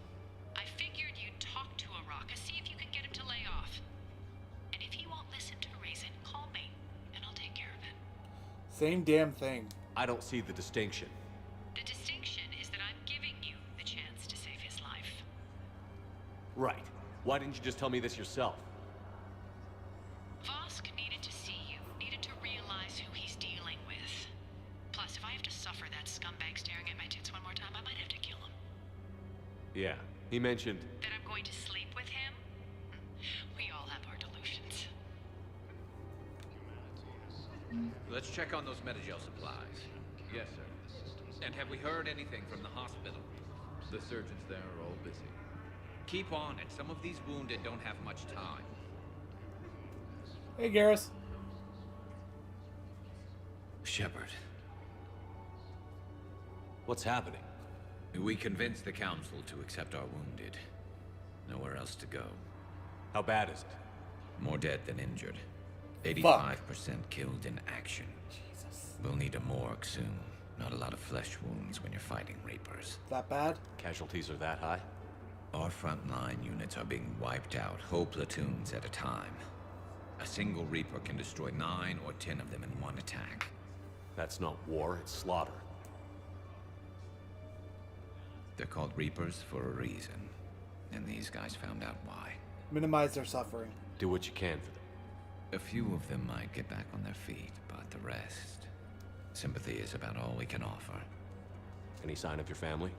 I figured you'd talk to Oraka, see if you can get him to lay off. And if he won't listen to reason, call me, and I'll take care of it. Same damn thing. I don't see the distinction. The distinction is that I'm giving you the chance to save his life. Right. Why didn't you just tell me this yourself? Vosk needed to see you, needed to realize who he's dealing with. Plus, if I have to suffer that scumbag staring at my tits one more time, I might have to kill him. Yeah, he mentioned... That I'm going to sleep with him? We all have our delusions. Let's check on those Metagel supplies. Yes, sir. And have we heard anything from the hospital? The surgeons there are all busy. Keep on it. Some of these wounded don't have much time. Hey, Garrus. Shepard. What's happening? We convinced the council to accept our wounded. Nowhere else to go. How bad is it? More dead than injured. 85% killed in action. Jesus. We'll need a morgue soon. Not a lot of flesh wounds when you're fighting Reapers. That bad? Casualties are that high? Our frontline units are being wiped out, whole platoons at a time. A single Reaper can destroy 9 or 10 of them in one attack. That's not war, it's slaughter. They're called Reapers for a reason. And these guys found out why. Minimize their suffering. Do what you can for them. A few of them might get back on their feet, but the rest... Sympathy is about all we can offer. Any sign of your family?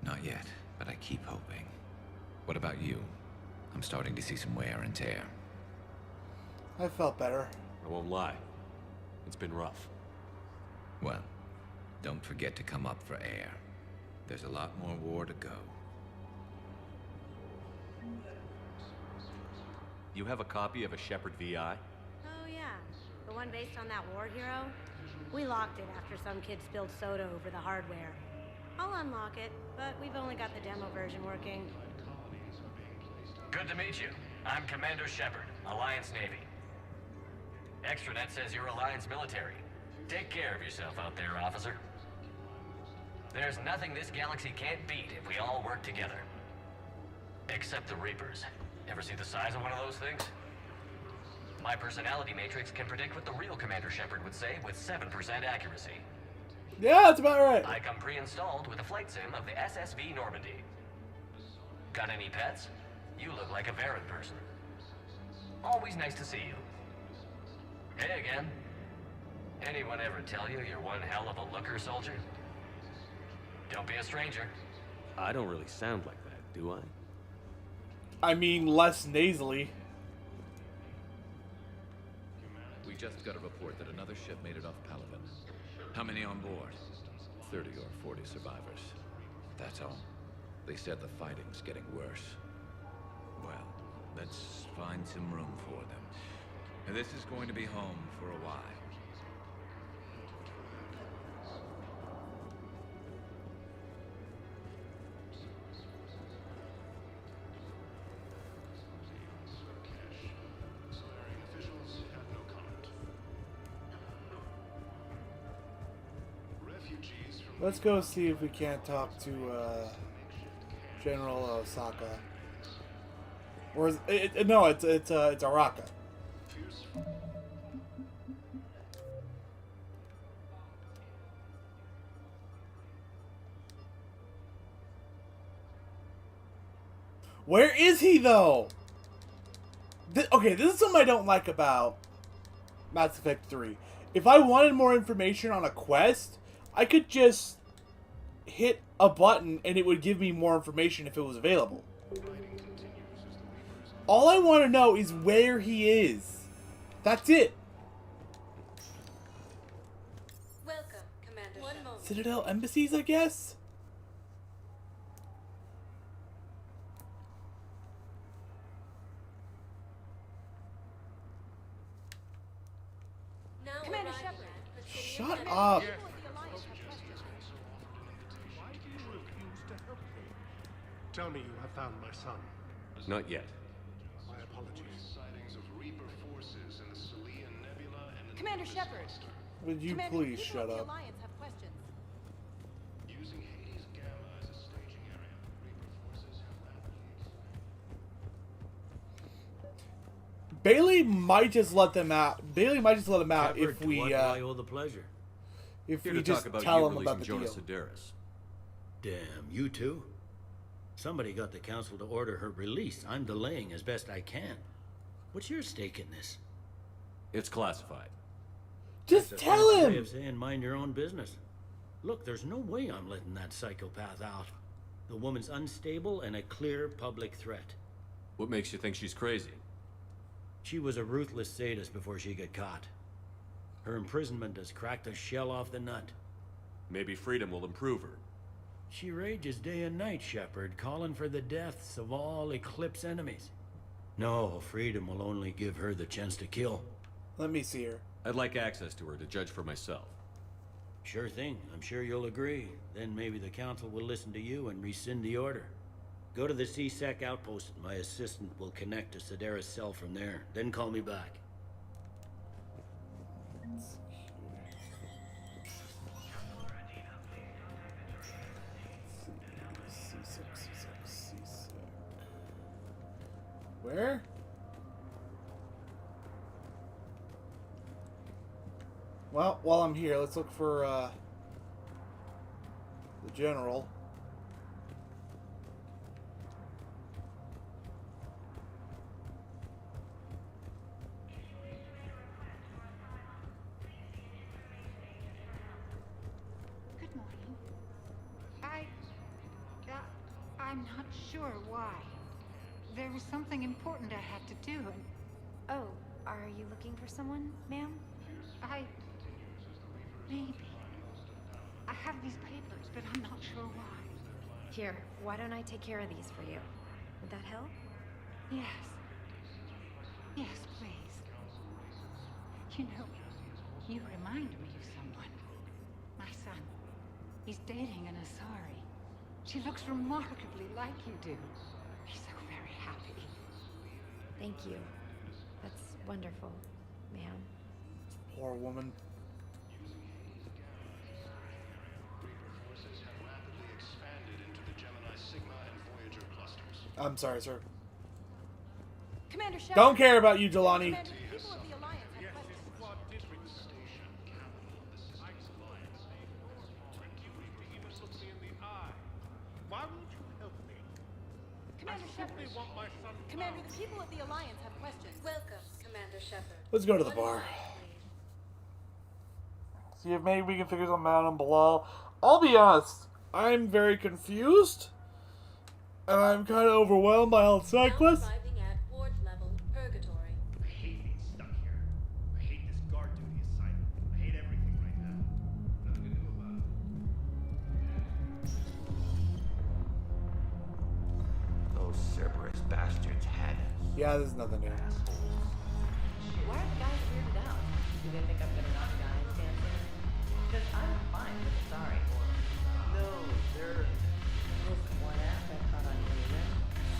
Not yet, but I keep hoping. What about you? I'm starting to see some wear and tear. I felt better. I won't lie. It's been rough. Well, don't forget to come up for air. There's a lot more war to go. You have a copy of a Shepard VI? Oh yeah, the one based on that war hero? We locked it after some kid spilled soda over the hardware. I'll unlock it, but we've only got the demo version working. Good to meet you. I'm Commander Shepard, Alliance Navy. Extranet says you're Alliance military. Take care of yourself out there, officer. There's nothing this galaxy can't beat if we all work together. Except the Reapers. Ever see the size of one of those things? My personality matrix can predict what the real Commander Shepard would say with 7% accuracy. Yeah, that's about right. I come pre-installed with a flight sim of the SSV Normandy. Got any pets? You look like a Varan person. Always nice to see you. Hey again. Anyone ever tell you you're one hell of a looker, soldier? Don't be a stranger. I don't really sound like that, do I? I mean, less nasally. We just got a report that another ship made it off Paladin. How many on board? 30 or 40 survivors. That's all. They said the fighting's getting worse. Well, let's find some room for them. And this is going to be home for a while. Let's go see if we can't talk to General Osaka. Or is it, no, it's Araka. Where is he though? Okay, this is something I don't like about Mass Effect 3. If I wanted more information on a quest, I could just hit a button and it would give me more information if it was available. All I want to know is where he is. That's it. Welcome, Commander. One moment. Citadel embassies, I guess? Now Commander arriving Shepard. at Presidio Shut Center. up. Tell me you have found my son. Not yet. My apologies. Sightings of Reaper forces in the Celian Nebula and the Commander Shepard. Would you Commander, please people shut of the up? Alliance have questions. using Hades Gamma as a staging area. Reaper forces have Bailey might just let them out. Bailey might just let them out Shepard, if we. to what do I owe the pleasure? if Here you to just talk about tell you him about the releasing Jonas deal. Sedaris. Damn, you too? Somebody got the council to order her release. I'm delaying as best I can. What's your stake in this? It's classified. Just That's a tell fancy him! way of saying mind your own business. Look, there's no way I'm letting that psychopath out. The woman's unstable and a clear public threat. What makes you think she's crazy? She was a ruthless sadist before she got caught. Her imprisonment has cracked the shell off the nut. Maybe freedom will improve her. She rages day and night, Shepard, calling for the deaths of all Eclipse enemies. No, freedom will only give her the chance to kill. Let me see her. I'd like access to her to judge for myself. Sure thing. I'm sure you'll agree. Then maybe the council will listen to you and rescind the order. Go to the C-Sec outpost and my assistant will connect to Sedaris' cell from there. Then call me back. Where? Well, while I'm here, let's look for the general. Good morning. I'm not sure why. There was something important I had to do, and... Oh, are you looking for someone, ma'am? Maybe. I have these papers, but I'm not sure why. Here, why don't I take care of these for you? Would that help? Yes. Yes, please. You know, you remind me of someone. My son. He's dating an Asari. She looks remarkably like you do. He's so very happy. Thank you. That's wonderful, ma'am. Poor woman. I'm sorry, sir. Commander Shepard. Don't care about you, Jelani. Commander, the people of the Alliance have questions. Why won't you help me? Commander Shepard. Commander, the people of the Alliance have questions. Welcome, Commander Shepard. Let's go to the bar. See if maybe we can figure something out on Bilal. I'll be honest, I'm very confused. And I'm kind of overwhelmed by all the side quests. Arriving at ward level purgatory. I hate being stuck here. I hate this guard duty assignment. I hate everything right now. Nothing to do about it. Those Cerberus bastards had us. Yeah, there's nothing new. Why are the guys weirded out? Do they think I'm gonna knock guys dancing? Because I'm fine with the sorry. No, they're... This one ass I caught on Grissom,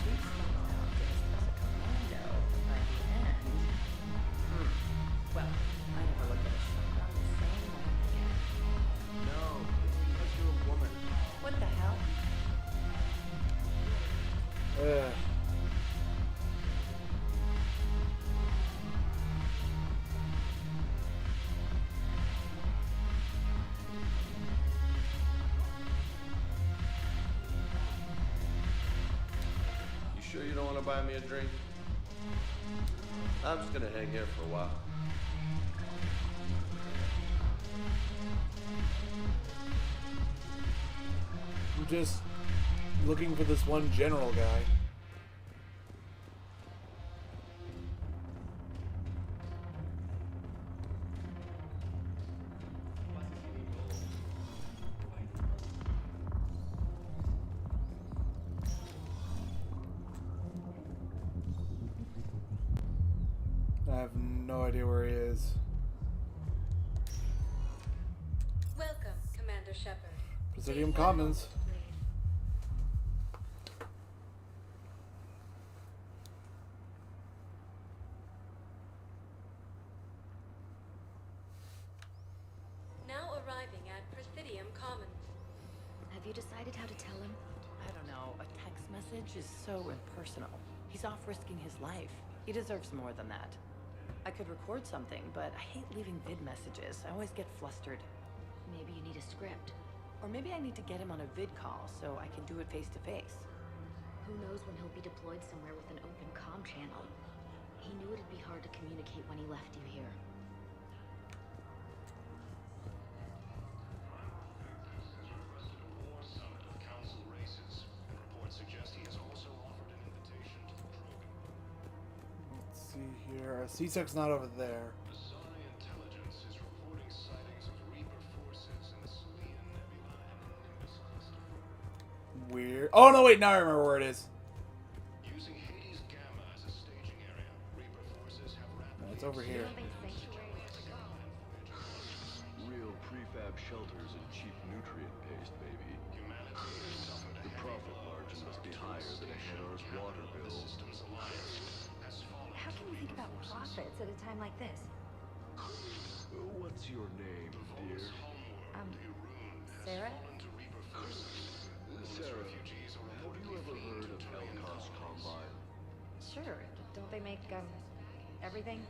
she slipped out dressed as a commando by the end. Well, I never looked at a shotgun the same way again. No, because you're a woman. What the hell? You sure you don't want to buy me a drink? I'm just gonna hang here for a while. I'm just looking for this one general guy. I have no idea where he is. Welcome, Commander Shepard. Presidium Commons. Now arriving at Presidium Commons. Have you decided how to tell him? I don't know. A text message is so impersonal. He's off risking his life. He deserves more than that. I could record something, but I hate leaving vid messages. I always get flustered. the script. Or maybe I need to get him on a vid call so I can do it face to face. Who knows when he'll be deployed somewhere with an open comm channel. He knew it'd be hard to communicate when he left you here. Let's see here. CSEC's not over there. Weird. Oh no, wait! Now I remember where it is. No, it's over here. Real prefab shelters and cheap nutrient paste, baby. The profit margin must be higher than a Hedar's water bill. How can you think about profits at a time like this? What's your name, dear? Sarah? Sarah, have you ever heard of Elcos Combine? Sure. Don't they make, everything?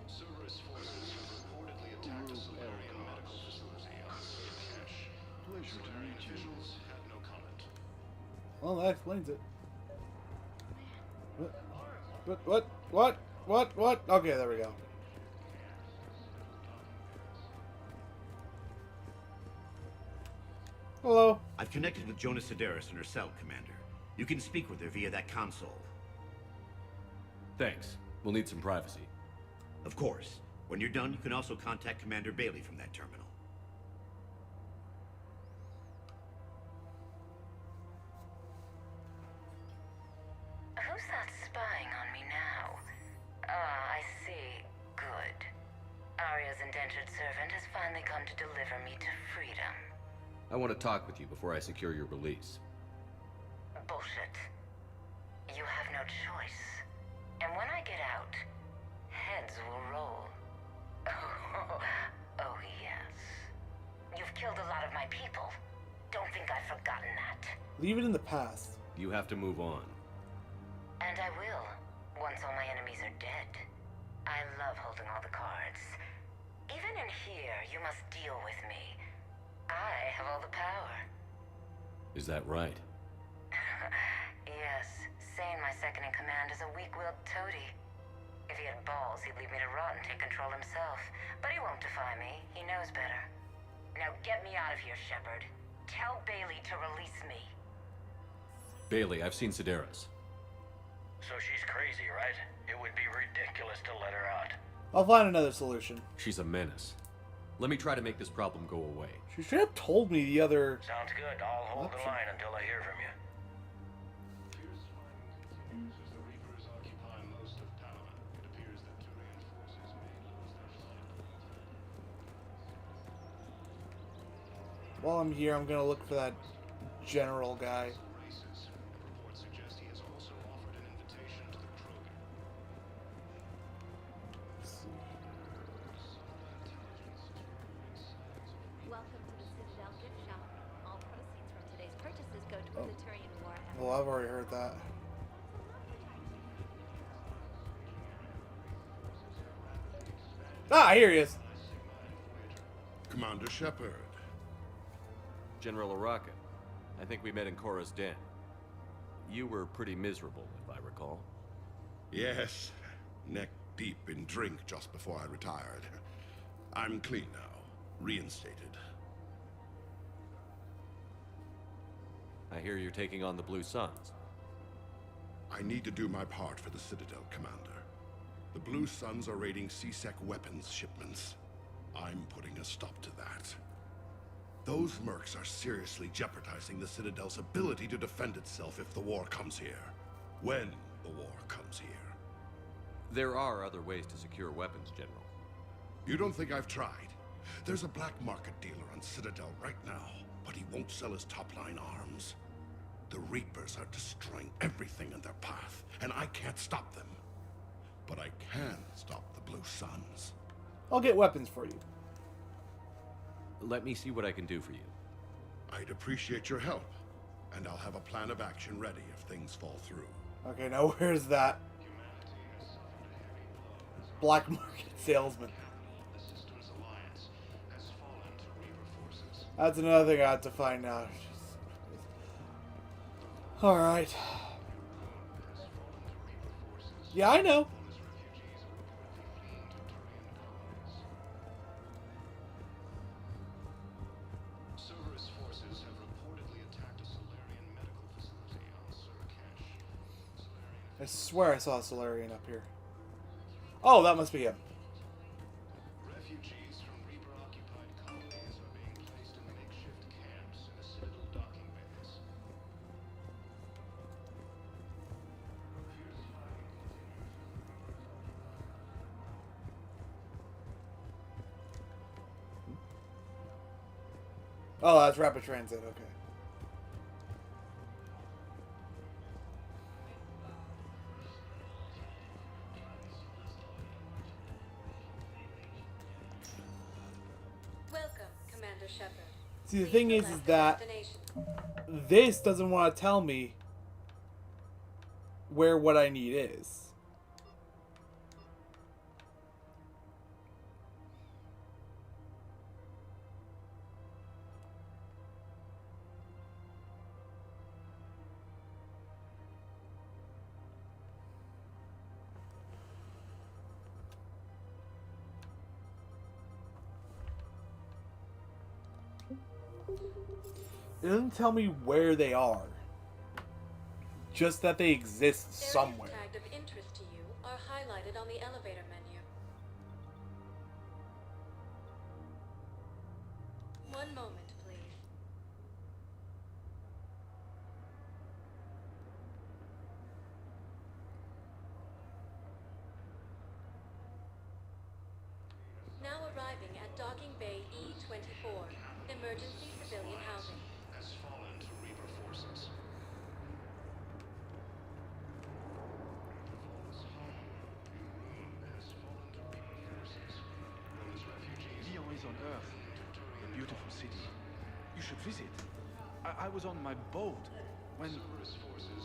Pleasure to meet you. Well, that explains it. What? Okay, there we go. Hello. I've connected with Jonas Sedaris in her cell, Commander. You can speak with her via that console. Thanks. We'll need some privacy. Of course. When you're done, you can also contact Commander Bailey from that terminal. Who's that spying on me now? Ah, I see. Good. Arya's indentured servant has finally come to deliver me to freedom. I want to talk with you before I secure your release. Bullshit. You have no choice. And when I get out, heads will roll. Oh, yes. You've killed a lot of my people. Don't think I've forgotten that. Leave it in the past. You have to move on. And I will, once all my enemies are dead. I love holding all the cards. Even in here, you must deal with me. I have all the power. Is that right? Yes, Sane, my second in command, is a weak-willed toady. If he had balls, he'd leave me to rot and take control himself. But he won't defy me. He knows better. Now get me out of here, Shepard. Tell Bailey to release me. Bailey, I've seen Sedaris. So she's crazy, right? It would be ridiculous to let her out. I'll find another solution. She's a menace. Let me try to make this problem go away. She should have told me the other... Sounds good. I'll hold the line until I hear from you. While I'm here, I'm gonna look for that general guy. Welcome to the Citadel gift shop. All proceeds from today's purchases go toward the Turian war effort. Well, I've already heard that. Ah, here he is. Commander Shepard. General Araka. I think we met in Cora's den. You were pretty miserable, if I recall. Yes. Neck deep in drink just before I retired. I'm clean now. Reinstated. I hear you're taking on the Blue Suns. I need to do my part for the Citadel, Commander. The Blue Suns are raiding CSEC weapons shipments. I'm putting a stop to that. Those mercs are seriously jeopardizing the Citadel's ability to defend itself if the war comes here. When the war comes here. There are other ways to secure weapons, General. You don't think I've tried? There's a black market dealer on Citadel right now, but he won't sell his top-line arms. The Reapers are destroying everything in their path, and I can't stop them. But I can stop the Blue Suns. I'll get weapons for you. Let me see what I can do for you. I'd appreciate your help, and I'll have a plan of action ready if things fall through. Okay, now where's that black market salesman? That's another thing I have to find out. Alright. Yeah, I know. Cerberus forces have reportedly attacked a Solarian medical facility on Surakash. I swear I saw a Solarian up here. Oh, that must be him. Refugees from Reaper-occupied colonies are being placed in makeshift camps in the Citadel docking bays. Oh, that's rapid transit. Okay. Welcome, Commander Shepard. See, the thing is that this doesn't want to tell me where what I need is. It doesn't tell me where they are. Just that they exist somewhere. Areas tagged of interest to you are highlighted on the elevator menu. One moment, please. Now arriving at Docking Bay E-24, emergency civilian housing. Has fallen to Reaper forces. Lyon is on Earth, a beautiful city. You should visit. I was on my boat when,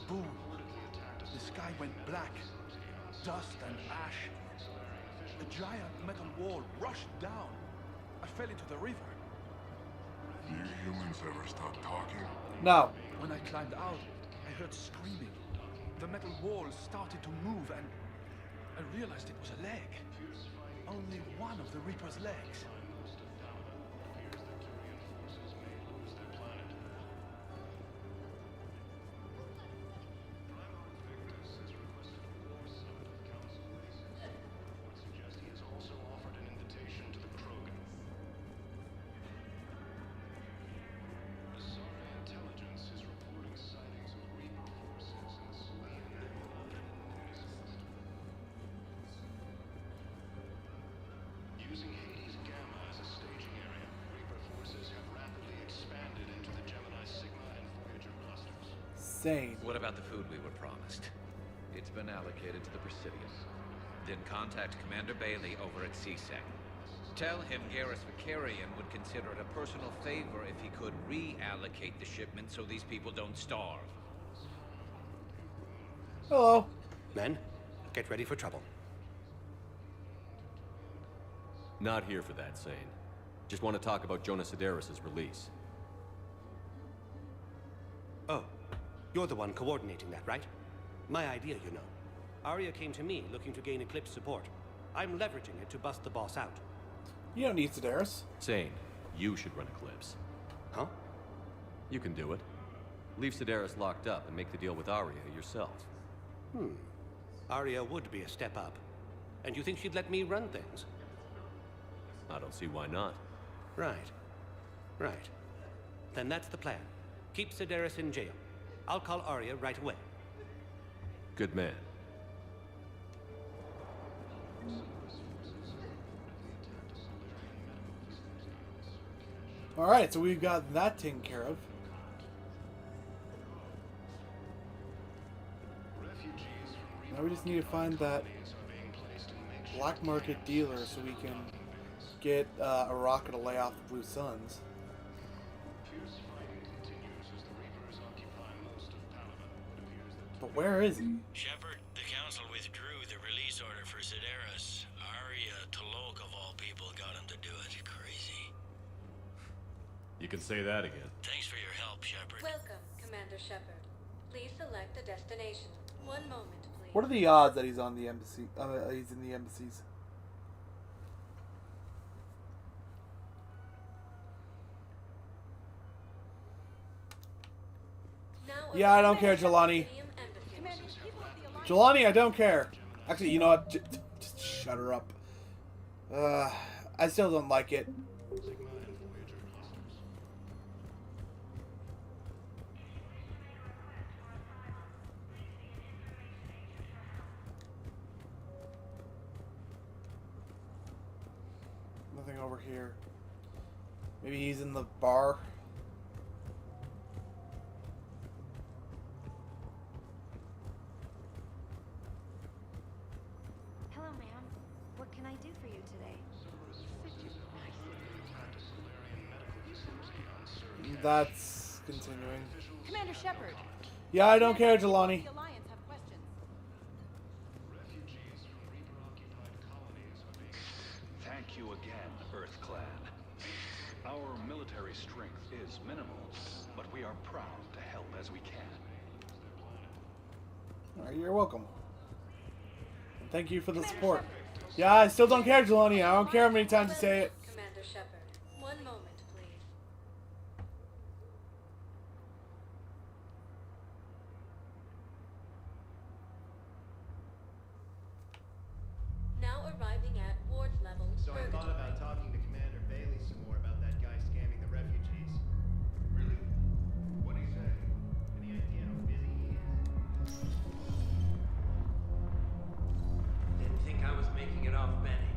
boom, the sky went black, dust and ash. A giant metal wall rushed down. I fell into the river. You humans ever stop talking? No. When I climbed out, I heard screaming. The metal wall started to move and I realized it was a leg. Only one of the Reaper's legs. Using Hades Gamma as a staging area, Reaper forces have rapidly expanded into the Gemini Sigma and Voyager clusters. Same. What about the food we were promised? It's been allocated to the Presidium. Then contact Commander Bailey over at CSEC. Tell him Garrus Vicarian would consider it a personal favor if he could reallocate the shipment so these people don't starve. Hello. Men, get ready for trouble. Not here for that, Sane. Just want to talk about Jonas Sedaris' release. Oh, you're the one coordinating that, right? My idea, you know. Arya came to me looking to gain Eclipse support. I'm leveraging it to bust the boss out. You don't need Sedaris. Sane, you should run Eclipse. Huh? You can do it. Leave Sedaris locked up and make the deal with Arya yourself. Arya would be a step up. And you think she'd let me run things? I don't see why not. Right. Right. Then that's the plan. Keep Sedaris in jail. I'll call Arya right away. Good man. Alright, so we've got that taken care of. Now we just need to find that black market dealer so we can get a rocket to lay off the Blue Suns. But where is he? Shepard, the Council withdrew the release order for Sedaris. Arya Tolok, of all people, got him to do it. Crazy. You can say that again. Thanks for your help, Shepard. Welcome, Commander Shepard. Please select a destination. One moment, please. What are the odds that he's on the embassy? He's in the embassies. Yeah, I don't care, Jelani. Jelani, I don't care. Actually, you know what? Just shut her up. I still don't like it. Nothing over here. Maybe he's in the bar. Hello, ma'am. What can I do for you today? That's continuing. Commander Shepard. Yeah, I don't care, Jelani. The Alliance have questions. Thank you again, Earth Clan. Our military strength is minimal, but we are proud to help as we can. Alright, you're welcome. And thank you for the support. Yeah, I still don't care, Jelani. I don't care how many times you say it. Commander Shepard, one moment, please. Now arriving at Ward's level. So I thought about talking to Commander Bailey some more about that guy scamming the refugees. Really? What do you say? Any idea how busy he is? Didn't think I was making it off Benny.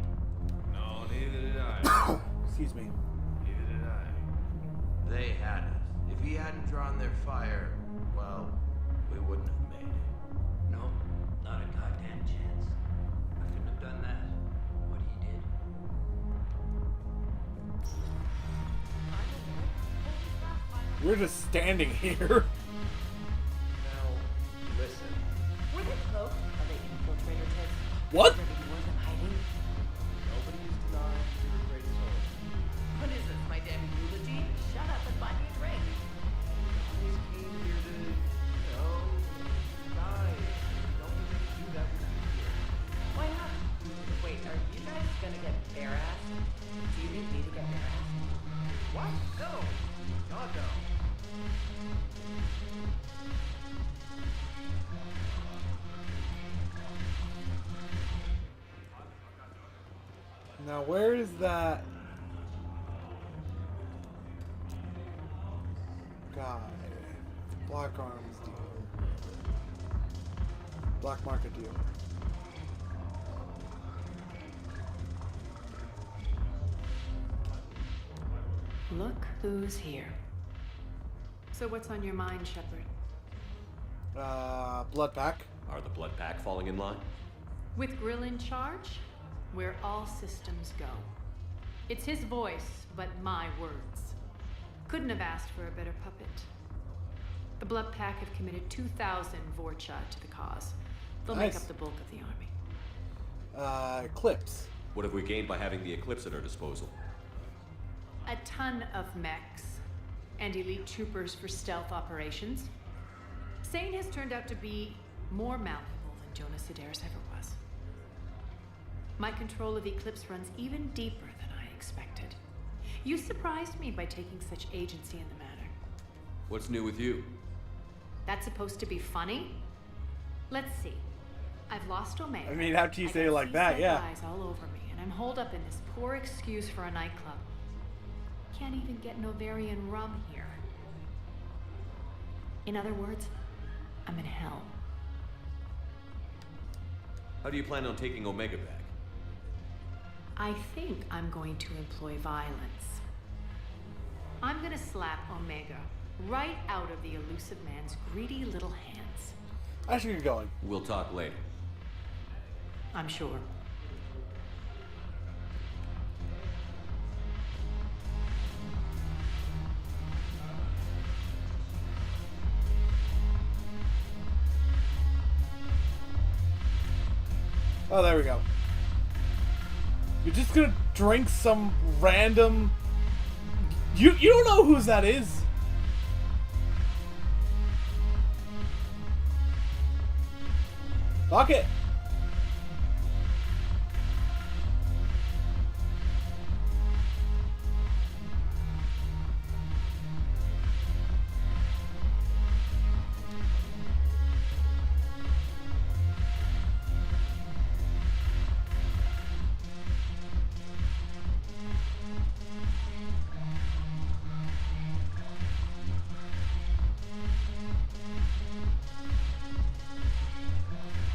No, neither did I. Excuse me. Neither did I. They had us. If he hadn't drawn their fire, well, we wouldn't have made it. No, not a goddamn chance. I couldn't have done that. What he did. We're just standing here. Now, listen. Were they cloaked? Are they infiltrator types? What? Ready to work and hiding? Nobody is denying you're a great soul. What is this, my damn eulogy? Shut up and buy me a drink. Always came here to, die. Don't think they do that with you here. Why not? Wait, are you guys gonna get bare-assed? Do you need me to get bare-assed? What? No. God, no. Now, where is that guy? Black Arms deal. Black market deal. Look who's here. So what's on your mind, Shepard? Blood pack. Are the Blood Pack falling in line? With Grill in charge, where all systems go. It's his voice, but my words. Couldn't have asked for a better puppet. The Blood Pack have committed 2,000 Vorcha to the cause. They'll make Nice. up the bulk of the army. Eclipse. What have we gained by having the Eclipse at our disposal? A ton of mechs and elite troopers for stealth operations. Sane has turned out to be more malleable than Jonas Sedaris ever was. My control of Eclipse runs even deeper than I expected. You surprised me by taking such agency in the matter. What's new with you? That's supposed to be funny? Let's see. I've lost Omega. I mean, after you I say it got like that, seaside yeah. eyes all over me, and I'm holed up in this poor excuse for a nightclub. Can't even get Novarian rum here. In other words, I'm in hell. How do you plan on taking Omega back? I think I'm going to employ violence. I'm gonna slap Omega right out of the elusive man's greedy little hands. I should get going. We'll talk later. I'm sure. Oh, there we go. You're just gonna drink some random You don't know whose that is? Fuck it.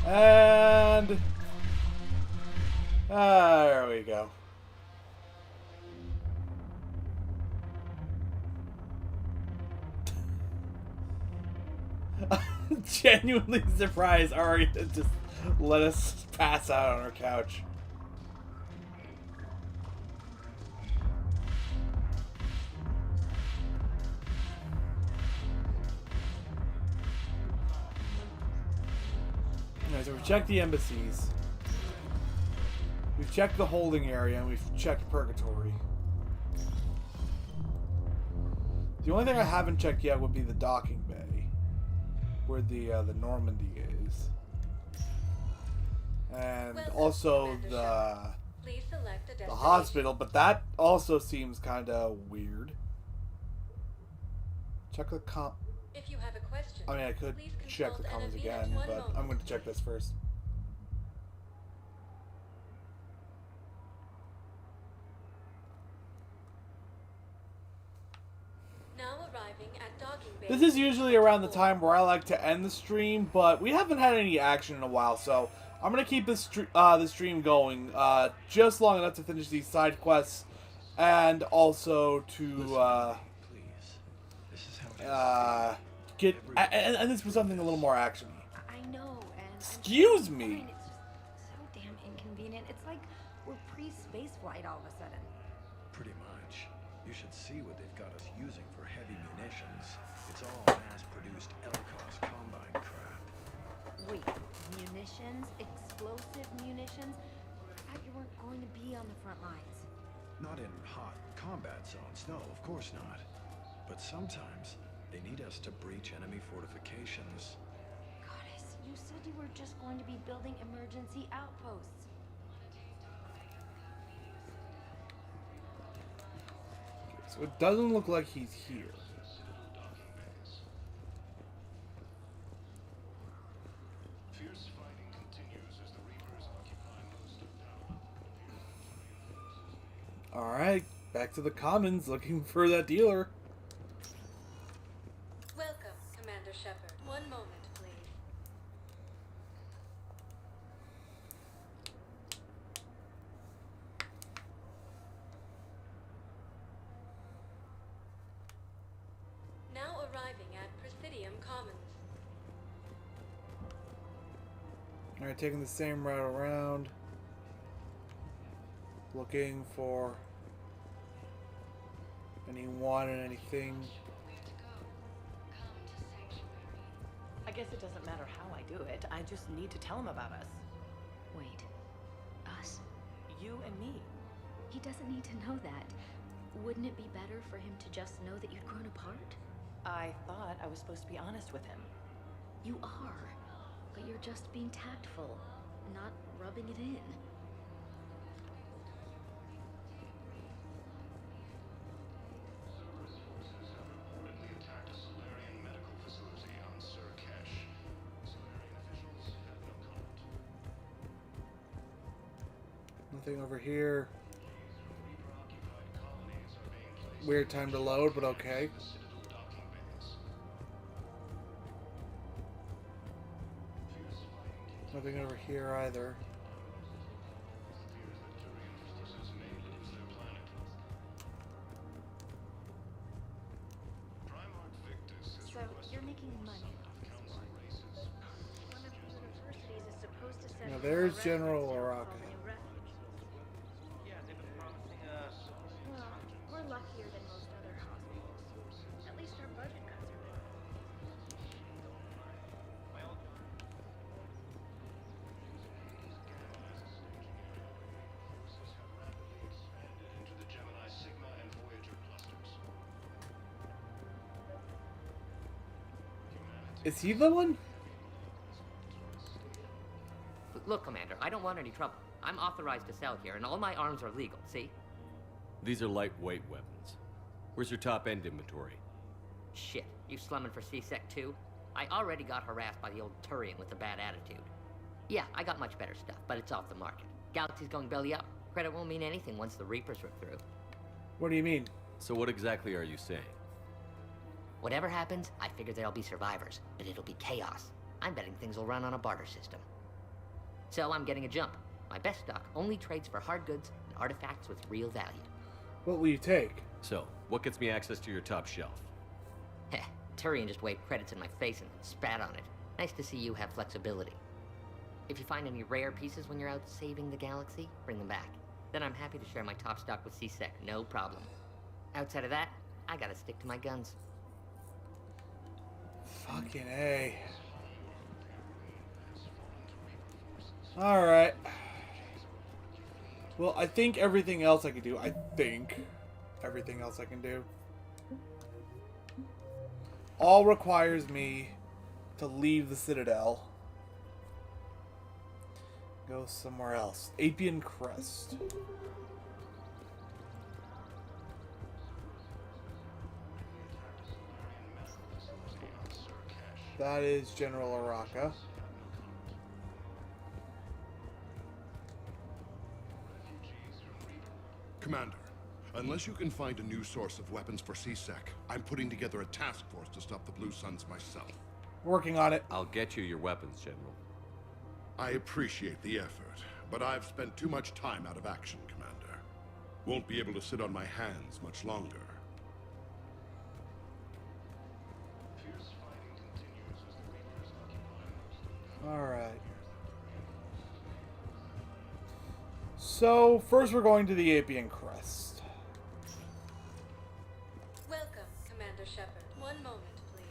And there we go. Genuinely surprised Ari just let us pass out on our couch. Alright, so we've checked the embassies. We've checked the holding area, and we've checked Purgatory. The only thing I haven't checked yet would be the docking bay, where the Normandy is, and also the hospital. But that also seems kind of weird. Check the If you have a question, I mean, I could check the comments again, but I'm going to check this first. Now arriving at docking bay. This is usually around the time where I like to end the stream, but we haven't had any action in a while, so I'm going to keep this stream going just long enough to finish these side quests, and also to get and this was something a little more actiony. I know, and Excuse me. It's so damn inconvenient. It's like we're pre-space flight all of a sudden. Pretty much. You should see what they've got us using for heavy munitions. It's all mass-produced LCOS combine crap. Wait, munitions? Explosive munitions? I thought you weren't going to be on the front lines. Not in hot combat zones, no, of course not. But sometimes they need us to breach enemy fortifications. Goddess, you said you were just going to be building emergency outposts. So it doesn't look like he's here. Fierce fighting continues as the Reapers occupy most of Dallas. Alright, back to the commons looking for that dealer. Welcome, Commander Shepard. One moment, please. Now arriving at Presidium Commons. Alright, taking the same route around. Looking for anyone and anything. I guess it doesn't matter how I do it. I just need to tell him about us. Wait. Us? You and me. He doesn't need to know that. Wouldn't it be better for him to just know that you'd grown apart? I thought I was supposed to be honest with him. You are. But you're just being tactful, not rubbing it in. Nothing over here. Weird time to load, but okay. Nothing over here either. So you're making money off this war. One of the universities is supposed to send Now there's General Araka. Well, we're luckier than most other hospitals. At least our budget cuts are better. Is he the one? Look, Commander, I don't want any trouble. I'm authorized to sell here, and all my arms are legal, see? These are lightweight weapons. Where's your top-end inventory? Shit, you slumming for C-Sec too? I already got harassed by the old Turian with a bad attitude. Yeah, I got much better stuff, but it's off the market. Galaxy's going belly up. Credit won't mean anything once the Reapers rip through. What do you mean? So what exactly are you saying? Whatever happens, I figure there'll be survivors, but it'll be chaos. I'm betting things will run on a barter system. So I'm getting a jump. My best stock only trades for hard goods and artifacts with real value. What will you take? So, what gets me access to your top shelf? Heh, Turian just waved credits in my face and spat on it. Nice to see you have flexibility. If you find any rare pieces when you're out saving the galaxy, bring them back. Then I'm happy to share my top stock with C-Sec, no problem. Outside of that, I gotta stick to my guns. Fucking A. Alright. Well, I think everything else I can do. All requires me to leave the Citadel. Go somewhere else. Apian Crest. That is General Araka. Commander, unless you can find a new source of weapons for C-Sec, I'm putting together a task force to stop the Blue Suns myself. Working on it. I'll get you your weapons, General. I appreciate the effort, but I've spent too much time out of action, Commander. Won't be able to sit on my hands much longer. Alright. So, first we're going to the Apian Crest. Welcome, Commander Shepard. One moment, please.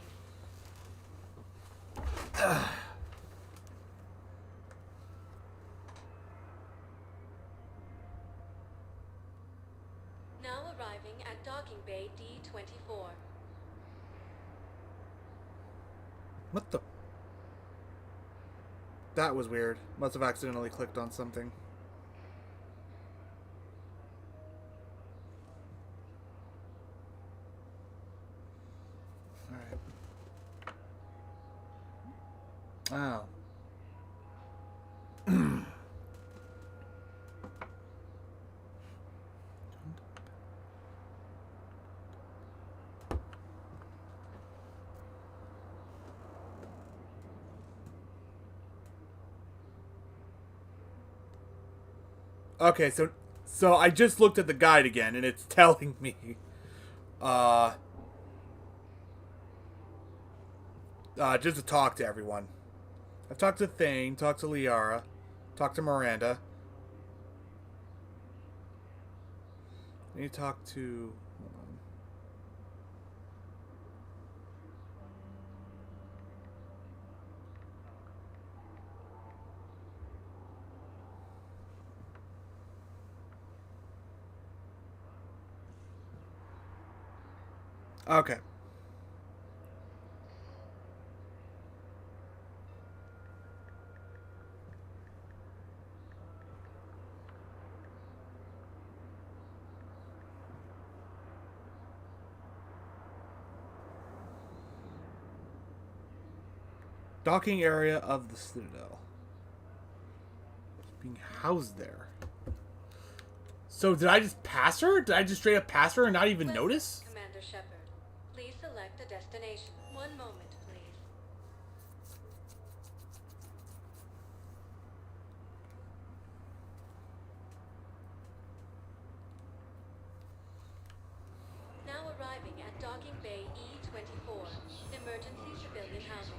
Now arriving at Docking Bay D-24. What the? That was weird. Must have accidentally clicked on something. Alright. Oh. Okay, so I just looked at the guide again, and it's telling me, just to talk to everyone. I've talked to Thane, talked to Liara, talked to Miranda. I need to talk to... Hold on. Okay. Docking area of the Citadel. Being housed there. So did I just pass her? Did I just straight up pass her and not even notice? Commander Shepard, please select a destination. One moment, please. Now arriving at Docking Bay E-24. Emergency civilian housing.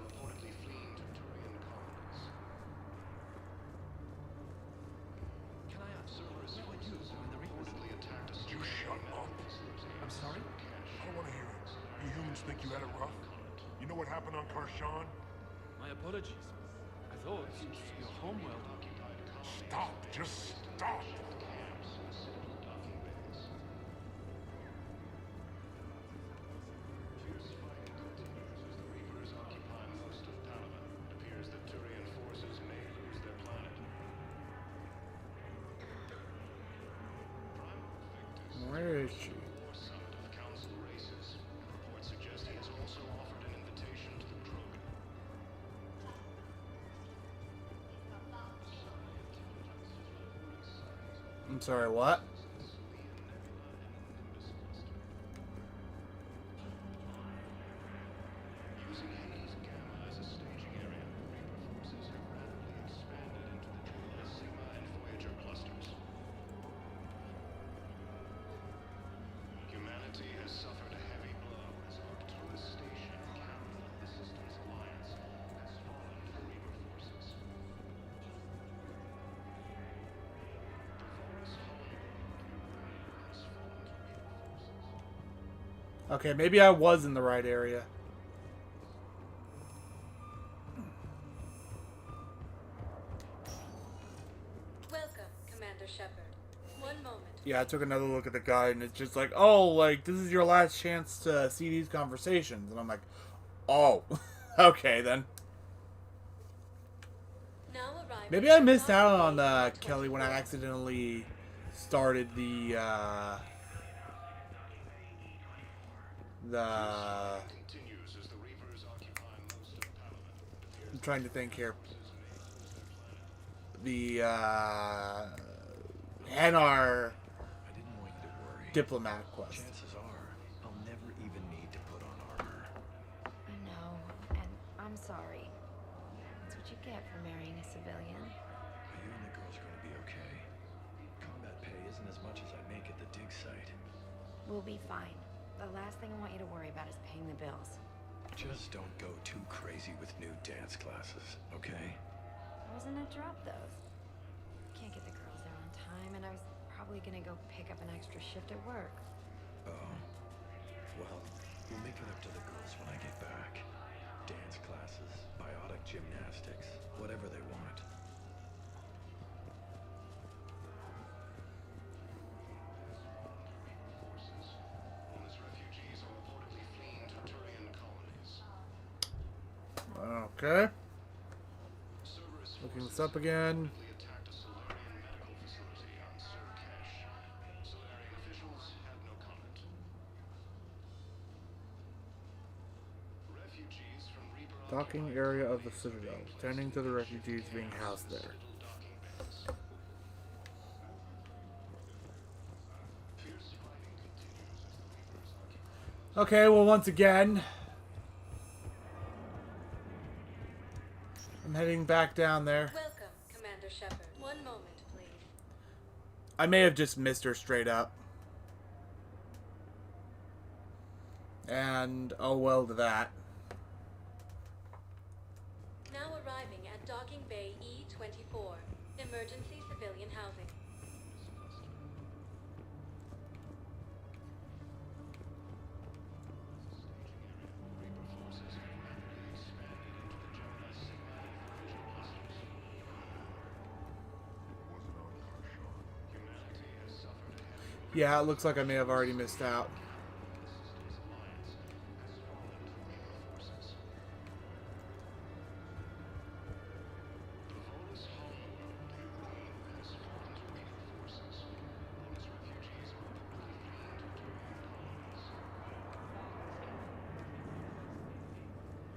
Can I ask, where were you when the Reapers attacked us? You shut up. I'm sorry? I don't want to hear it. You humans think you had it rough? You know what happened on Karshan? My apologies. I thought your homeworld. Stop. Just stop. I'm sorry, what? Using Hades Gamma as a staging area, Reaper forces have rapidly expanded into the Jupiter, Sigma, and Voyager clusters. Humanity has suffered a heavy blow as Arcturus Station, capital of the system's alliance, has fallen to the Reaper forces. Okay, maybe I was in the right area. Welcome, Commander Shepard. One moment. Yeah, I took another look at the guy, and it's just like, oh, like, this is your last chance to see these conversations. And I'm like, oh, okay, then. Now arriving Maybe I at missed out Docking on Bay Kelly when I accidentally started the Continues as the Reapers occupy most of Palaven. I'm trying to think here. The Hanar diplomatic quest. Chances are, I'll never even need to put on armor. I know, and I'm sorry. That's what you get for marrying a civilian. Are you and the girls going to be okay? Combat pay isn't as much as I make at the dig site. We'll be fine. The last thing I want you to worry about is paying the bills. Just don't go too crazy with new dance classes, okay? I was gonna drop those. Can't get the girls there on time, and I was probably gonna go pick up an extra shift at work. Oh. Well, we'll make it up to the girls when I get back. Dance classes, biotic gymnastics, whatever they want. Homeless refugees are reportedly fleeing to Turian colonies. Okay. Looking this up again. Attacked a Solarian medical facility on Surkesh. Solarian officials had no comment. Refugees from Reaper Docking area of the Citadel. Tending to the refugees being housed there. Okay, well, once again, I'm heading back down there. Welcome, Commander Shepard. One moment, please. I may have just missed her straight up. And, oh well to that. Now arriving at Docking Bay E-24. Emergency civilian housing. Yeah, it looks like I may have already missed out.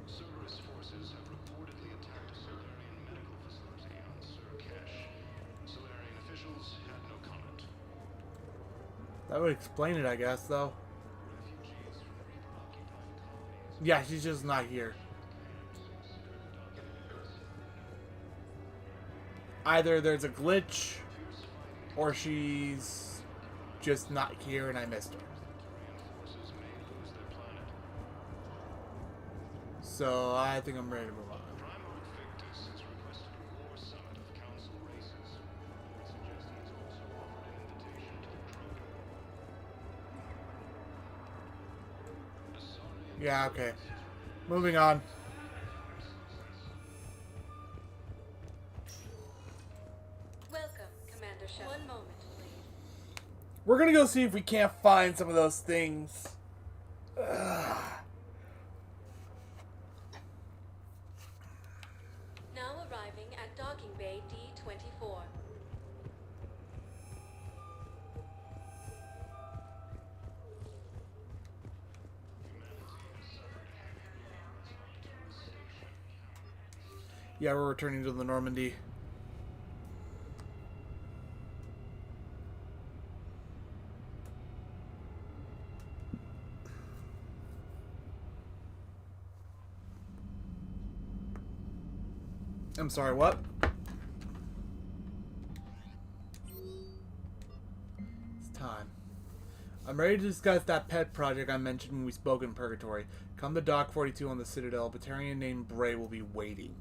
Cerberus forces have reportedly attacked a Solarian medical facility on Surkesh. Solarian officials had no comment. That would explain it, I guess, though. Yeah, she's just not here. Either there's a glitch, or she's just not here and I missed her. So I think I'm ready to move on. Yeah, okay. Moving on. Welcome, Commander Shepard. One moment, please. We're gonna go see if we can't find some of those things. Ugh. Now arriving at Docking Bay D-24. Yeah, we're returning to the Normandy. I'm sorry, what? It's time. I'm ready to discuss that pet project I mentioned when we spoke in Purgatory. Come to Dock 42 on the Citadel. A Batarian named Bray will be waiting.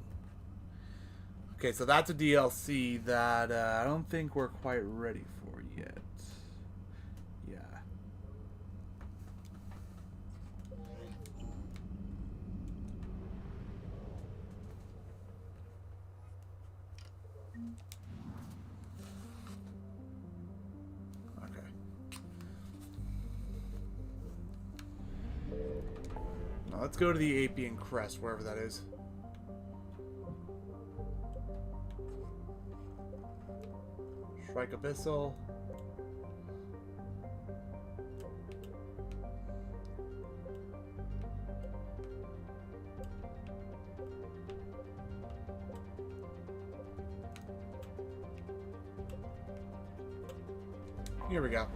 Okay, so that's a DLC that I don't think we're quite ready for yet. Yeah. Okay. Now let's go to the Apian Crest, wherever that is. Strike Abyssal. Here we go.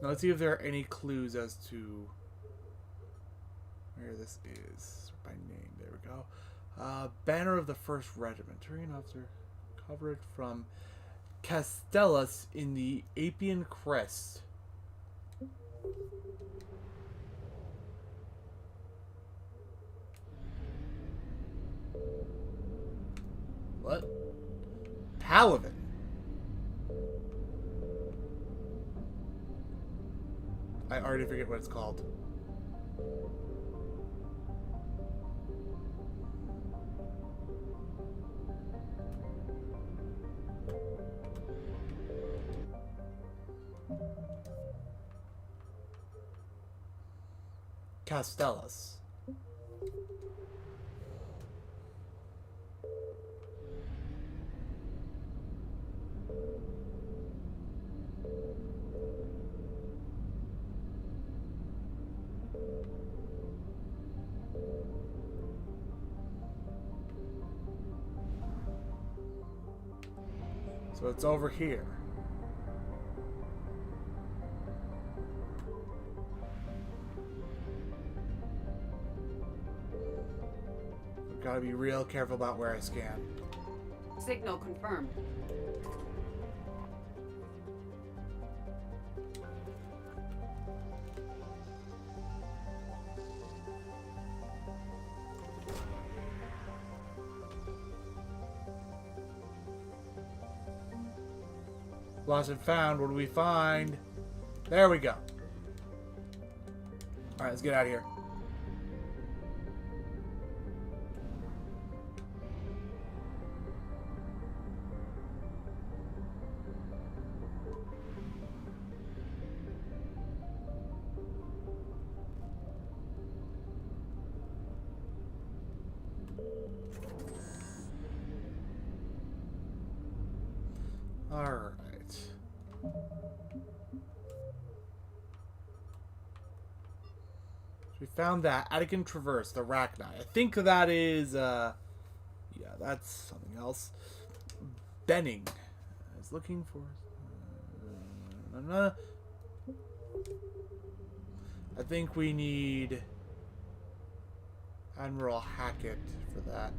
Now let's see if there are any clues as to where this is by name. There we go. Banner of the 1st Regiment. Turian officer. Covered from Castellus in the Apian Crest. What? Palavin. I already forget what it's called. Castellus. So it's over here. I've got to be real careful about where I scan. Signal confirmed. Lost and found. What do we find? There we go. Alright, let's get out of here. Alright. We found that. Attican Traverse, the Rachni. I think that is, yeah, that's something else. Benning. I was looking for... I think we need Admiral Hackett for that.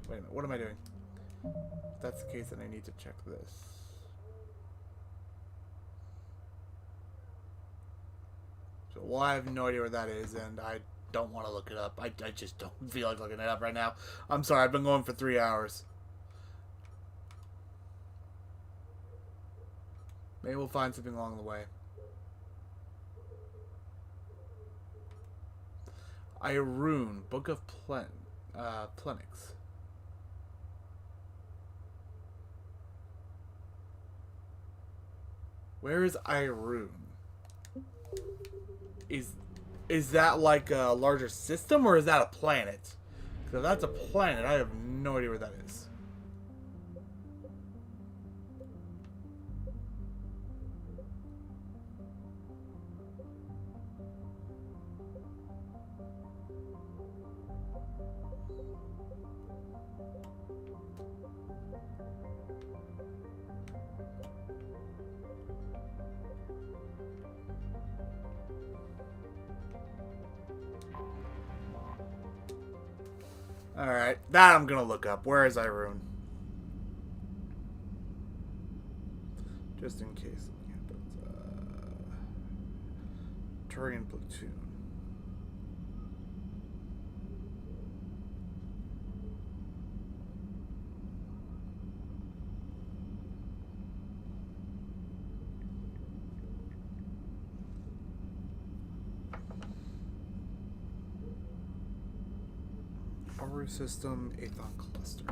Wait a minute, what am I doing? If that's the case, then I need to check this. Well, I have no idea where that is, and I don't want to look it up. I just don't feel like looking it up right now. I'm sorry, I've been going for 3 hours. Maybe we'll find something along the way. Irune, Book of Plenix. Where is Irune? Is that like a larger system, or is that a planet? Because if that's a planet, I have no idea where that is. Alright, that I'm gonna look up. Where is Irune? Just in case. Turian platoon. Power system, Aethon cluster.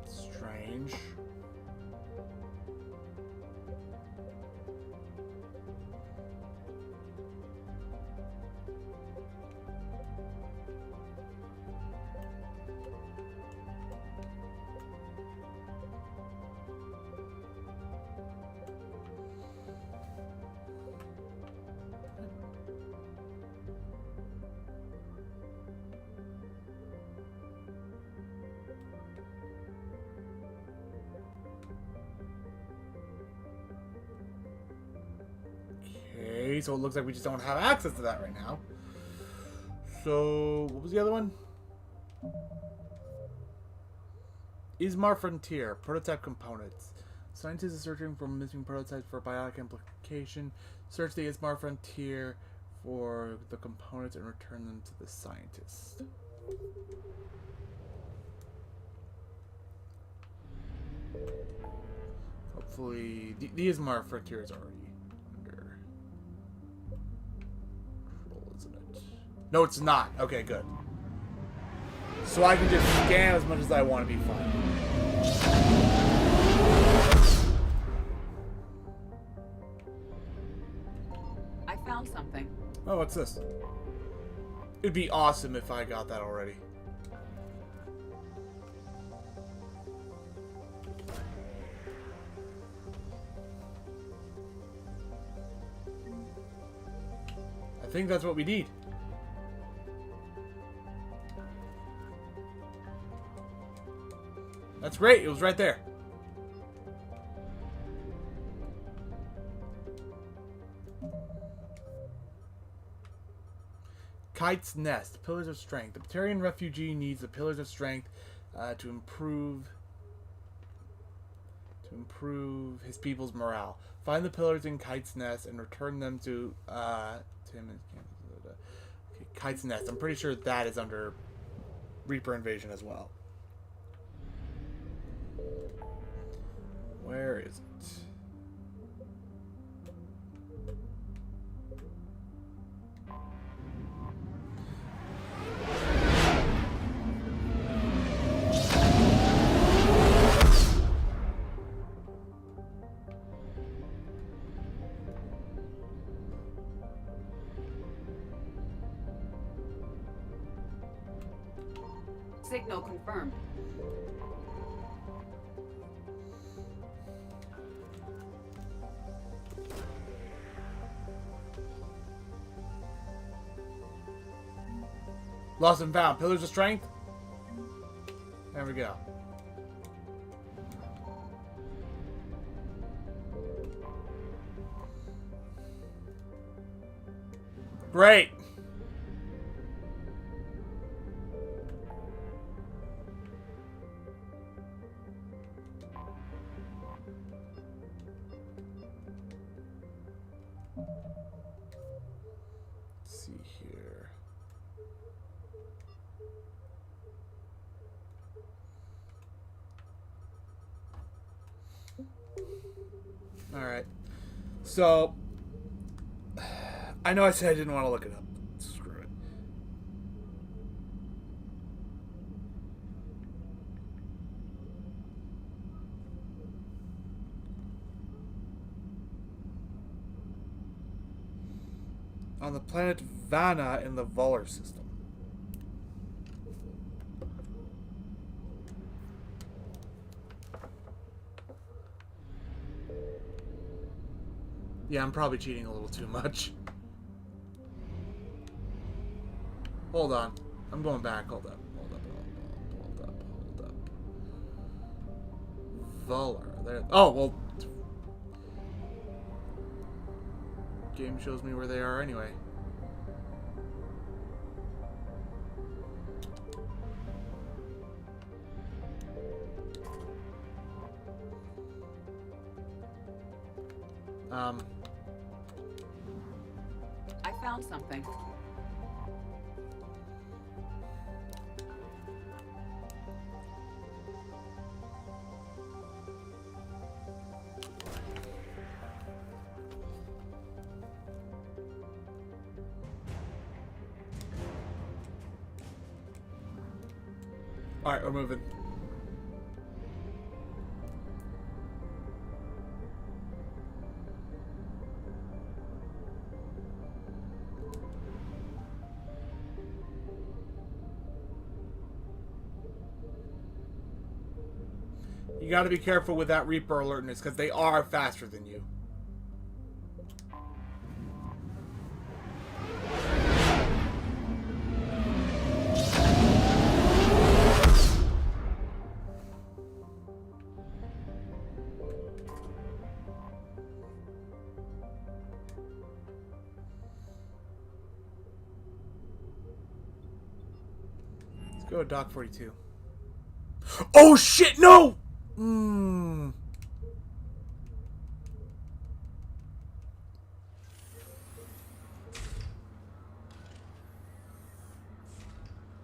Strange. Okay, so it looks like we just don't have access to that right now. So, what was the other one? Ismar Frontier, prototype components. Scientists are searching for missing prototypes for biotic implication. Search the Ismar Frontier for the components and return them to the scientist. Hopefully, the Ismar Frontier is already under control, isn't it? No, it's not. Okay, good. So I can just scan as much as I want to be fine. I found something. Oh, what's this? It'd be awesome if I got that already. I think that's what we need. That's great. It was right there. Kite's Nest. Pillars of Strength. The Batarian refugee needs the Pillars of Strength to improve his people's morale. Find the pillars in Kite's Nest and return them to him. Okay, Kite's Nest. I'm pretty sure that is under Reaper Invasion as well. Where is it? Signal confirmed. Lost and found. Pillars of Strength. There we go. Great. Let's see here. All right. So, I know I said I didn't want to look it up. Screw it. On the planet Vanna in the Voller system. Yeah, I'm probably cheating a little too much. Hold on. I'm going back. Hold up. Valor. There. Oh, well. Game shows me where they are anyway. I found something. Alright, we're moving. You gotta be careful with that Reaper alertness, because they are faster than you. Let's go to Dock 42. Oh shit, no!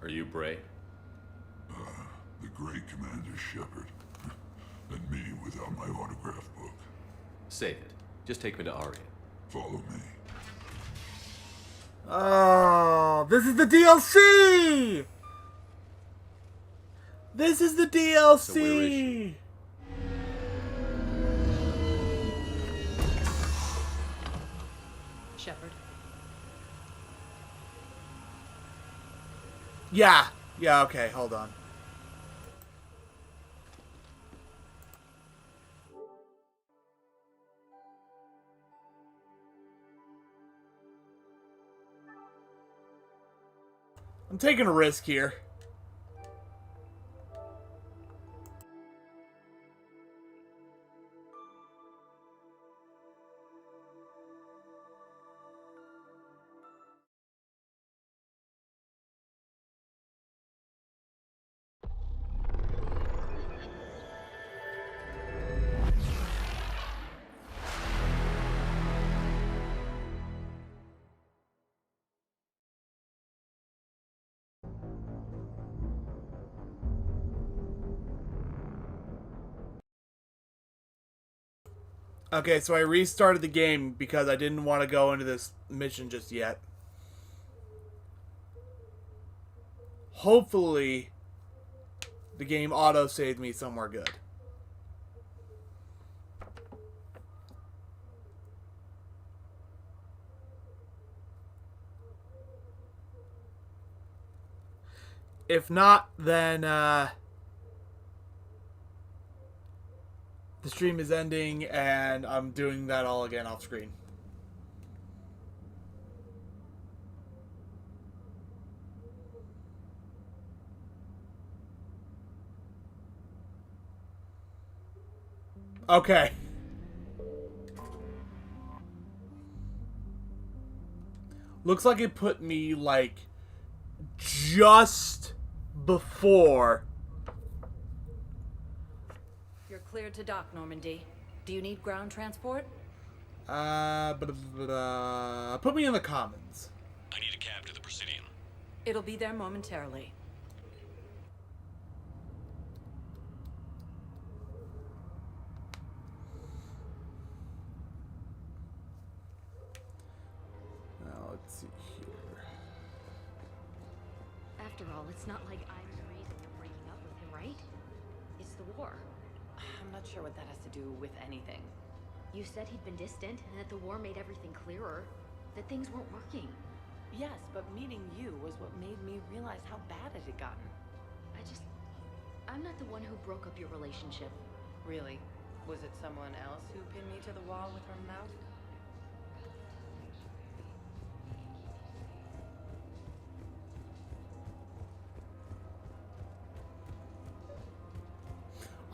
Are you Bray? The great Commander Shepard. And me without my autograph book. Save it. Just take me to Aria. Follow me. Oh, this is the DLC! This is the DLC! So where is she? Shepard. Yeah. Yeah, okay, hold on. I'm taking a risk here. Okay, so I restarted the game because I didn't want to go into this mission just yet. Hopefully, the game auto-saved me somewhere good. If not, then the stream is ending and I'm doing that all again off screen. Okay. Looks like it put me like just before. You're cleared to dock, Normandy. Do you need ground transport? Put me in the commons. I need a cab to the Presidium. It'll be there momentarily. Now let's see here. After all, it's not like I'm the reason you're breaking up with him, right? It's the war. I'm not sure what that has to do with anything. You said he'd been distant, and that the war made everything clearer. That things weren't working. Yes, but meeting you was what made me realize how bad it had gotten. I'm not the one who broke up your relationship. Really? Was it someone else who pinned me to the wall with her mouth?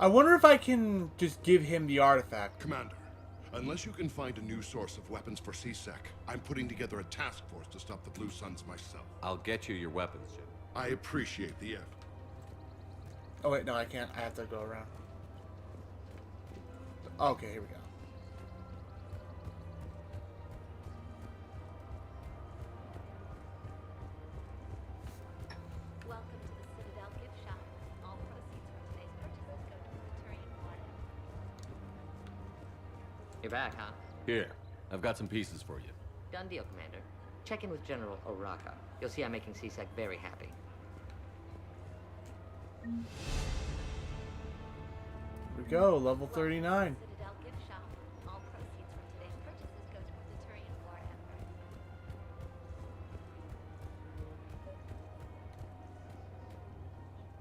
I wonder if I can just give him the artifact. Commander, unless you can find a new source of weapons for CSEC, I'm putting together a task force to stop the Blue Suns myself. I'll get you your weapons, Jim. I appreciate the effort. Oh wait, no, I can't. I have to go around. Okay, here we go. Welcome to the Citadel gift shop. All proceeds from today's purchases go to the Turian War. You're back, huh? Here, I've got some pieces for you. Done deal, Commander. Check in with General Oraka. You'll see I'm making CSEC very happy. Here we go, level 39. Citadel gift shop. All proceeds from today's purchases go to the Turian War effort.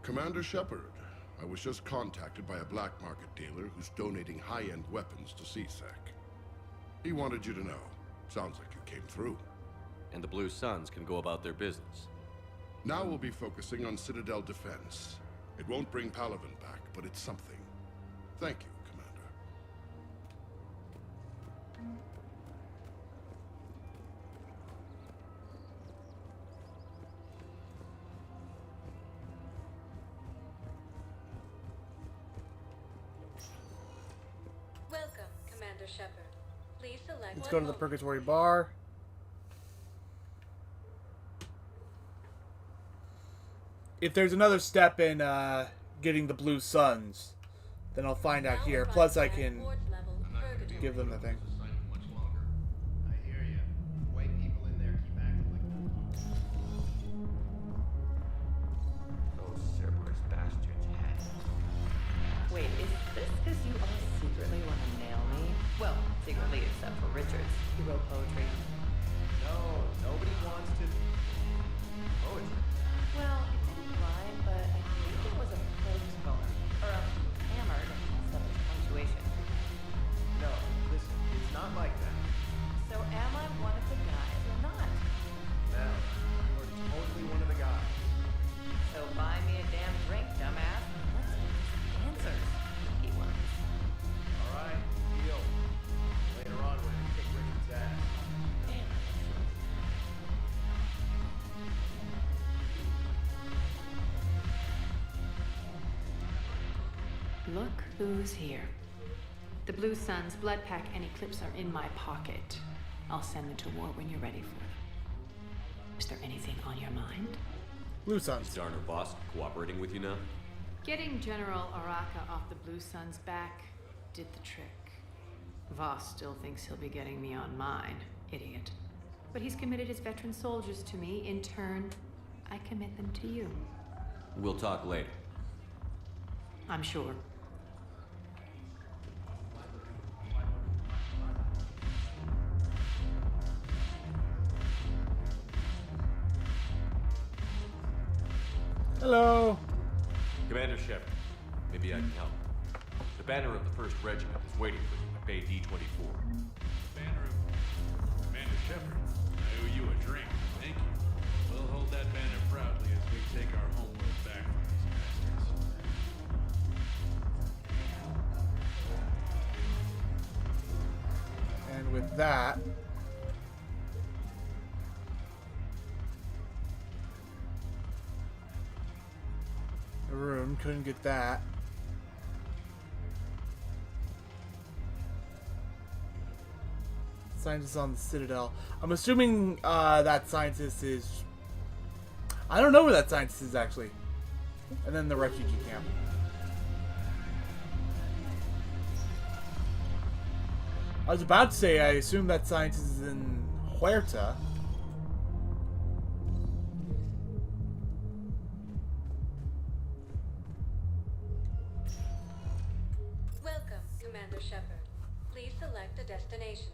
Commander Shepard, I was just contacted by a black market dealer who's donating high-end weapons to CSEC. He wanted you to know. Sounds like you came through. And the Blue Suns can go about their business. Now we'll be focusing on Citadel defense. It won't bring Palaven back, but it's something. Thank you, Commander. Welcome, Commander Shepard. Please select Let's one go to the moment. Purgatory Bar. If there's another step in getting the Blue Suns, then I'll find out here. Plus, I can give them the thing. I hear you. White people in there keep acting like Those Cerberus bastards had. Wait, is this because you all secretly want to nail me? Well, secretly except for Richards. He wrote poetry. No, nobody wants to. Poetry. Well, it didn't rhyme, but I think it was a prose poem. Or hammered and messed up its punctuation. No, listen, it's not like that. So am I one of the guys or not? Mel, you're totally one of the guys. So buy me a damn drink, dumbass. Let's get some answers. He ones. All right, deal. Later on, we're gonna kick Richard's ass. Damn. Look who's here. The Blue Suns, Blood Pack, and Eclipse are in my pocket. I'll send them to war when you're ready for them. Is there anything on your mind? Blue Suns. Is Darner Boss cooperating with you now? Getting General Araka off the Blue Suns' back did the trick. Voss still thinks he'll be getting me on mine. Idiot. But he's committed his veteran soldiers to me. In turn, I commit them to you. We'll talk later. I'm sure. Hello. Commander Shepard, maybe I can help. The banner of the 1st Regiment is waiting for you at Bay D-24. Banner of Commander Shepard. I owe you a drink. Thank you. We'll hold that banner proudly as we take our homeworld back from these bastards. And with that, a room, couldn't get that. Scientist on the Citadel. I'm assuming that scientist is... I don't know where that scientist is, actually. And then the refugee camp. I was about to say, I assume that scientist is in Huerta. Welcome, Commander Shepard. Please select a destination.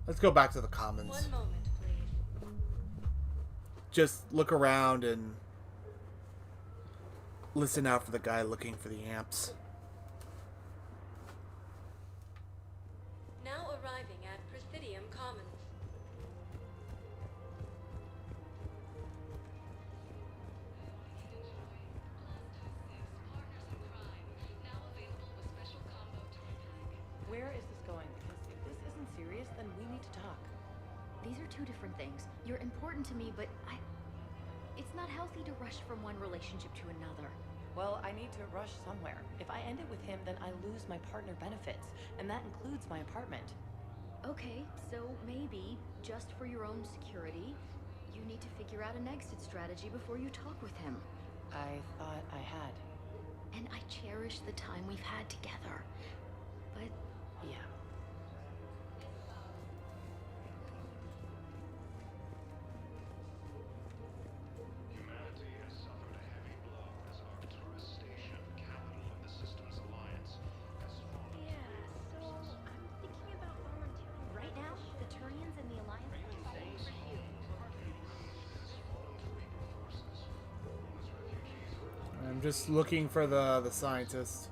Let's go back to the commons. One moment, please. Just look around and listen out for the guy looking for the amps. Now arriving at Presidium Commons. Where is this going? Because if this isn't serious, then we need to talk. These are two different things. You're important to me, but it's not healthy to rush from one relationship to another. Well, I need to rush somewhere. If I end it with him, then I lose my partner benefits, and that includes my apartment. Okay, so maybe, just for your own security, you need to figure out an exit strategy before you talk with him. I thought I had. And I cherish the time we've had together. But... yeah. Humanity has suffered a heavy blow as Arcturus Station, capital of the Systems Alliance, has fallen. Yeah, so I'm thinking about volunteering. right now, the Turians and the Alliance are fighting for you. I'm just looking for the scientist.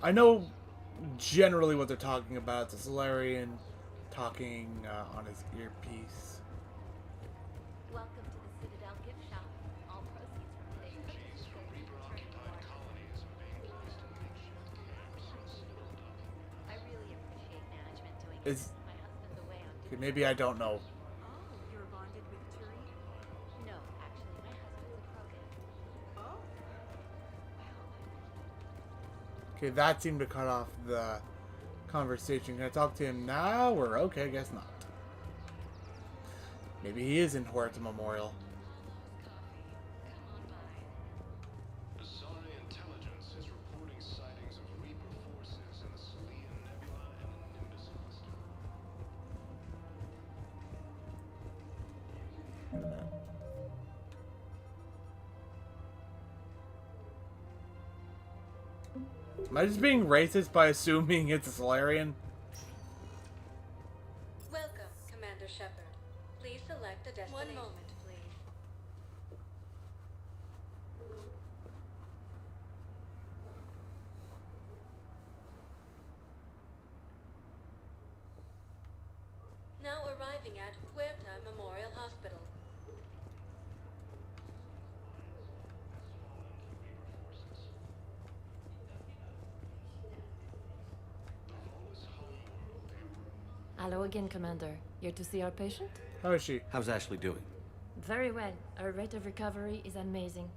I know generally what they're talking about. It's a Solarian talking on his earpiece. Welcome to the Citadel gift shop. All proceeds from today's purchase go to Reaper-occupied colonies are being placed in makeshift camps on Citadel Dock. I really appreciate management doing Is it. My husband's away on okay, maybe I don't know. Oh, you're bonded with Turi? No, actually, my husband's a Krogan. Oh. Okay, that seemed to cut off the conversation. Can I talk to him now, or okay, I guess not. Maybe he is in Huerta Memorial. Asari intelligence is reporting sightings of Reaper forces in the Salian Nebula and the Nimbus cluster. Am I just being racist by assuming it's a Solarian? Welcome, Commander Shepard. Please select a destination. One moment, please. Now arriving at Huerta Memorial Hospital. Hello again, Commander. Here to see our patient? How is she? How's Ashley doing? Very well. Her rate of recovery is amazing.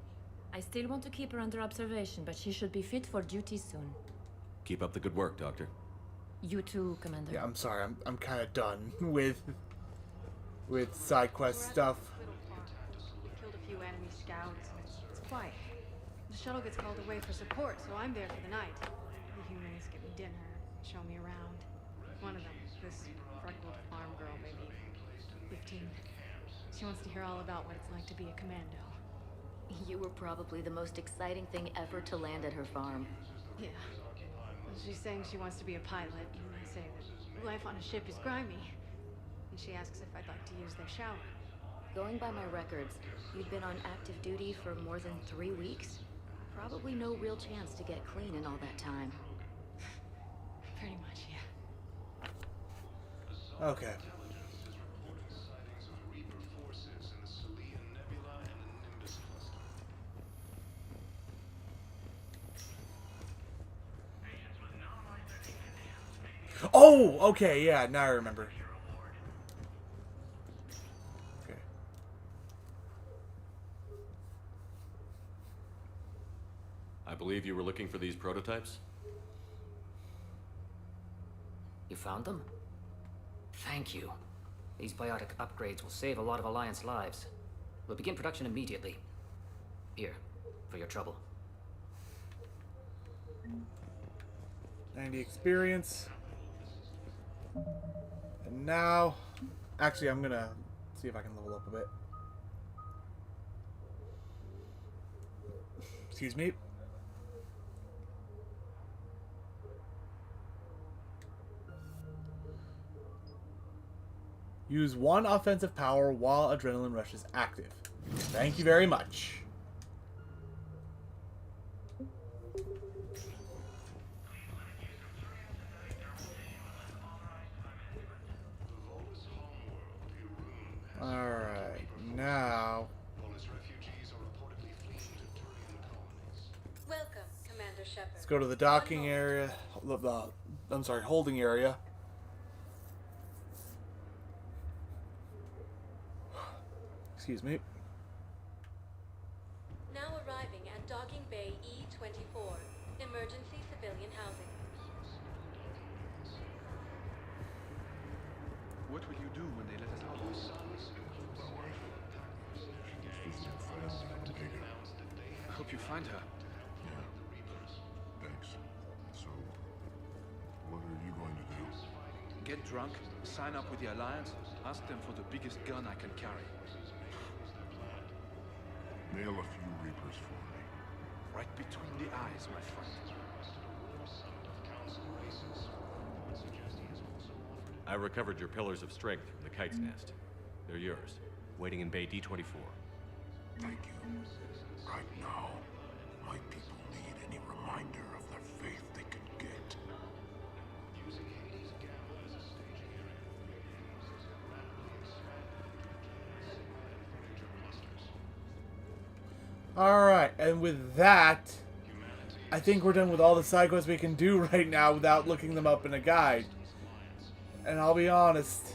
I still want to keep her under observation, but she should be fit for duty soon. Keep up the good work, Doctor. You too, Commander. Yeah, I'm sorry. I'm kind of done with side quest stuff. We killed a few enemy scouts. It's quiet. The shuttle gets called away for support, so I'm there for the night. The humans give me dinner, show me around. One of them, this freckled farm girl, maybe 15. She wants to hear all about what it's like to be a commando. You were probably the most exciting thing ever to land at her farm. Yeah. She's saying she wants to be a pilot, and I say that life on a ship is grimy. And she asks if I'd like to use their shower. Going by my records, you'd been on active duty for more than 3 weeks. Probably no real chance to get clean in all that time. Pretty much, yeah. Okay. Oh, okay, yeah, now I remember. Okay. I believe you were looking for these prototypes? You found them? Thank you. These biotic upgrades will save a lot of Alliance lives. We'll begin production immediately. Here, for your trouble. 90 experience. And now, actually, I'm gonna see if I can level up a bit. Excuse me. Use 1 offensive power while Adrenaline Rush is active. Thank you very much. Alright, now... Welcome, Commander Shepard. Let's go to the docking area. I'm sorry, holding area. Excuse me. Now arriving at Docking Bay E-24, emergency civilian housing. What will you do when they let us out? I hope you find her. Yeah. Thanks. So, what are you going to do? Get drunk, sign up with the Alliance, ask them for the biggest gun I can carry. Nail a few Reapers for me. Right between the eyes, my friend. I recovered your pillars of strength from the kite's nest. They're yours, waiting in Bay D-24. Thank you. Right now, my people need any reminder of their faith they can get. Alright, and with that, I think we're done with all the side quests we can do right now without looking them up in a guide. And I'll be honest.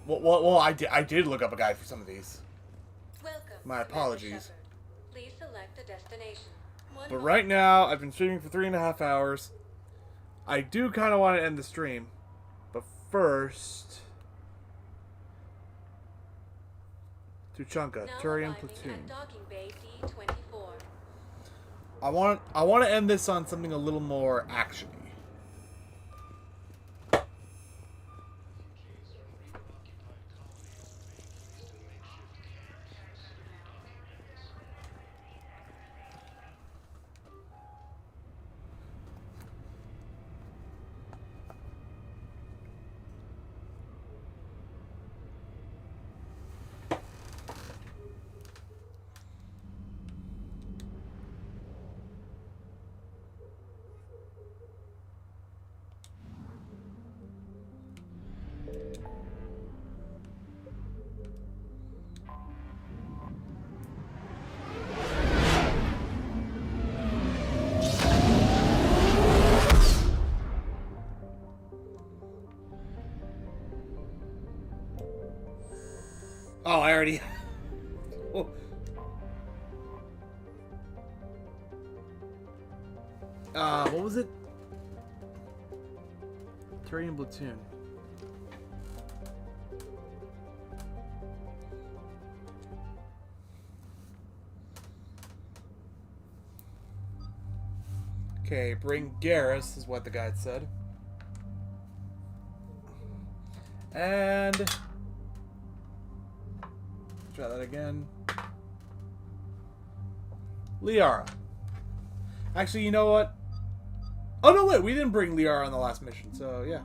Well, I did look up a guide for some of these. Welcome. My apologies. Please select a destination. But right now, I've been streaming for 3.5 hours. I do kind of want to end the stream. But first... Tuchanka, Turian Platoon. I want to end this on something a little more actiony. Oh, I already... Oh. What was it? Turian Platoon. Okay, bring Garrus is what the guide said. And... try that again. Liara. Actually, you know what? Oh, no, wait. We didn't bring Liara on the last mission, so yeah.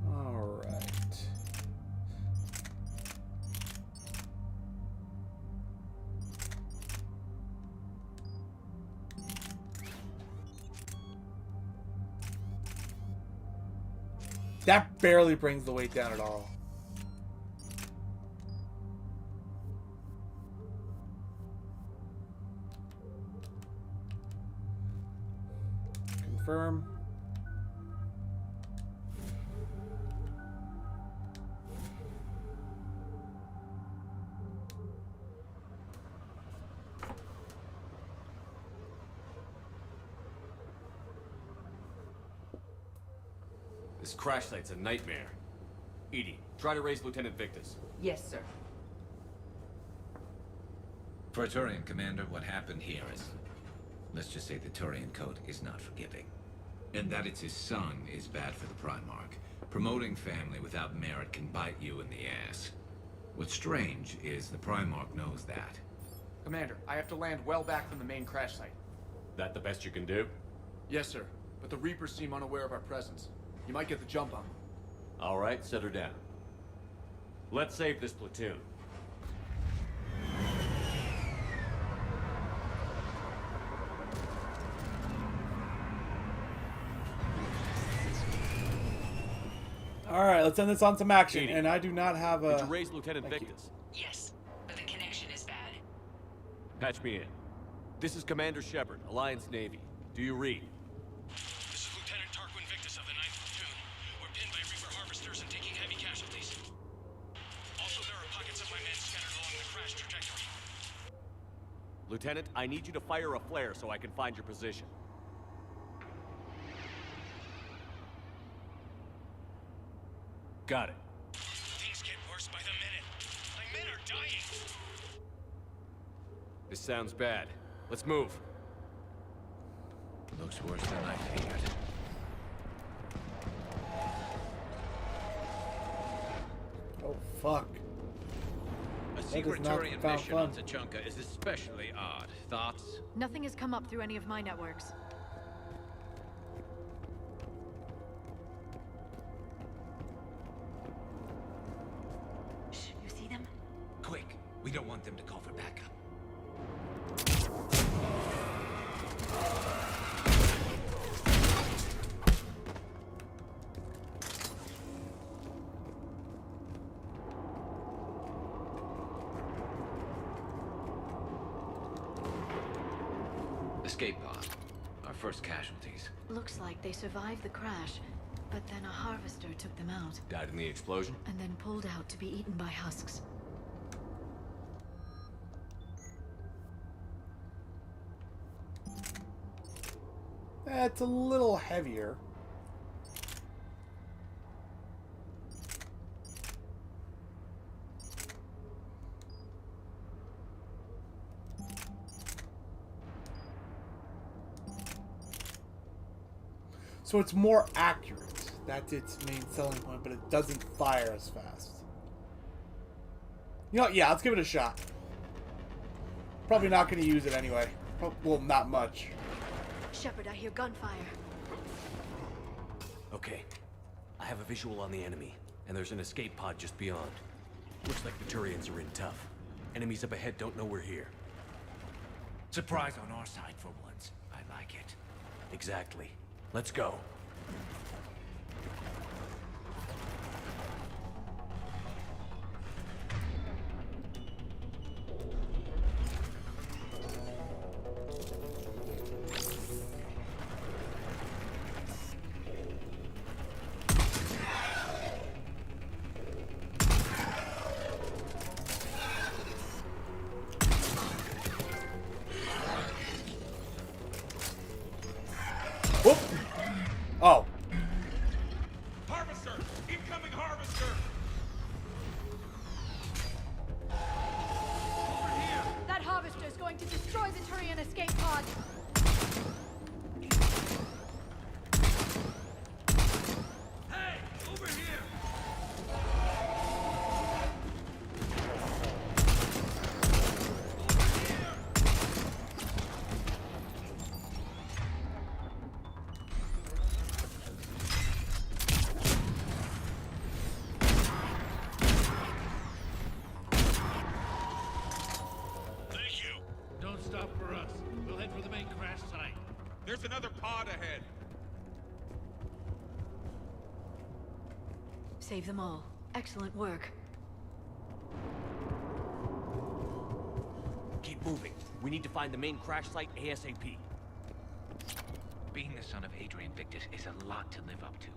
All right. That barely brings the weight down at all. Confirm. This crash site's a nightmare. Edie, try to raise Lieutenant Victus. Yes, sir. For a Turian commander, what happened here is... let's just say the Turian code is not forgiving. And that it's his son is bad for the Primarch. Promoting family without merit can bite you in the ass. What's strange is the Primarch knows that. Commander, I have to land well back from the main crash site. That the best you can do? Yes, sir. But the Reapers seem unaware of our presence. You might get the jump on them. All right, set her down. Let's save this platoon. Alright, let's end this on some action. And I do not have a... Did you raise Lieutenant Victus? Yes, but the connection is bad. Patch me in. This is Commander Shepard, Alliance Navy. Do you read? This is Lieutenant Tarquin Victus of the 9th Platoon. We're pinned by Reaper harvesters and taking heavy casualties. Also, there are pockets of my men scattered along the crash trajectory. Lieutenant, I need you to fire a flare so I can find your position. Got it. Things get worse by the minute. My men are dying. This sounds bad. Let's move. Looks worse than I feared. Oh, fuck. A That secret is not Turian found mission fun. on Tachanka is especially odd. Thoughts? Nothing has come up through any of my networks. Shh, you see them? Quick! We don't want them to call for backup. Escape pod. Our first casualties. Looks like they survived the crash, but then a harvester took them out, Died in the explosion? and then pulled out to be eaten by husks. It's a little heavier. So it's more accurate. That's its main selling point, but it doesn't fire as fast. You know what? Yeah, let's give it a shot. Probably not going to use it anyway. Well, not much. Shepard, I hear gunfire. Okay. I have a visual on the enemy, and there's an escape pod just beyond. Looks like the Turians are in tough. Enemies up ahead don't know we're here. Surprise on our side for once. I like it. Exactly. Let's go. Whoop! Oh. Harvester! Incoming harvester! That harvester is going to destroy the Turian escape pod. Hey! Over here! Thank you. Don't stop for us. We'll head for the main crash site. There's another pod ahead. Save them all. Excellent work. Keep moving. We need to find the main crash site ASAP. Being the son of Adrian Victus is a lot to live up to.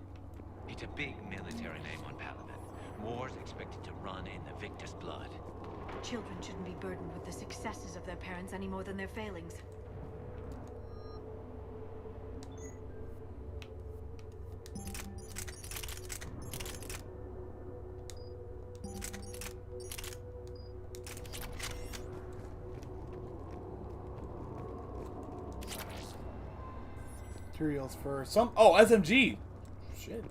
It's a big military name on Paladin. War's expected to run in the Victus blood. Children shouldn't be burdened with the successes of their parents any more than their failings. Materials for some... Oh, SMG! Shit.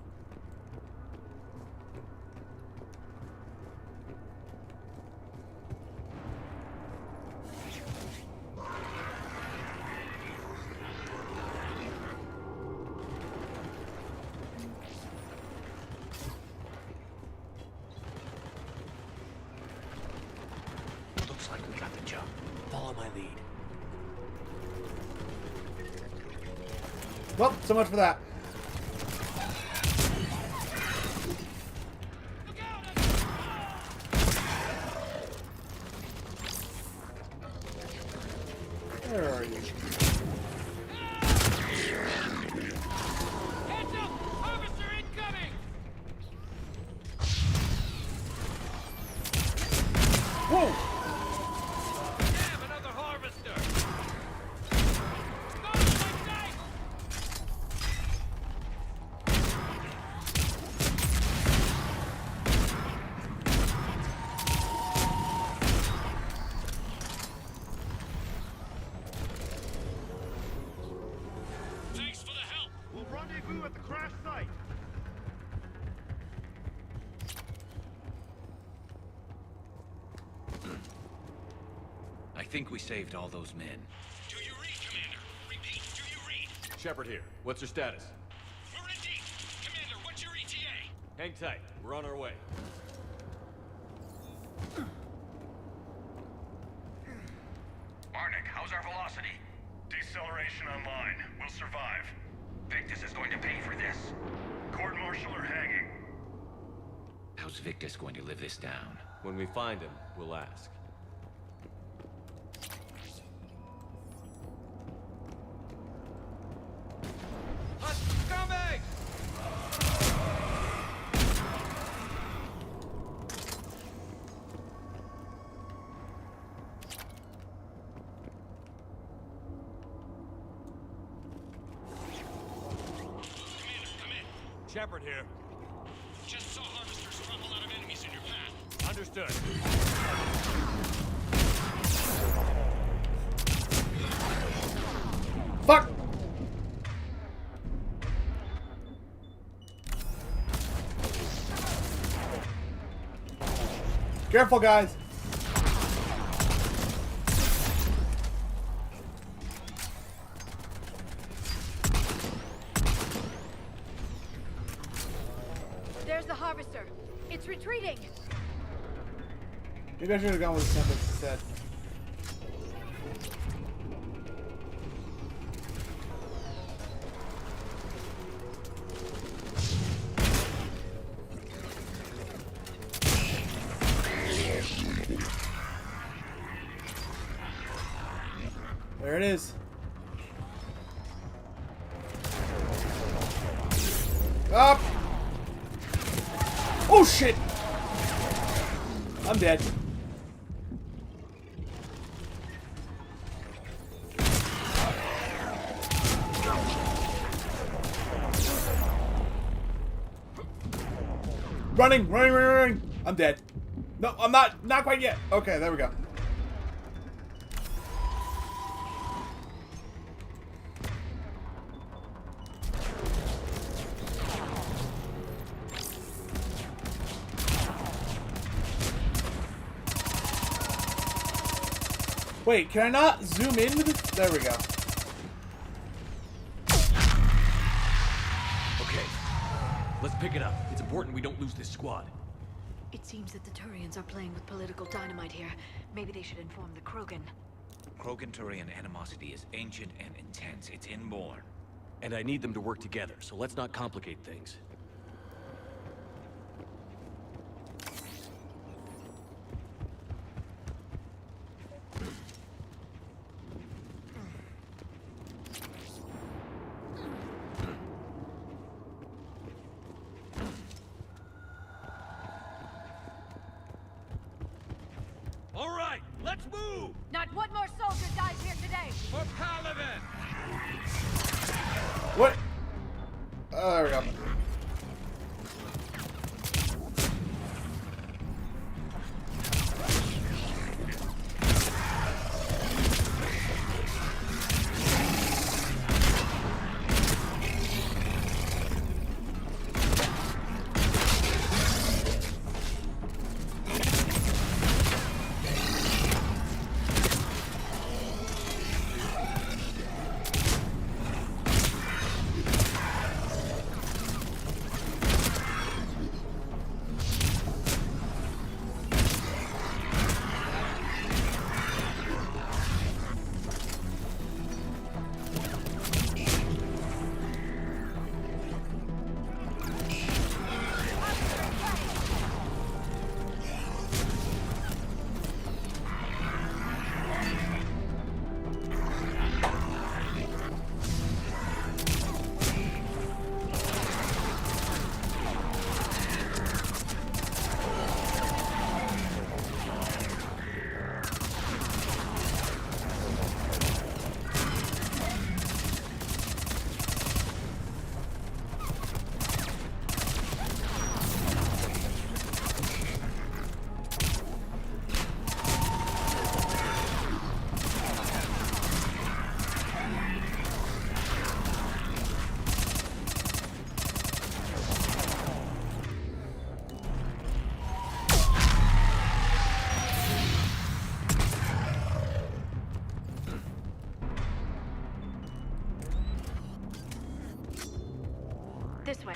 Looks like we got the jump. Follow my lead. Well, so much for that. Where are you? Hands up! Harvester incoming! Whoa! Damn, another harvester! Thanks for the help! We'll rendezvous at the crash site. I think we saved all those men. Do you read, Commander? Repeat, do you read? Shepard here. What's your status? We're in deep! Commander, what's your ETA? Hang tight. We're on our way. Arnik, how's our velocity? Deceleration online. We'll survive. Victus is going to pay for this. Court-martial or hanging? How's Victus going to live this down? When we find him, we'll ask. Coming! Shepard here. Just saw harvesters drop a lot of enemies in your path. Understood. Fuck! Careful, guys. There's the harvester. It's retreating. Maybe I should have gone with Tempest instead. There it is. Up! Oh shit! I'm dead. Running! I'm dead. No, I'm not quite yet. Okay, there we go. Wait, can I not zoom in with it? There we go. Okay. Let's pick it up. It's important we don't lose this squad. It seems that the Turians are playing with political dynamite here. Maybe they should inform the Krogan. Krogan-Turian animosity is ancient and intense. It's inborn. And I need them to work together, so let's not complicate things. All right, let's move! Not one more soldier dies here today. For Paladin! What? Oh, there we go. This way.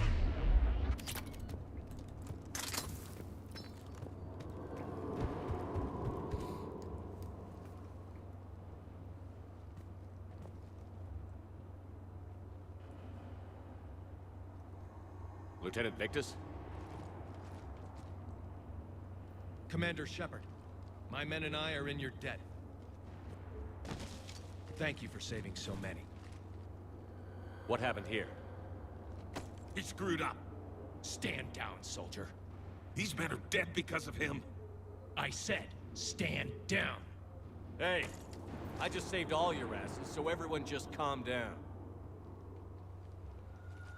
Lieutenant Victus? Commander Shepard, my men and I are in your debt. Thank you for saving so many. What happened here? He screwed up. Stand down, soldier. These men are dead because of him. I said, stand down. Hey, I just saved all your asses, so everyone just calm down.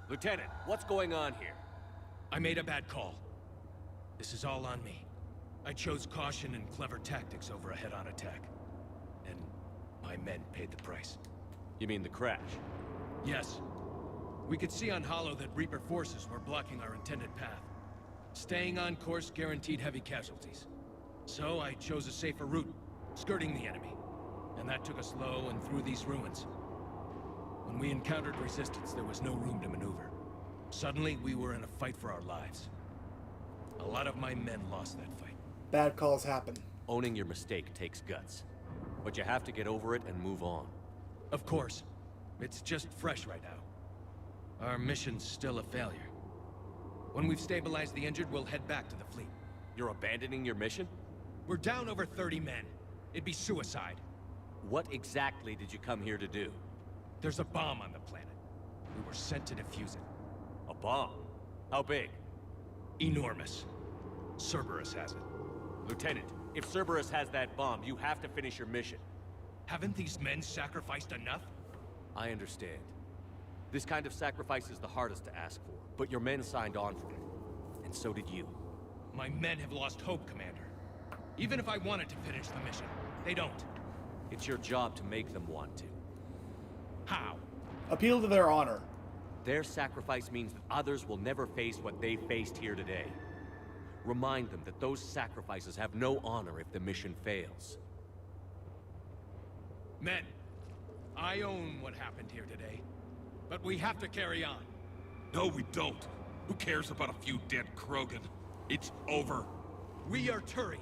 Lieutenant, what's going on here? I made a bad call. This is all on me. I chose caution and clever tactics over a head-on attack. And my men paid the price. You mean the crash? Yes. We could see on Hollow that Reaper forces were blocking our intended path. Staying on course guaranteed heavy casualties. So I chose a safer route, skirting the enemy. And that took us low and through these ruins. When we encountered resistance, there was no room to maneuver. Suddenly, we were in a fight for our lives. A lot of my men lost that fight. Bad calls happen. Owning your mistake takes guts. But you have to get over it and move on. Of course. It's just fresh right now. Our mission's still a failure. When we've stabilized the injured, we'll head back to the fleet. You're abandoning your mission? We're down over 30 men. It'd be suicide. What exactly did you come here to do? There's a bomb on the planet. We were sent to defuse it. A bomb? How big? Enormous. Cerberus has it. Lieutenant, if Cerberus has that bomb, you have to finish your mission. Haven't these men sacrificed enough? I understand. This kind of sacrifice is the hardest to ask for, but your men signed on for it. And so did you. My men have lost hope, Commander. Even if I wanted to finish the mission, they don't. It's your job to make them want to. How? Appeal to their honor. Their sacrifice means that others will never face what they faced here today. Remind them that those sacrifices have no honor if the mission fails. Men, I own what happened here today, but we have to carry on. No, we don't. Who cares about a few dead Krogan? It's over. We are Turian,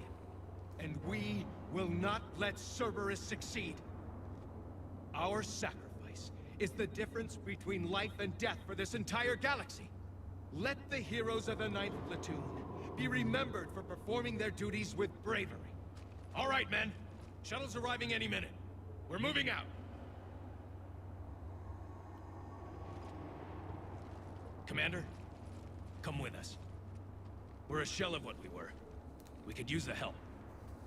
and we will not let Cerberus succeed. Our sacrifice is the difference between life and death for this entire galaxy. Let the heroes of the 9th Platoon be remembered for performing their duties with bravery. All right, men. Shuttle's arriving any minute. We're moving out. Commander, come with us. We're a shell of what we were. We could use the help.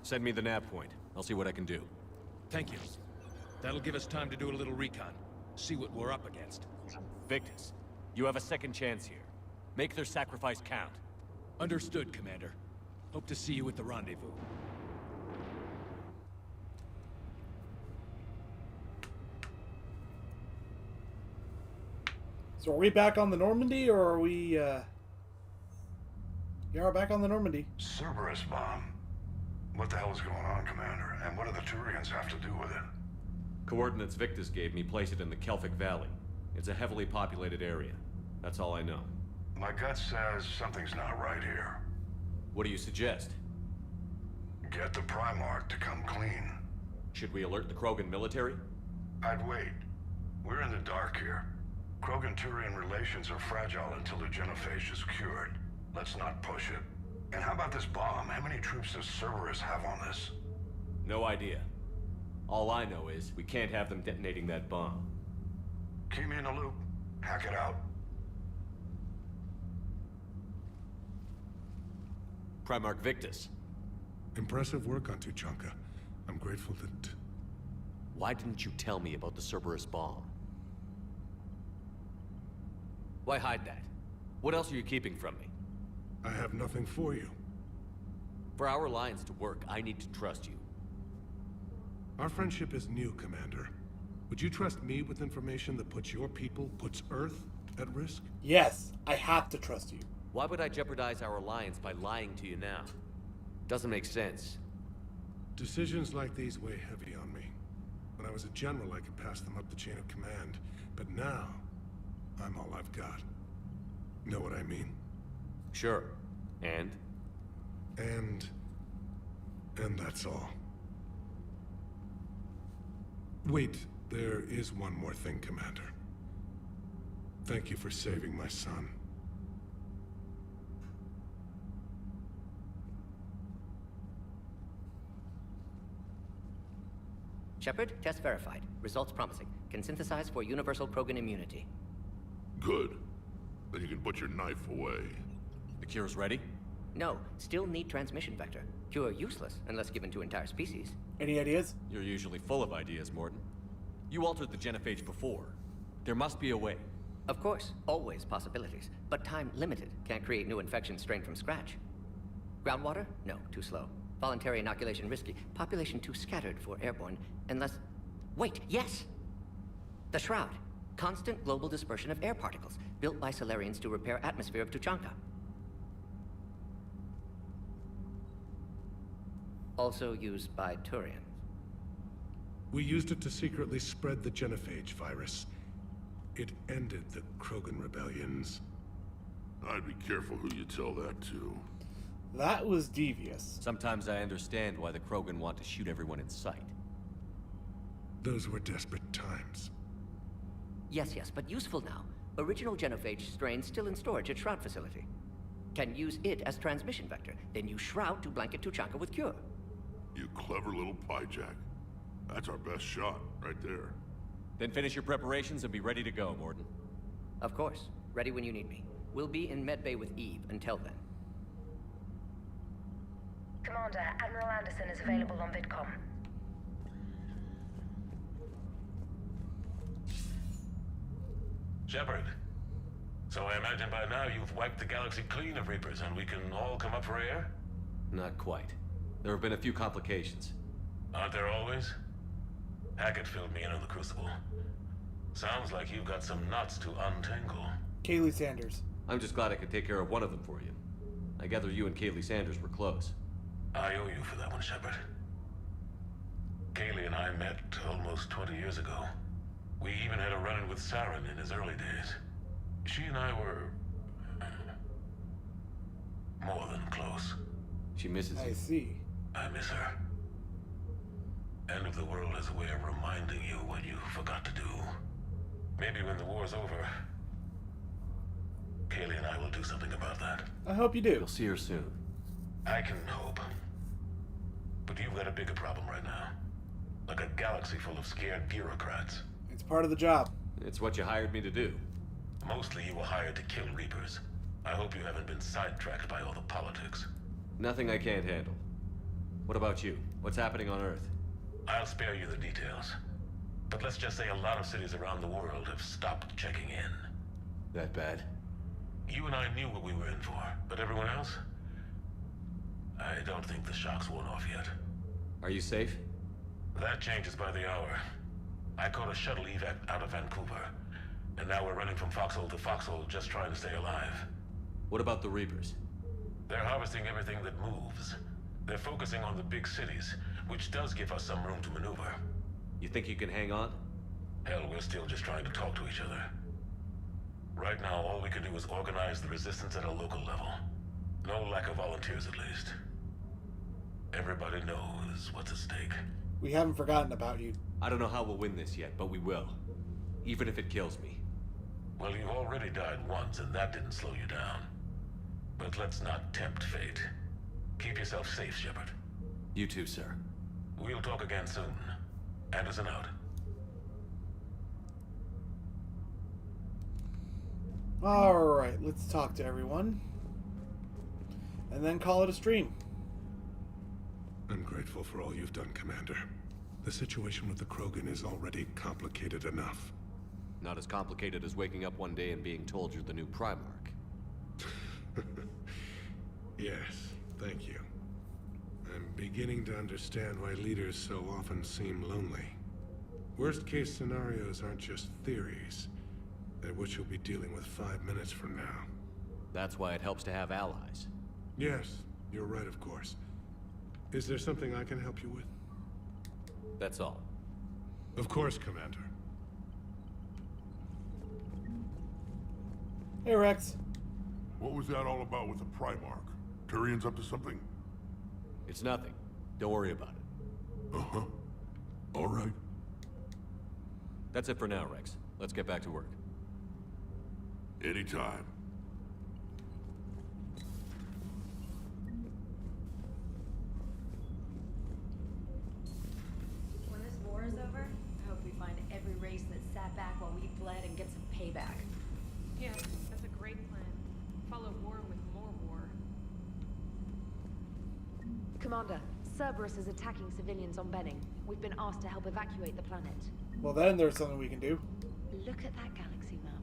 Send me the nav point. I'll see what I can do. Thank you. That'll give us time to do a little recon. See what we're up against. Victus, you have a second chance here. Make their sacrifice count. Understood, Commander. Hope to see you at the rendezvous. So are we back on the Normandy, or are we, Yeah, we're back on the Normandy. Cerberus bomb. What the hell is going on, Commander? And what do the Turians have to do with it? Coordinates Victus gave me place it in the Kelphic Valley. It's a heavily populated area. That's all I know. My gut says something's not right here. What do you suggest? Get the Primarch to come clean. Should we alert the Krogan military? I'd wait. We're in the dark here. Krogan-Turian relations are fragile until the genophage is cured. Let's not push it. And how about this bomb? How many troops does Cerberus have on this? No idea. All I know is we can't have them detonating that bomb. Keep me in the loop. Hack it out. Primarch Victus. Impressive work on Tuchanka. I'm grateful that... Why didn't you tell me about the Cerberus bomb? Why hide that? What else are you keeping from me? I have nothing for you. For our alliance to work, I need to trust you. Our friendship is new, Commander. Would you trust me with information that puts your people, puts Earth, at risk? Yes, I have to trust you. Why would I jeopardize our alliance by lying to you now? Doesn't make sense. Decisions like these weigh heavy on me. When I was a general, I could pass them up the chain of command. But now, I'm all I've got. know what I mean? Sure. And? And that's all. Wait, there is one more thing, Commander. Thank you for saving my son. Shepard, test verified. Results promising. Can synthesize for universal Krogan immunity. Good. Then you can put your knife away. The cure's ready? No, still need transmission vector. Cure useless unless given to entire species. Any ideas? You're usually full of ideas, Morton. You altered the genophage before. There must be a way. Of course, always possibilities, but time limited. Can't create new infection strain from scratch. Groundwater? No, too slow. Voluntary inoculation risky. Population too scattered for airborne, unless... Wait, yes! The Shroud. Constant global dispersion of air particles, built by Solarians to repair atmosphere of Tuchanka. Also used by Turians. We used it to secretly spread the genophage virus. It ended the Krogan rebellions. I'd be careful who you tell that to. That was devious. Sometimes I understand why the Krogan want to shoot everyone in sight. Those were desperate times. Yes, but useful now. Original genophage strain still in storage at Shroud facility. Can use it as transmission vector, then use Shroud to blanket Tuchanka with cure. You clever little pyjack. That's our best shot, right there. Then finish your preparations and be ready to go, Morton. Of course. Ready when you need me. We'll be in medbay with Eve until then. Commander, Admiral Anderson is available on VidCom. Shepard. So I imagine by now you've wiped the galaxy clean of Reapers and we can all come up for air? Not quite. There have been a few complications. Aren't there always? Hackett filled me in on the Crucible. Sounds like you've got some knots to untangle. Kaylee Sanders. I'm just glad I could take care of one of them for you. I gather you and Kaylee Sanders were close. I owe you for that one, Shepard. Kaylee and I met almost 20 years ago. We even had a run-in with Saren in his early days. She and I were... more than close. She misses you. I see. I miss her. End of the world has a way of reminding you what you forgot to do. Maybe when the war's over, Kaylee and I will do something about that. I hope you do. You'll see her soon. I can hope. But you've got a bigger problem right now. Like a galaxy full of scared bureaucrats. It's part of the job. It's what you hired me to do. Mostly you were hired to kill Reapers. I hope you haven't been sidetracked by all the politics. Nothing I can't handle. What about you? What's happening on Earth? I'll spare you the details. But let's just say a lot of cities around the world have stopped checking in. That bad? You and I knew what we were in for, but everyone else? I don't think the shock's worn off yet. Are you safe? That changes by the hour. I caught a shuttle evac out of Vancouver, and now we're running from foxhole to foxhole just trying to stay alive. What about the Reapers? They're harvesting everything that moves. They're focusing on the big cities, which does give us some room to maneuver. You think you can hang on? Hell, we're still just trying to talk to each other. Right now, all we can do is organize the resistance at a local level. No lack of volunteers, at least. Everybody knows what's at stake. We haven't forgotten about you. I don't know how we'll win this yet, but we will. Even if it kills me. Well, you've already died once, and that didn't slow you down. But let's not tempt fate. Keep yourself safe, Shepard. You too, sir. We'll talk again soon. Anderson out. Alright, let's talk to everyone. And then call it a stream. I'm grateful for all you've done, Commander. The situation with the Krogan is already complicated enough. Not as complicated as waking up one day and being told you're the new Primarch. Yes, thank you. I'm beginning to understand why leaders so often seem lonely. Worst-case scenarios aren't just theories. They're what you'll be dealing with 5 minutes from now. That's why it helps to have allies. Yes, you're right, of course. Is there something I can help you with? That's all. Of course, Commander. Hey, Rex. What was that all about with the Primarch? Turian's up to something? It's nothing. Don't worry about it. Uh-huh. All right. That's it for now, Rex. Let's get back to work. Anytime. When this war is over, I hope we find every race that sat back while we bled and get some payback. Yeah, that's a great plan. Follow war with more war. Commander, Cerberus is attacking civilians on Benning. We've been asked to help evacuate the planet. Well, then there's something we can do. Look at that galaxy map.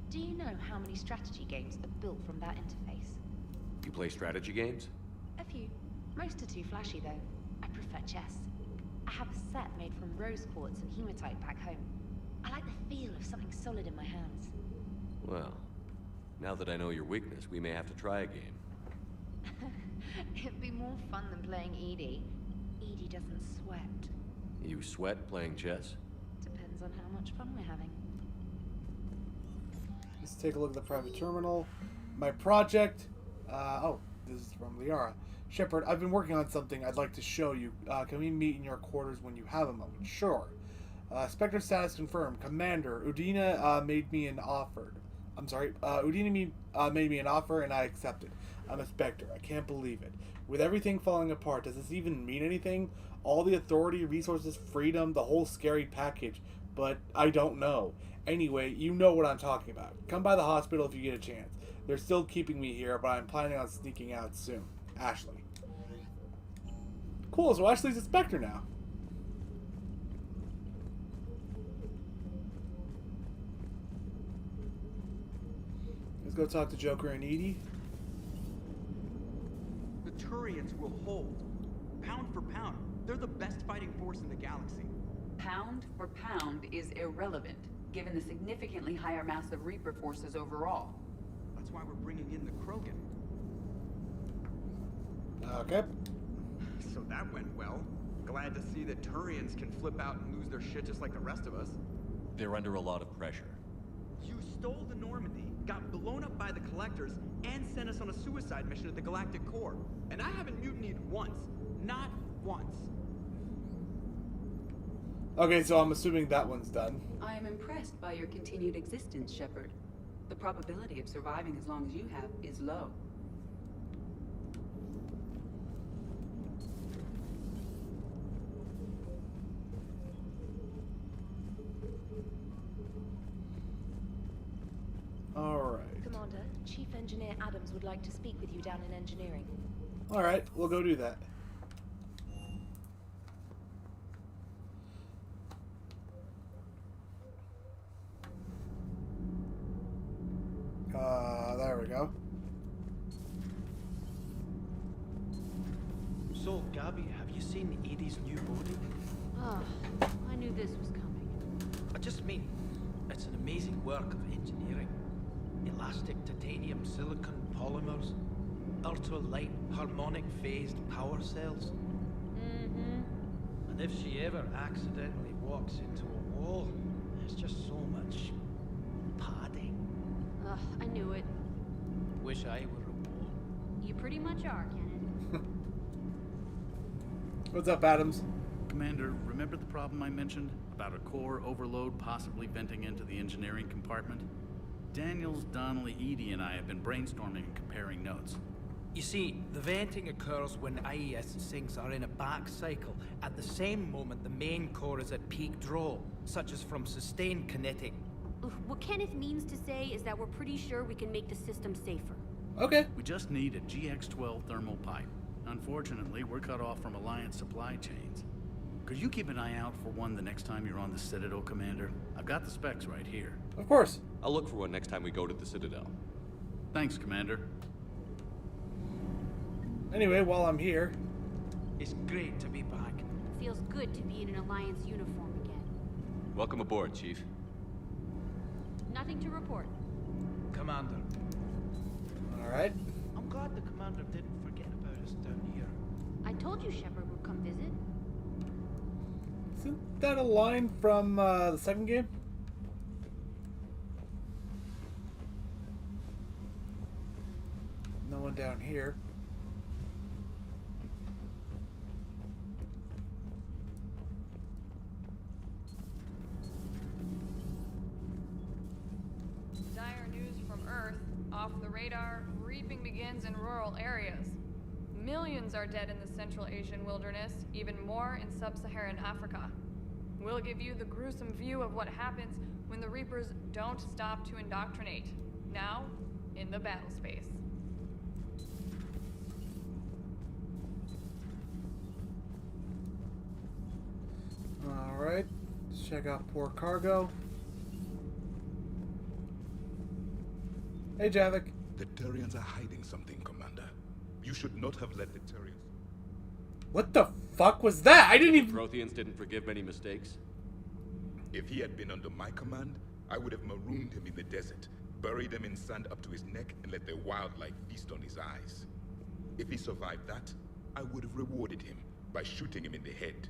Do you know how many strategy games are built from that interface? You play strategy games? A few. Most are too flashy, though. I prefer chess. I have a set made from rose quartz and hematite back home. I like the feel of something solid in my hands. Well, now that I know your weakness, we may have to try a game. It'd be more fun than playing Edie. Edie doesn't sweat. You sweat playing chess? Depends on how much fun we're having. Let's take a look at the private terminal. My project. Oh, this is from Liara. Shepard, I've been working on something I'd like to show you. Can we meet in your quarters when you have a moment? Sure. Spectre status confirmed. Commander, Udina made me an offer. I'm sorry. Udina made me an offer and I accepted. I'm a Spectre. I can't believe it. With everything falling apart, does this even mean anything? All the authority, resources, freedom, the whole scary package. But I don't know. Anyway, you know what I'm talking about. Come by the hospital if you get a chance. They're still keeping me here, but I'm planning on sneaking out soon. Ashley. Cool, so Ashley's a Spectre now. Let's go talk to Joker and Edie. The Turians will hold. Pound for pound, they're the best fighting force in the galaxy. Pound for pound is irrelevant, given the significantly higher mass of Reaper forces overall. That's why we're bringing in the Krogan. Okay. So that went well. Glad to see that Turians can flip out and lose their shit just like the rest of us. They're under a lot of pressure. You stole the Normandy, got blown up by the Collectors, and sent us on a suicide mission at the Galactic Core. And I haven't mutinied once. Not once. Okay, so I'm assuming that one's done. I am impressed by your continued existence, Shepard. The probability of surviving as long as you have is low. Alright. Commander, Chief Engineer Adams would like to speak with you down in engineering. Alright, we'll go do that. There we go. So, Gabby, have you seen Edie's new body? Oh, I knew this was coming. I just mean, it's an amazing work of engineering. Elastic titanium silicon polymers, ultra-light harmonic phased power cells. Mm-hmm. And if she ever accidentally walks into a wall, there's just so much padding. Ugh, I knew it. Wish I were a wall. You pretty much are, Kenneth. What's up, Adams? Commander, remember the problem I mentioned? About a core overload possibly venting into the engineering compartment? Daniels, Donnelly, Edie, and I have been brainstorming and comparing notes. You see, the venting occurs when IES sinks are in a back cycle. At the same moment, the main core is at peak draw, such as from sustained kinetic. What Kenneth means to say is that we're pretty sure we can make the system safer. Okay. We just need a GX-12 thermal pipe. Unfortunately, we're cut off from Alliance supply chains. Could you keep an eye out for one the next time you're on the Citadel, Commander? I've got the specs right here. Of course. I'll look for one next time we go to the Citadel. Thanks, Commander. Anyway, while I'm here... It's great to be back. Feels good to be in an Alliance uniform again. Welcome aboard, Chief. Nothing to report. Commander. Alright. I'm glad the Commander didn't forget about us down here. I told you Shepard would come visit. Isn't that a line from the second game? one down here. Dire news from Earth. Off the radar, reaping begins in rural areas. Millions are dead in the Central Asian wilderness, even more in sub-Saharan Africa. We'll give you the gruesome view of what happens when the Reapers don't stop to indoctrinate. Now, in the battle space. Alright, let's check out port cargo. Hey, Javik. The Turians are hiding something, Commander. You should not have let the Turians... What the fuck was that? I didn't even... Protheans didn't forgive many mistakes. If he had been under my command, I would have marooned him in the desert, buried him in sand up to his neck, and let the wildlife feast on his eyes. If he survived that, I would have rewarded him by shooting him in the head.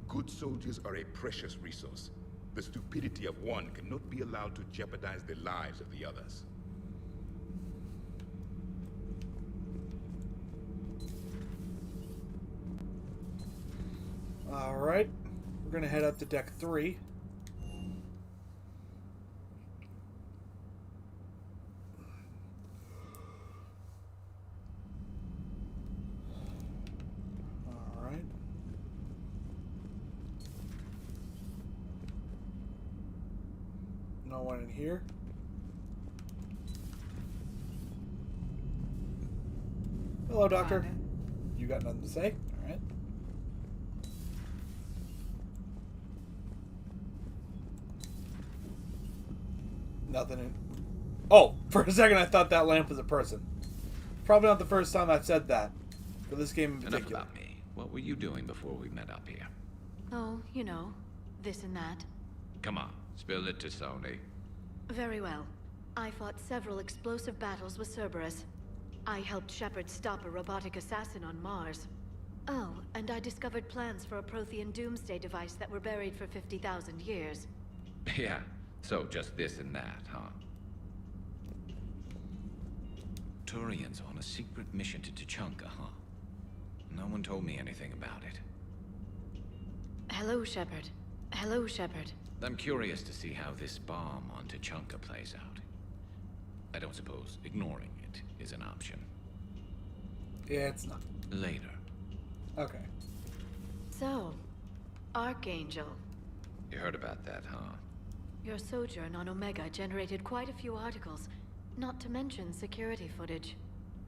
Good soldiers are a precious resource. The stupidity of one cannot be allowed to jeopardize the lives of the others. Alright, we're gonna head up to deck 3. Alright. No one in here. Hello, Doctor. You got nothing to say? Alright. Nothing in... Oh, for a second I thought that lamp was a person. Probably not the first time I've said that. For this game in Enough particular. about me. What were you doing before we met up here? Oh, you know, this and that. Come on, spill it to Sony. Very well. I fought several explosive battles with Cerberus. I helped Shepard stop a robotic assassin on Mars. Oh, and I discovered plans for a Prothean doomsday device that were buried for 50,000 years. Yeah, so just this and that, huh? Turians on a secret mission to Tuchanka, huh? No one told me anything about it. Hello, Shepard. Hello, Shepard. I'm curious to see how this bomb on Tuchanka plays out. I don't suppose ignoring it is an option. Yeah, it's not. Later. Okay. So, Archangel. You heard about that, huh? Your sojourn on Omega generated quite a few articles, not to mention security footage.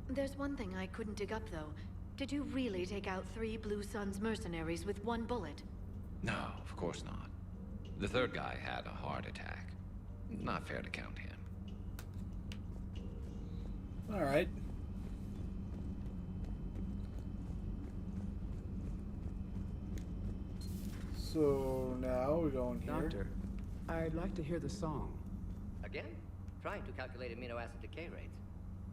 There's one thing I couldn't dig up, though. Did you really take out 3 Blue Suns mercenaries with 1 bullet? No, of course not. The third guy had a heart attack. Not fair to count him. Alright. So now we're going here. Doctor, I'd like to hear the song. Again? Trying to calculate amino acid decay rates.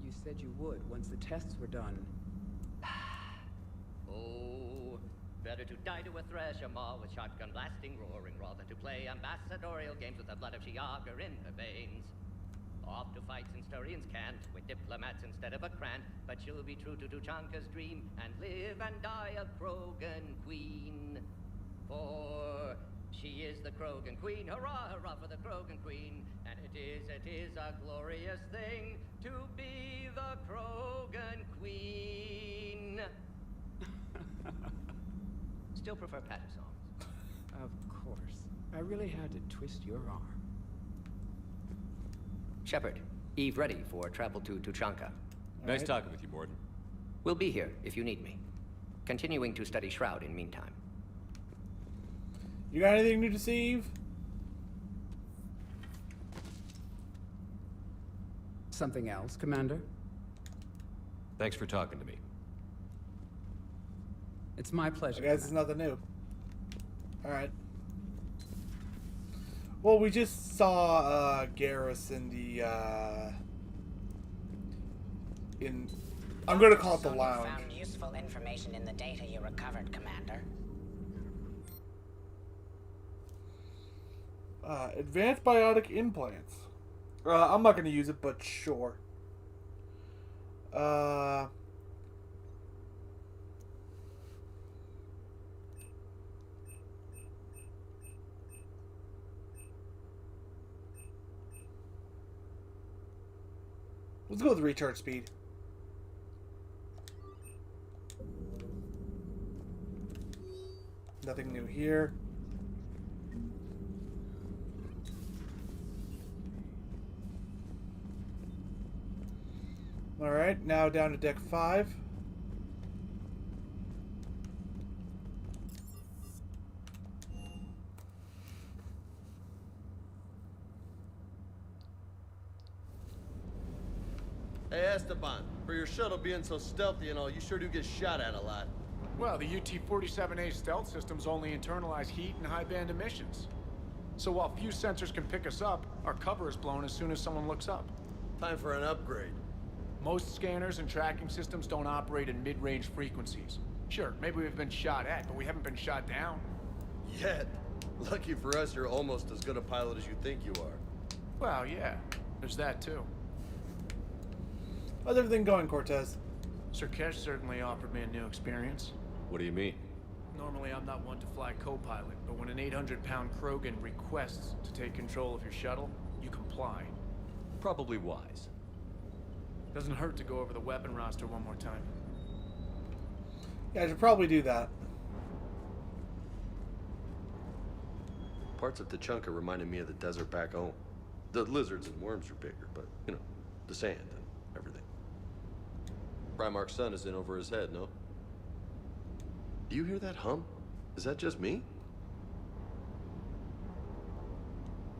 You said you would once the tests were done. Oh, better to die to a thresher maw with shotgun blasting roaring rather than to play ambassadorial games with the blood of Shiagar in her veins. Off to fights in Sturian's cant with diplomats instead of a Krant, but she'll be true to Tuchanka's dream and live and die a Krogan queen. For she is the Krogan queen, hurrah, hurrah for the Krogan queen, and it is a glorious thing to be the Krogan queen. Still prefer patter songs. Of course. I really had to twist your arm. Shepard, Eve ready for travel to Tuchanka. Nice talking with you, Morden. We'll be here if you need me. Continuing to study Shroud in meantime. You got anything new to see, Eve? Something else, Commander? Thanks for talking to me. It's my pleasure. I guess it's nothing new. Alright. Well, we just saw Garrus in the I'm gonna call it the lounge. Found useful information in the data you recovered, Commander. Advanced biotic implants. I'm not gonna use it, but sure. Let's go with recharge speed. Nothing new here. Alright, now down to deck 5. Hey Esteban, for your shuttle being so stealthy and all, you sure do get shot at a lot. Well, the UT-47A stealth systems only internalize heat and high-band emissions. So while few sensors can pick us up, our cover is blown as soon as someone looks up. Time for an upgrade. Most scanners and tracking systems don't operate in mid-range frequencies. Sure, maybe we've been shot at, but we haven't been shot down. Yet. Lucky for us, you're almost as good a pilot as you think you are. Well, yeah. There's that, too. How's everything going, Cortez? Sirkesh certainly offered me a new experience. What do you mean? Normally, I'm not one to fly co-pilot, but when an 800-pound Krogan requests to take control of your shuttle, you comply. Probably wise. Doesn't hurt to go over the weapon roster one more time. Yeah, I should probably do that. Parts of Tachanka reminded me of the desert back home. The lizards and worms are bigger, but, you know, the sand and everything. Primarch's son is in over his head, no? Do you hear that hum? Is that just me?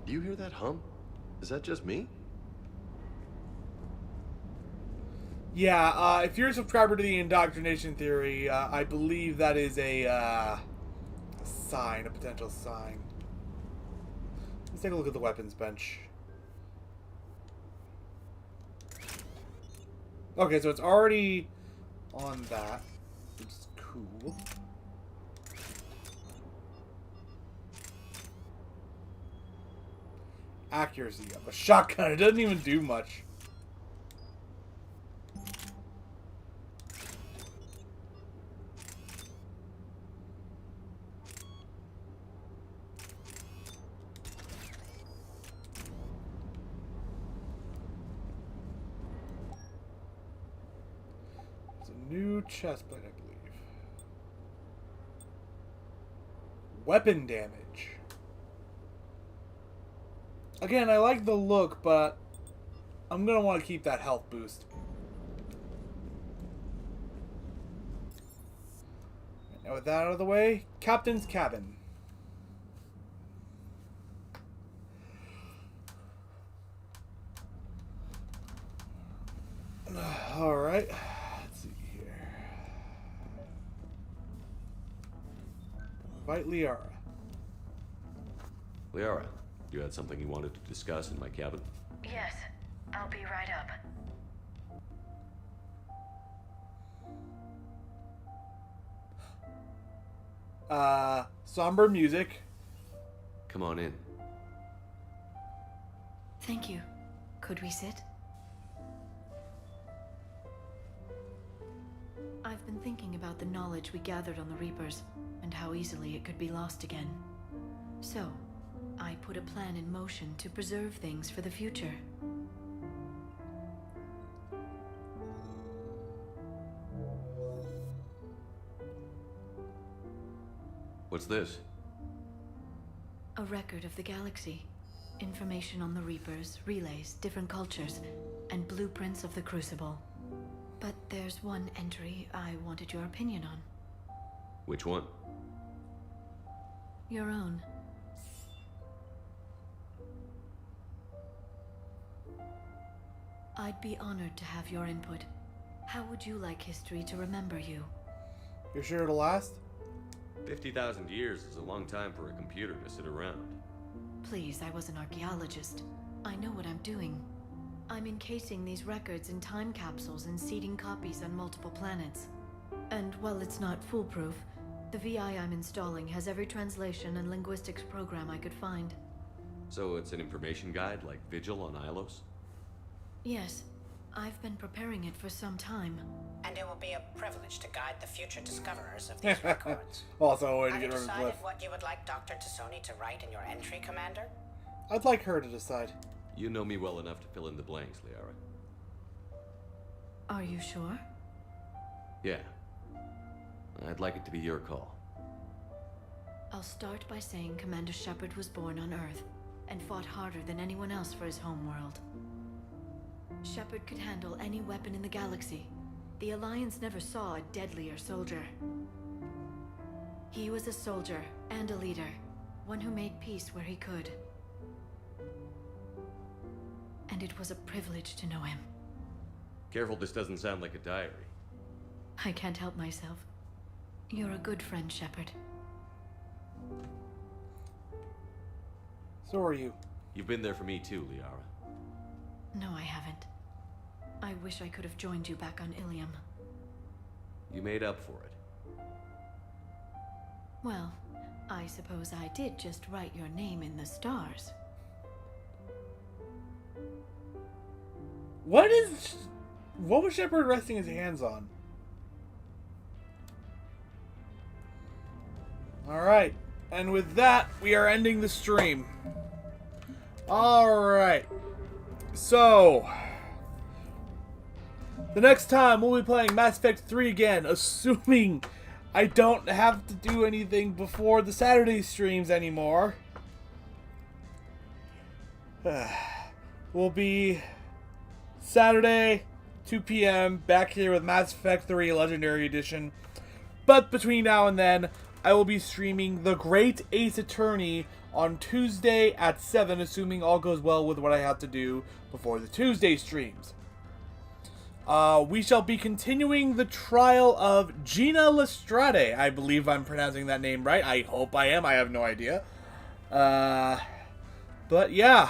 Do you hear that hum? Is that just me? Yeah, if you're a subscriber to the Indoctrination Theory, I believe that is a sign, a potential sign. Let's take a look at the weapons bench. Okay, so it's already on that, which is cool. Accuracy of a shotgun, it doesn't even do much. New chest plate, I believe. Weapon damage. Again, I like the look, but I'm gonna want to keep that health boost. Now with that out of the way, Captain's Cabin. Alright. Invite Liara. Liara, you had something you wanted to discuss in my cabin? Yes, I'll be right up. Somber music. Come on in. Thank you. Could we sit? I've been thinking about the knowledge we gathered on the Reapers, and how easily it could be lost again. So, I put a plan in motion to preserve things for the future. What's this? A record of the galaxy. Information on the Reapers, relays, different cultures, and blueprints of the Crucible. But there's one entry I wanted your opinion on. Which one? Your own. I'd be honored to have your input. How would you like history to remember you? You're sure it'll last? 50,000 years is a long time for a computer to sit around. Please, I was an archaeologist. I know what I'm doing. I'm encasing these records in time capsules and seeding copies on multiple planets. And while it's not foolproof, the VI I'm installing has every translation and linguistics program I could find. So it's an information guide like Vigil on Ilos? Yes. I've been preparing it for some time. And it will be a privilege to guide the future discoverers of these records. Also, a way to Have you get rid of decided Cliff. what you would like Dr. Tassoni to write in your entry, Commander? I'd like her to decide. You know me well enough to fill in the blanks, Liara. Are you sure? Yeah. I'd like it to be your call. I'll start by saying Commander Shepard was born on Earth and fought harder than anyone else for his homeworld. Shepard could handle any weapon in the galaxy. The Alliance never saw a deadlier soldier. He was a soldier and a leader, one who made peace where he could. And it was a privilege to know him. Careful, this doesn't sound like a diary. I can't help myself. You're a good friend, Shepard. So are you. You've been there for me too, Liara. No, I haven't. I wish I could have joined you back on Ilium. You made up for it. Well, I suppose I did just write your name in the stars. What was Shepard resting his hands on? Alright. And with that, we are ending the stream. Alright. So, the next time we'll be playing Mass Effect 3 again, assuming I don't have to do anything before the Saturday streams anymore. Will be Saturday, 2 p.m., back here with Mass Effect 3 Legendary Edition. But between now and then, I will be streaming The Great Ace Attorney on Tuesday at 7, assuming all goes well with what I have to do before the Tuesday streams. We shall be continuing the trial of Gina Lestrade. I believe I'm pronouncing that name right. I hope I am. I have no idea. But yeah.